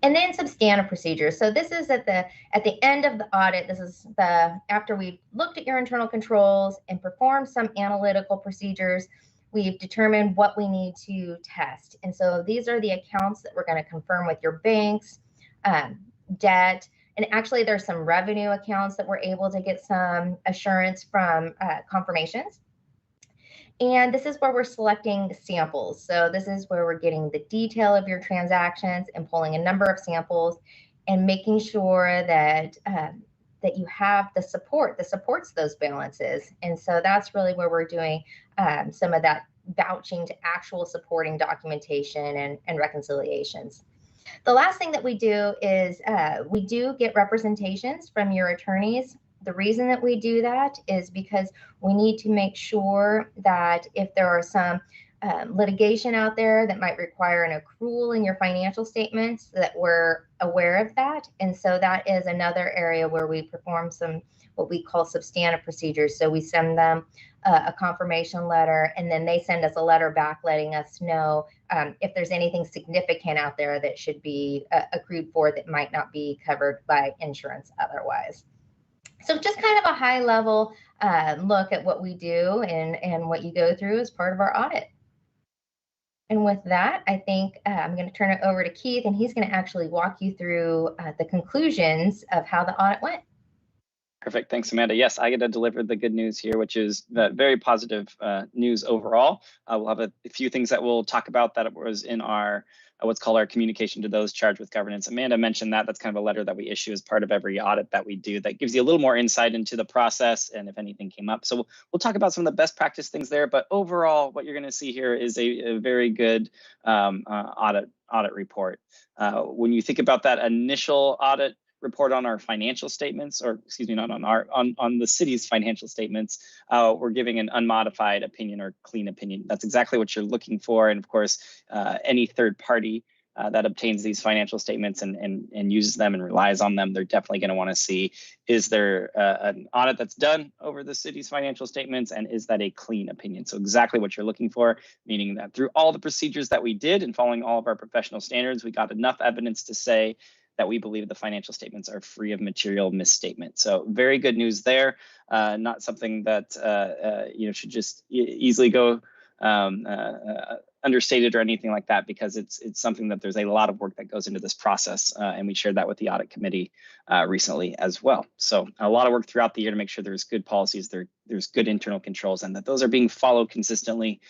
And then substantive procedures. So this is at the end of the audit. This is after we've looked at your internal controls and performed some analytical procedures, we've determined what we need to test. And so these are the accounts that we're going to confirm with your banks, debt, and actually there's some revenue accounts that we're able to get some assurance from confirmations. And this is where we're selecting samples. So this is where we're getting the detail of your transactions and pulling a number of samples and making sure that that you have the support that supports those balances. And so that's really where we're doing some of that vouching to actual supporting documentation and reconciliations. The last thing that we do is we do get representations from your attorneys. The reason that we do that is because we need to make sure that if there are some litigation out there that might require an accrual in your financial statements, that we're aware of that. And so that is another area where we perform some what we call substantive procedures. So we send them a confirmation letter, and then they send us a letter back letting us know if there's anything significant out there that should be accrued for that might not be covered by insurance otherwise. So just kind of a high level look at what we do and what you go through as part of our audit. And with that, I think I'm going to turn it over to Keith, and he's going to actually walk you through the conclusions of how the audit went. Perfect. Thanks, Amanda. Yes, I get to deliver the good news here, which is very positive news overall. We'll have a few things that we'll talk about that was in our what's called our communication to those charged with governance. Amanda mentioned that. That's kind of a letter that we issue as part of every audit that we do that gives you a little more insight into the process and if anything came up. So we'll talk about some of the best practice things there. But overall, what you're going to see here is a very good audit report. When you think about that initial audit report on our financial statements, or excuse me, not on our on the city's financial statements, we're giving an unmodified opinion or clean opinion. That's exactly what you're looking for. And of course, any third party that obtains these financial statements and uses them and relies on them, they're definitely going to want to see, is there an audit that's done over the city's financial statements, and is that a clean opinion? So exactly what you're looking for, meaning that through all the procedures that we did and following all of our professional standards, we got enough evidence to say that we believe the financial statements are free of material misstatement. So very good news there. Not something that should just easily go understated or anything like that, because it's something that there's a lot of work that goes into this process, and we shared that with the audit committee recently as well. So a lot of work throughout the year to make sure there's good policies, there's good internal controls, and that those are being followed consistently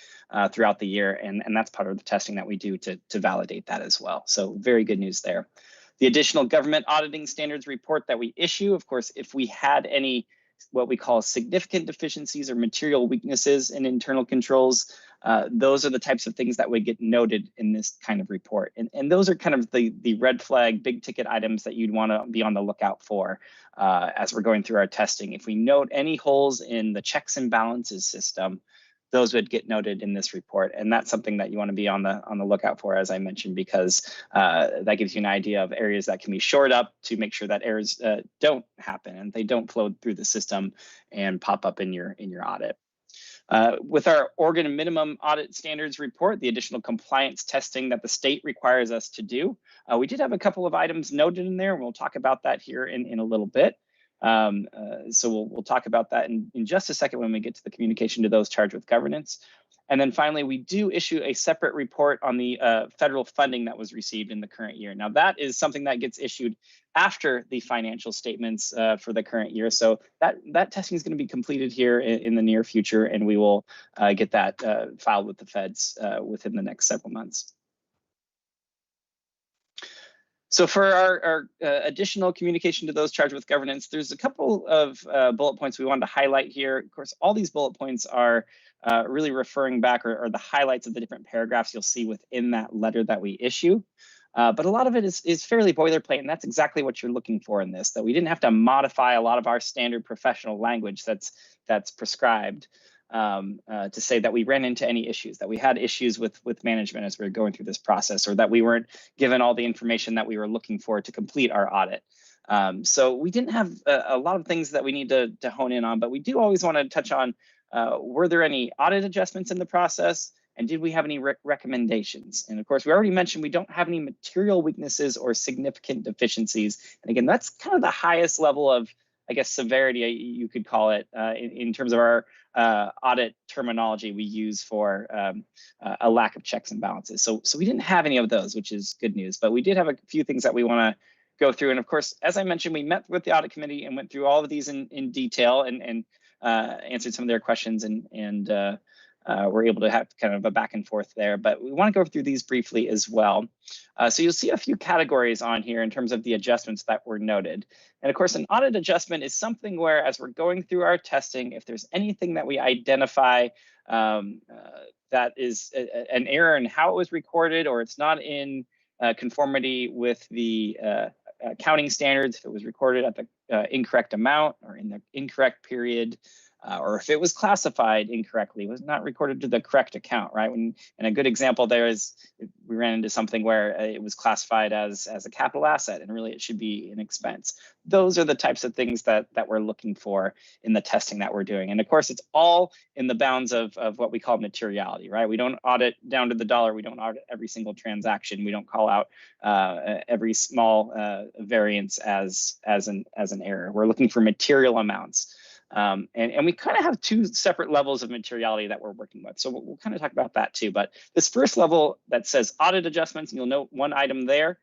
throughout the year, and that's part of the testing that we do to validate that as well. So very good news there. The additional government auditing standards report that we issue, of course, if we had any what we call significant deficiencies or material weaknesses in internal controls, those are the types of things that would get noted in this kind of report. And those are kind of the red flag, big ticket items that you'd want to be on the lookout for as we're going through our testing. If we note any holes in the checks and balances system, those would get noted in this report. And that's something that you want to be on the lookout for, as I mentioned, because that gives you an idea of areas that can be shored up to make sure that errors don't happen and they don't flow through the system and pop up in your audit. With our Oregon minimum audit standards report, the additional compliance testing that the state requires us to do, we did have a couple of items noted in there, and we'll talk about that here in a little bit. So we'll talk about that in just a second when we get to the communication to those charged with governance. And then finally, we do issue a separate report on the federal funding that was received in the current year. Now, that is something that gets issued after the financial statements for the current year. So that testing is going to be completed here in the near future, and we will get that filed with the feds within the next several months. So for our additional communication to those charged with governance, there's a couple of bullet points we wanted to highlight here. Of course, all these bullet points are really referring back or the highlights of the different paragraphs you'll see within that letter that we issue. But a lot of it is fairly boilerplate, and that's exactly what you're looking for in this, that we didn't have to modify a lot of our standard professional language that's prescribed. to say that we ran into any issues, that we had issues with management as we were going through this process, or that we weren't given all the information that we were looking for to complete our audit. So we didn't have a lot of things that we need to hone in on, but we do always want to touch on, were there any audit adjustments in the process? And did we have any recommendations? And of course, we already mentioned we don't have any material weaknesses or significant deficiencies. And again, that's kind of the highest level of, I guess, severity, you could call it, in terms of our audit terminology we use for a lack of checks and balances. So we didn't have any of those, which is good news. But we did have a few things that we want to go through. And of course, as I mentioned, we met with the audit committee and went through all of these in detail and answered some of their questions and we're able to have kind of a back and forth there, but we want to go through these briefly as well. So you'll see a few categories on here in terms of the adjustments that were noted. And of course, an audit adjustment is something where, as we're going through our testing, if there's anything that we identify that is an error in how it was recorded, or it's not in conformity with the accounting standards, if it was recorded at the incorrect amount or in the incorrect period, or if it was classified incorrectly, was not recorded to the correct account, right? And a good example there is we ran into something where it was classified as a capital asset and really it should be an expense. Those are the types of things that we're looking for in the testing that we're doing. And of course, it's all in the bounds of what we call materiality, right? We don't audit down to the dollar. We don't audit every single transaction. We don't call out every small variance as an error. We're looking for material amounts. And we kind of have two separate levels of materiality that we're working with. So we'll kind of talk about that too. But this first level that says audit adjustments, and you'll note one item there.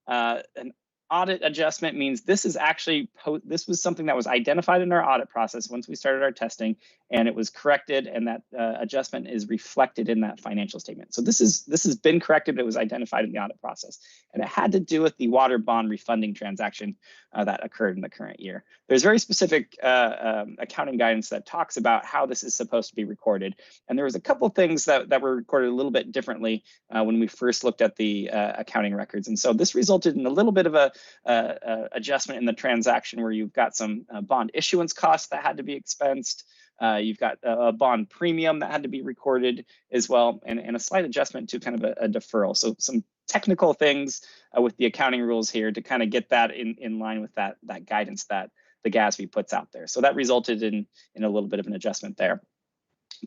An audit adjustment means this is actually, this was something that was identified in our audit process once we started our testing, and it was corrected, and that adjustment is reflected in that financial statement. So this has been corrected, but it was identified in the audit process. And it had to do with the water bond refunding transaction that occurred in the current year. There's very specific accounting guidance that talks about how this is supposed to be recorded. And there was a couple things that were recorded a little bit differently when we first looked at the accounting records. And so this resulted in a little bit of a adjustment in the transaction where you've got some bond issuance costs that had to be expensed. You've got a bond premium that had to be recorded as well, and a slight adjustment to kind of a deferral. So some technical things with the accounting rules here to kind of get that in line with that guidance that the GASB puts out there. So that resulted in a little bit of an adjustment there.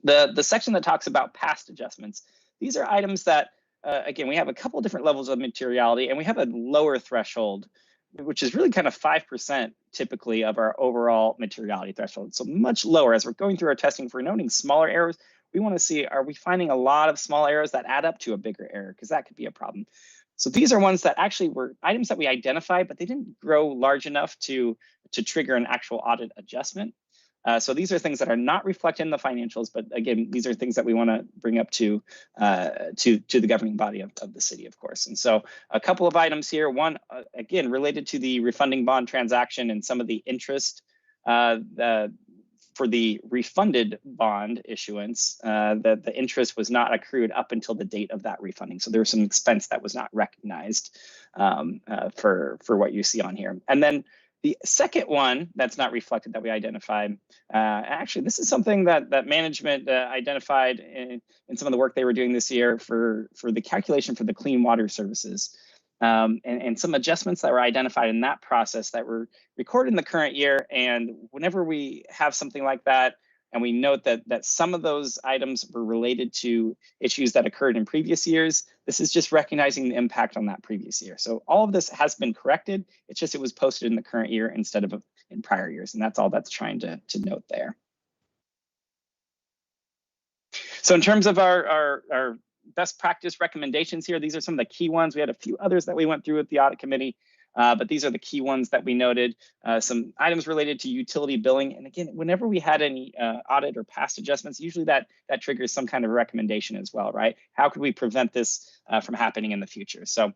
The section that talks about past adjustments, these are items that, again, we have a couple different levels of materiality, and we have a lower threshold, which is really kind of 5% typically of our overall materiality threshold. So much lower. As we're going through our testing, if we're noting smaller errors, we want to see, are we finding a lot of small errors that add up to a bigger error? Because that could be a problem. So these are ones that actually were items that we identified, but they didn't grow large enough to trigger an actual audit adjustment. So these are things that are not reflected in the financials, but again, these are things that we want to bring up to the governing body of the city, of course. And so a couple of items here. One, again, related to the refunding bond transaction and some of the interest for the refunded bond issuance, that the interest was not accrued up until the date of that refunding. So there was some expense that was not recognized for what you see on here. And then the second one that's not reflected that we identified, actually, this is something that management identified in some of the work they were doing this year for the calculation for the clean water services. And some adjustments that were identified in that process that were recorded in the current year. And whenever we have something like that, and we note that some of those items were related to issues that occurred in previous years, this is just recognizing the impact on that previous year. So all of this has been corrected. It's just it was posted in the current year instead of in prior years. And that's all that's trying to note there. So in terms of our best practice recommendations here, these are some of the key ones. We had a few others that we went through with the audit committee. But these are the key ones that we noted. Some items related to utility billing. And again, whenever we had any audit or past adjustments, usually that triggers some kind of recommendation as well, right? How could we prevent this from happening in the future? So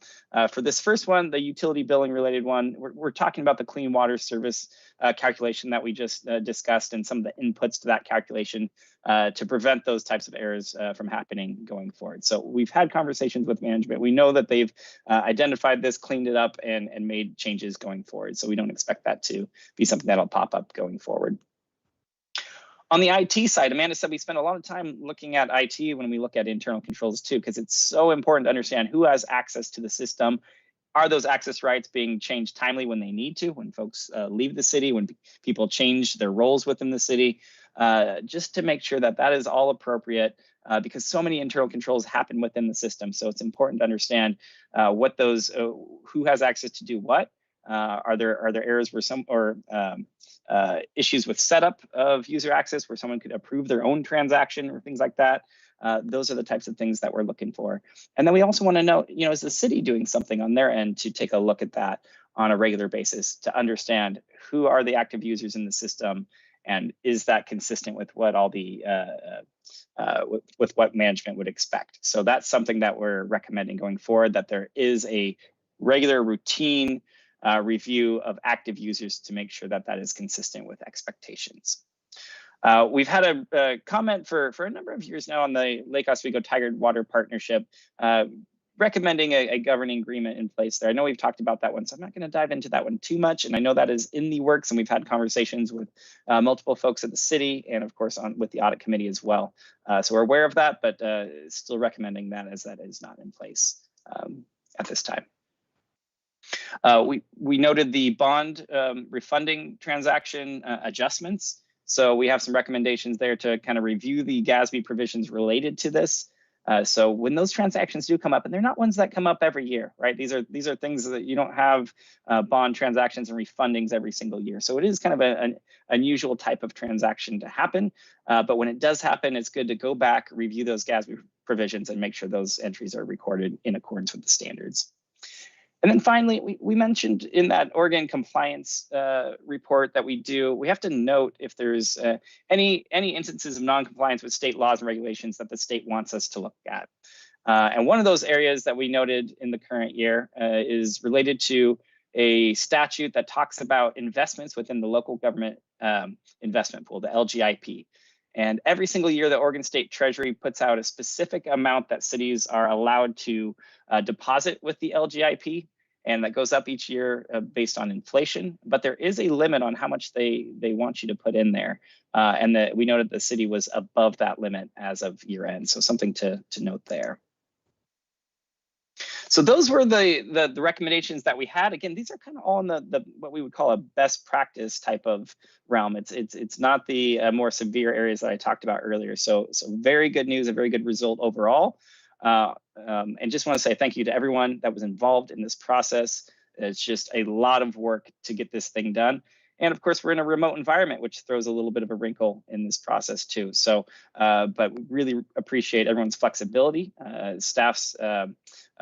for this first one, the utility billing related one, we're talking about the clean water service calculation that we just discussed and some of the inputs to that calculation to prevent those types of errors from happening going forward. So we've had conversations with management. We know that they've identified this, cleaned it up, and made changes going forward. So we don't expect that to be something that'll pop up going forward. On the IT side, Amanda said we spend a lot of time looking at IT when we look at internal controls too, because it's so important to understand who has access to the system. Are those access rights being changed timely when they need to, when folks leave the city, when people change their roles within the city, just to make sure that that is all appropriate, because so many internal controls happen within the system. So it's important to understand what those, who has access to do what. Are there errors where some, or issues with setup of user access where someone could approve their own transaction or things like that? Those are the types of things that we're looking for. And then we also want to know, you know, is the city doing something on their end to take a look at that on a regular basis to understand who are the active users in the system, and is that consistent with what all the with what management would expect? So that's something that we're recommending going forward, that there is a regular routine review of active users to make sure that that is consistent with expectations. We've had a comment for a number of years now on the Lake Oswego Tidewater Partnership, recommending a governing agreement in place there. I know we've talked about that one, so I'm not going to dive into that one too much. And I know that is in the works, and we've had conversations with multiple folks at the city, and of course with the audit committee as well. So we're aware of that, but still recommending that, as that is not in place at this time. We noted the bond refunding transaction adjustments. So we have some recommendations there to kind of review the GASB provisions related to this. So when those transactions do come up, and they're not ones that come up every year, right? These are things that you don't have bond transactions and refundings every single year. So it is kind of an unusual type of transaction to happen. But when it does happen, it's good to go back, review those GASB provisions, and make sure those entries are recorded in accordance with the standards. And then finally, we mentioned in that Oregon compliance report that we do, we have to note if there's any instances of non-compliance with state laws and regulations that the state wants us to look at. And one of those areas that we noted in the current year is related to a statute that talks about investments within the local government investment pool, the LGIP. And every single year, the Oregon State Treasury puts out a specific amount that cities are allowed to deposit with the LGIP, and that goes up each year based on inflation. But there is a limit on how much they want you to put in there, and that we noted the city was above that limit as of year end. So something to note there. So those were the recommendations that we had. Again, these are kind of all in the what we would call a best practice type of realm. It's not the more severe areas that I talked about earlier. So very good news, a very good result overall. And just want to say thank you to everyone that was involved in this process. It's just a lot of work to get this thing done. And of course, we're in a remote environment, which throws a little bit of a wrinkle in this process too. So, but we really appreciate everyone's flexibility, staff's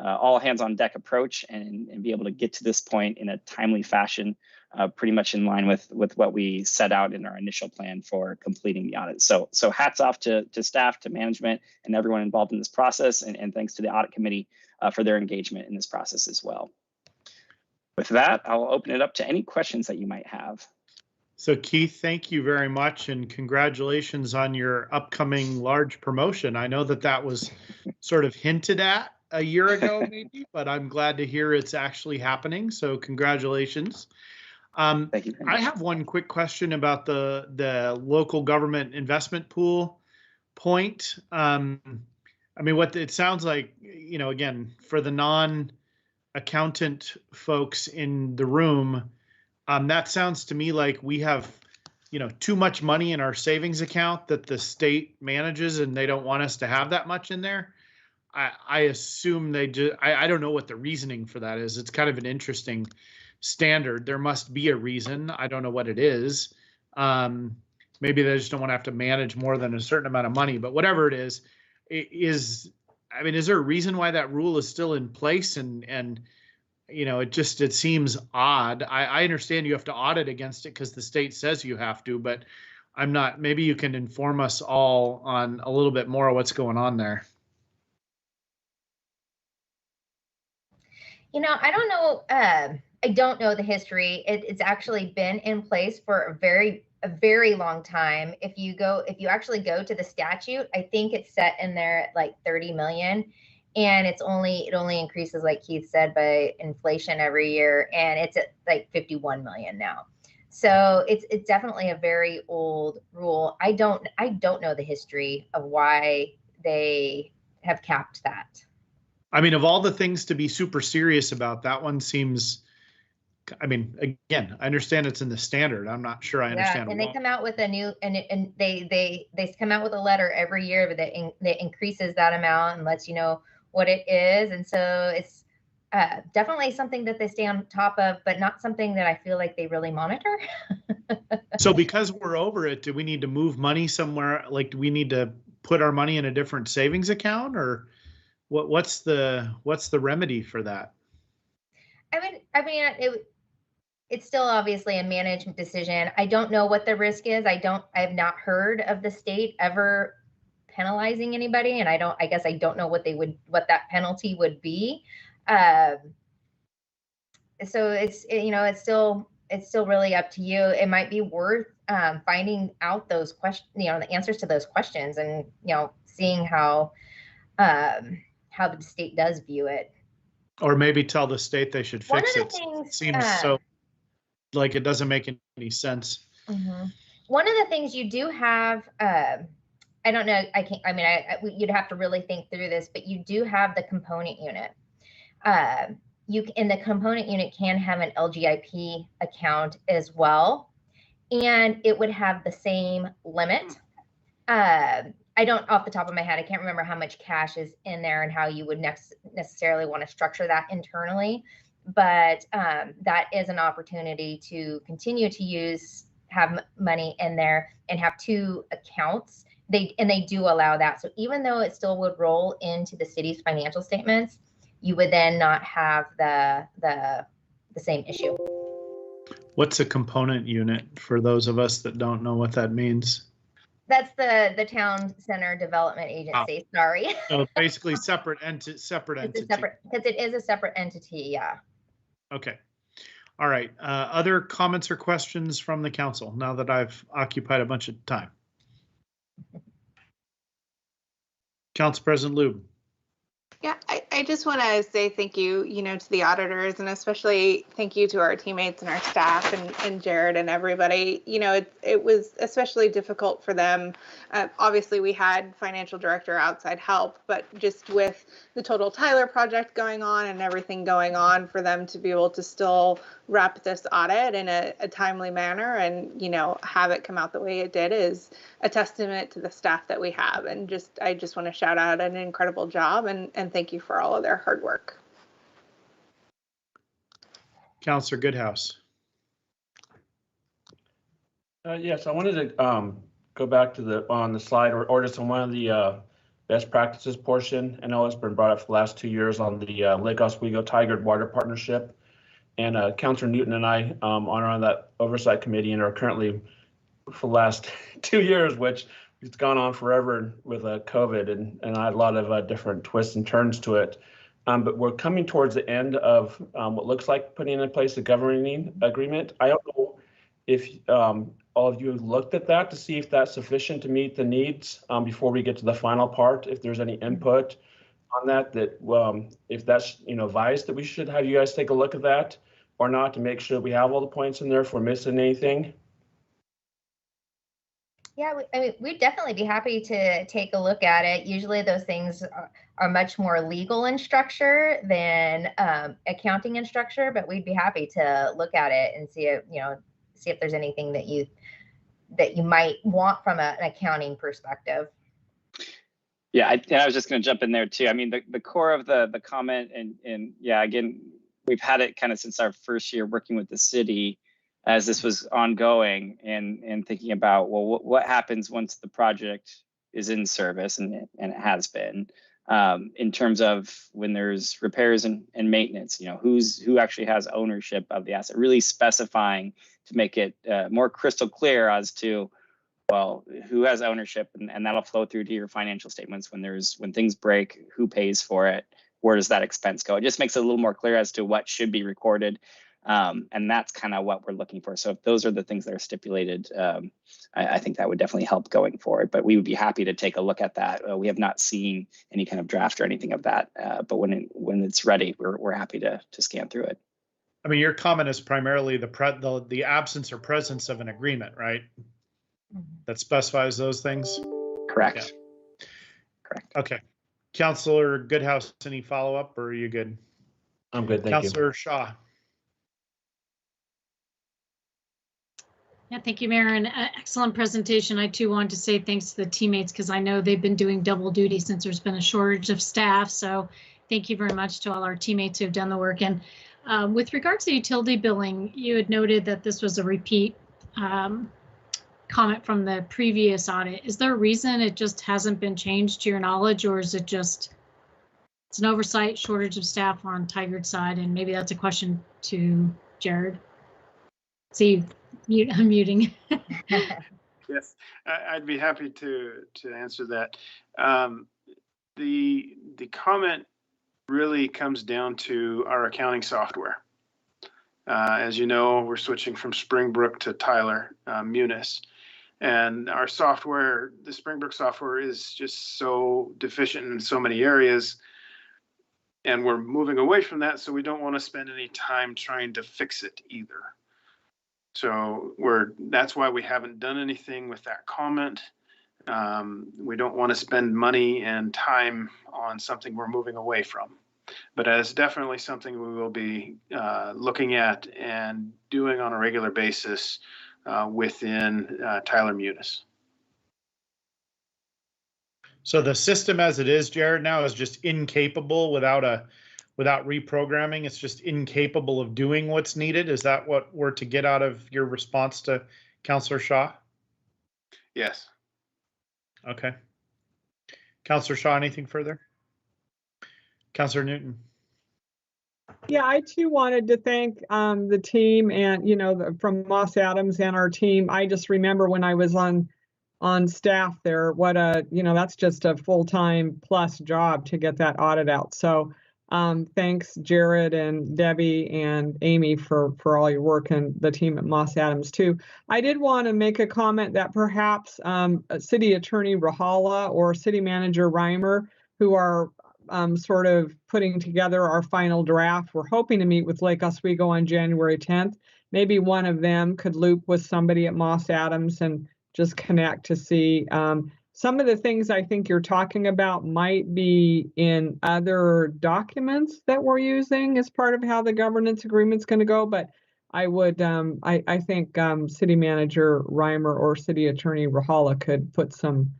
all hands on deck approach, and be able to get to this point in a timely fashion, pretty much in line with what we set out in our initial plan for completing the audit. So hats off to staff, to management, and everyone involved in this process, and thanks to the audit committee for their engagement in this process as well. With that, I'll open it up to any questions that you might have. So Keith, thank you very much, and congratulations on your upcoming large promotion. I know that was sort of hinted at a year ago maybe, but I'm glad to hear it's actually happening. So congratulations. Thank you. I have one quick question about the local government investment pool point. I mean, what it sounds like, you know, again, for the non-accountant folks in the room, that sounds to me like we have, you know, too much money in our savings account that the state manages, and they don't want us to have that much in there. I assume they do. I don't know what the reasoning for that is. It's kind of an interesting standard. There must be a reason. I don't know what it is. Maybe they just don't want to have to manage more than a certain amount of money, but whatever it is, I mean, is there a reason why that rule is still in place? And you know, it seems odd. I understand you have to audit against it because the state says you have to, but I'm not, maybe you can inform us all on a little bit more of what's going on there. You know, I don't know. I don't know the history. It's actually been in place for a very long time. If you actually go to the statute, I think it's set in there at like 30 million, and it only increases, like Keith said, by inflation every year, and it's at like 51 million now. So it's definitely a very old rule. I don't know the history of why they have capped that. I mean, of all the things to be super serious about, that one seems, I mean, again, I understand it's in the standard. I'm not sure I understand. Yeah, and they come out with a new, and they come out with a letter every year that increases that amount and lets you know what it is. And so it's definitely something that they stay on top of, but not something that I feel like they really monitor. So because we're over it, do we need to move money somewhere? Like, do we need to put our money in a different savings account, or what's the remedy for that? I mean, it's still obviously a management decision. I don't know what the risk is. I have not heard of the state ever penalizing anybody, and I guess I don't know what that penalty would be. So it's still really up to you. It might be worth finding out those questions, the answers to those questions, and seeing how the state does view it. Or maybe tell the state they should fix it. It seems so like it doesn't make any sense. Mm-hmm. One of the things you do have, I don't know, you'd have to really think through this, but you do have the component unit. The component unit can have an LGIP account as well, and it would have the same limit. I don't, off the top of my head, I can't remember how much cash is in there and how you would necessarily want to structure that internally, but that is an opportunity to continue to have money in there and have two accounts. They do allow that. So even though it still would roll into the city's financial statements, you would then not have the same issue. What's a component unit for those of us that don't know what that means? That's the town center development agency. Oh. Sorry. So basically separate entity. Because it is a separate entity. Yeah. Okay. All right. Other comments or questions from the council now that I've occupied a bunch of time? Council President Lube. Yeah, I just want to say thank you, to the auditors, and especially thank you to our teammates and our staff and Jared and everybody. It was especially difficult for them. Obviously, we had financial director outside help, but just with the Total Tyler project going on and everything going on, for them to be able to still wrap this audit in a timely manner and, have it come out the way it did is a testament to the staff that we have. And I just want to shout out an incredible job and thank you for all of their hard work. Councilor Goodhouse. Yes, I wanted to go back to on the slide or just on one of the best practices portion. I know it's been brought up for the last 2 years on the Lake Oswego Tigard Water Partnership. And Councilor Newton and I are on that oversight committee and are currently for the last 2 years, which it's gone on forever with COVID and I had a lot of different twists and turns to it. But we're coming towards the end of what looks like putting in place a governing agreement. I don't know if all of you looked at that to see if that's sufficient to meet the needs before we get to the final part, if there's any input on that, if that's advised that we should have you guys take a look at that or not, to make sure we have all the points in there if we're missing anything. Yeah, we'd definitely be happy to take a look at it. Usually those things are much more legal in structure than accounting in structure, but we'd be happy to look at it and see if there's anything that you might want from an accounting perspective. Yeah, I was just going to jump in there too. I mean, the core of the comment and yeah, again, we've had it kind of since our first year working with the city as this was ongoing and thinking about, well, what happens once the project is in service, and it has been, in terms of when there's repairs and maintenance, who actually has ownership of the asset, really specifying to make it more crystal clear as to, well, who has ownership, and that'll flow through to your financial statements when things break, who pays for it, where does that expense go? It just makes it a little more clear as to what should be recorded. And that's kind of what we're looking for. So if those are the things that are stipulated, I think that would definitely help going forward. But we would be happy to take a look at that. We have not seen any kind of draft or anything of that. But when it's ready, we're happy to scan through it. I mean, your comment is primarily the absence or presence of an agreement, right? That specifies those things? Correct. Yeah. Correct. Okay. Councillor Goodhouse, any follow-up, or are you good? I'm good, thank you. Councillor Shaw. Yeah, thank you, Mayor, and excellent presentation. I too want to say thanks to the teammates because I know they've been doing double duty since there's been a shortage of staff. So thank you very much to all our teammates who have done the work. And with regards to utility billing, you had noted that this was a repeat comment from the previous audit. Is there a reason it just hasn't been changed to your knowledge, or is it just it's an oversight, shortage of staff on Tigard's side? And maybe that's a question to Jared. See, I'm muting. Yes, I'd be happy to answer that. The comment really comes down to our accounting software. As you know, we're switching from Springbrook to Tyler Munis, and our software, the Springbrook software, is just so deficient in so many areas, and we're moving away from that, so we don't want to spend any time trying to fix it either. So that's why we haven't done anything with that comment. We don't want to spend money and time on something we're moving away from. But it's definitely something we will be looking at and doing on a regular basis within Tyler Munis. So the system as it is, Jared, now is just incapable without reprogramming. It's just incapable of doing what's needed. Is that what we're to get out of your response to Councillor Shaw? Yes. Okay. Councillor Shaw, anything further? Councillor Newton. Yeah, I too wanted to thank the team and, from Moss Adams and our team. I just remember when I was on staff there, what that's just a full-time plus job to get that audit out. So thanks Jared and Debbie and Amy for all your work, and the team at Moss Adams too. I did want to make a comment that perhaps City Attorney Rahala or City Manager Reimer, who are sort of putting together our final draft. We're hoping to meet with Lake Oswego on January 10th. Maybe one of them could loop with somebody at Moss Adams and just connect to see. Some of the things I think you're talking about might be in other documents that we're using as part of how the governance agreement's going to go, but I would, I think City Manager Reimer or City Attorney Rahala could put some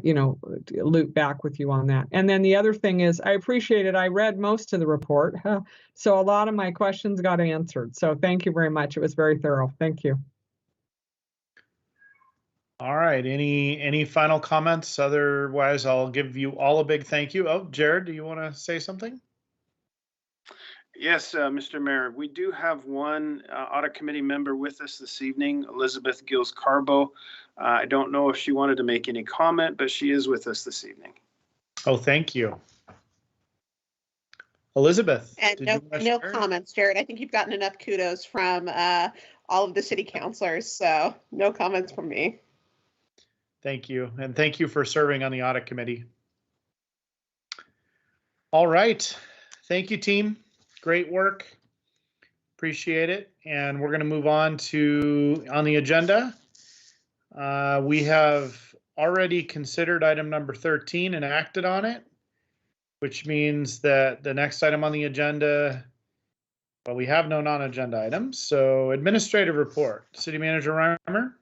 loop back with you on that. And then the other thing is, I appreciate it. I read most of the report, so a lot of my questions got answered. So thank you very much. It was very thorough. Thank you. All right. Any final comments? Otherwise, I'll give you all a big thank you. Oh, Jared, do you want to say something? Yes, Mr. Mayor, we do have one audit committee member with us this evening, Elizabeth Gills-Carbo. I don't know if she wanted to make any comment, but she is with us this evening. Oh, thank you. Elizabeth. And no comments, Jared. I think you've gotten enough kudos from all of the city councilors, so no comments from me. Thank you. And thank you for serving on the audit committee. All right. Thank you, team. Great work. Appreciate it. And we're going to move on the agenda. We have already considered item number 13 and acted on it, which means that the next item on the agenda, well, we have no non-agenda items. So administrative report, City Manager Reimer.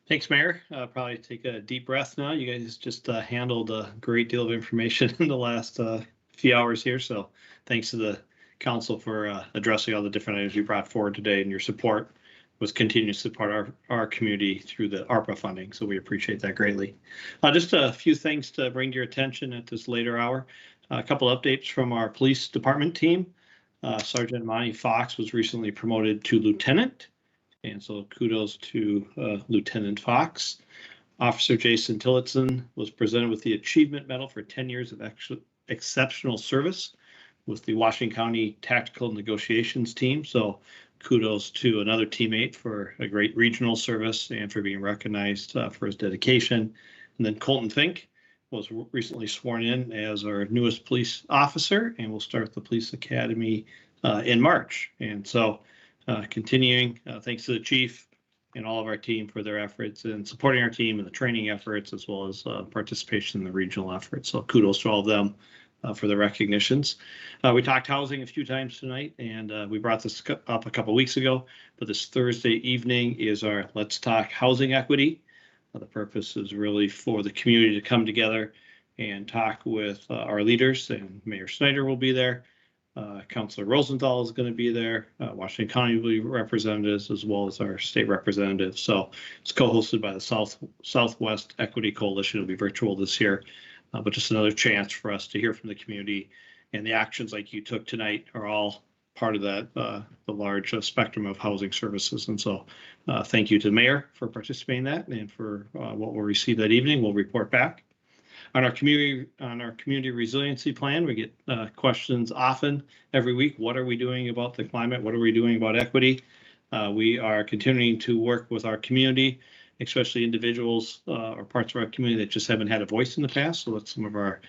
Thanks, Mayor. Probably take a deep breath now. You guys just handled a great deal of information in the last few hours here. So thanks to the council for addressing all the different items you brought forward today, and your support was continuing to support our community through the ARPA funding. So we appreciate that greatly. Just a few things to bring to your attention at this later hour. A couple updates from our police department team. Sergeant Monty Fox was recently promoted to lieutenant. And so kudos to Lieutenant Fox. Officer Jason Tillotson was presented with the Achievement Medal for 10 years of exceptional service with the Washington County Tactical Negotiations Team. So kudos to another teammate for a great regional service and for being recognized for his dedication. And then Colton Fink was recently sworn in as our newest police officer, and will start the police academy in March. And so continuing, thanks to the chief and all of our team for their efforts in supporting our team and the training efforts, as well as participation in the regional efforts. So kudos to all of them for the recognitions. We talked housing a few times tonight, and we brought this up a couple weeks ago, but this Thursday evening is our Let's Talk Housing Equity. The purpose is really for the community to come together and talk with our leaders, and Mayor Snyder will be there. Councilor Rosenthal is going to be there. Washington County will be representatives, as well as our state representatives. So it's co-hosted by the Southwest Equity Coalition. It'll be virtual this year, but just another chance for us to hear from the community. And the actions like you took tonight are all part of that, the large spectrum of housing services. And so thank you to the mayor for participating in that, and for what we'll receive that evening. We'll report back. On our community resiliency plan, we get questions often every week. What are we doing about the climate? What are we doing about equity? We are continuing to work with our community, especially individuals or parts of our community that just haven't had a voice in the past. So that's some of our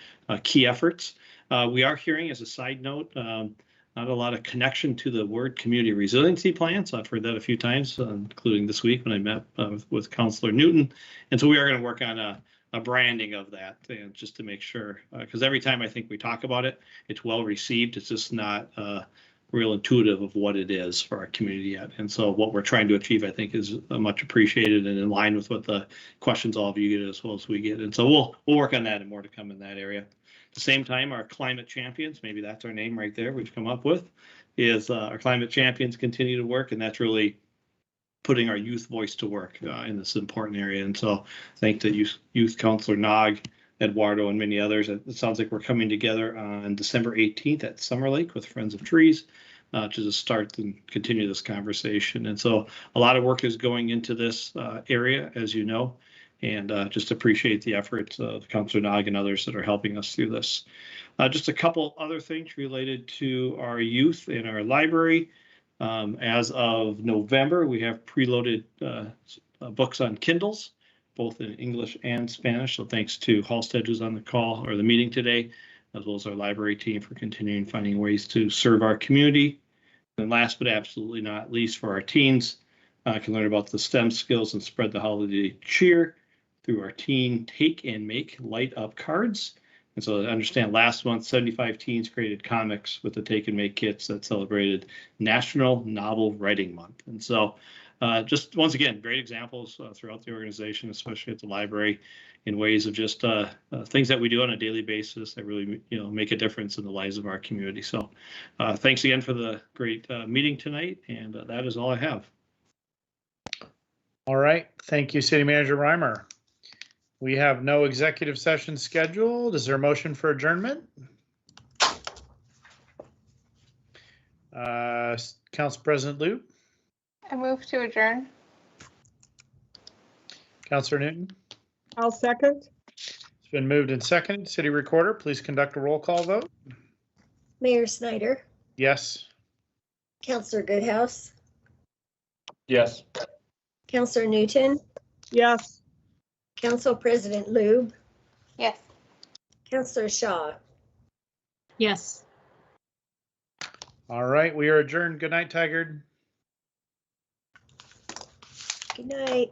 key efforts. We are hearing, as a side note, not a lot of connection to the word community resiliency plan. So I've heard that a few times, including this week when I met with Councilor Newton. And so we are going to work on a branding of that, and just to make sure, because every time I think we talk about it, it's well received. It's just not real intuitive of what it is for our community yet. And so what we're trying to achieve, I think, is much appreciated and in line with what the questions all of you get as well as we get. And so we'll work on that, and more to come in that area. At the same time, our climate champions, maybe that's our name right there, we've come up with, is our climate champions continue to work, and that's really putting our youth voice to work in this important area. And so thank the youth Councilor Nog, Eduardo, and many others. It sounds like we're coming together on December 18th at Summer Lake with Friends of Trees to just start and continue this conversation. And so a lot of work is going into this area, as you know, and just appreciate the efforts of Councilor Nog and others that are helping us through this. Just a couple other things related to our youth in our library. As of November, we have preloaded books on Kindles, both in English and Spanish. So thanks to Halstead, who's on the call or the meeting today, as well as our library team for continuing finding ways to serve our community. And last but absolutely not least, for our teens, can learn about the STEM skills and spread the holiday cheer through our teen Take and Make Light Up cards. And so I understand last month, 75 teens created comics with the Take and Make kits that celebrated National Novel Writing Month. And so just once again, great examples throughout the organization, especially at the library, in ways of just things that we do on a daily basis that really make a difference in the lives of our community. So thanks again for the great meeting tonight. And that is all I have. All right. Thank you, City Manager Reimer. We have no executive session scheduled. Is there a motion for adjournment? Council President Liu? I move to adjourn. Councilor Newton? I'll second. It's been moved and seconded. City Recorder, please conduct a roll call vote. Mayor Snyder? Yes. Councilor Goodhouse? Yes. Councilor Newton? Yes. Council President Lube? Yes. Councilor Shaw? Yes. All right, we are adjourned. Good night, Tigard. Good night.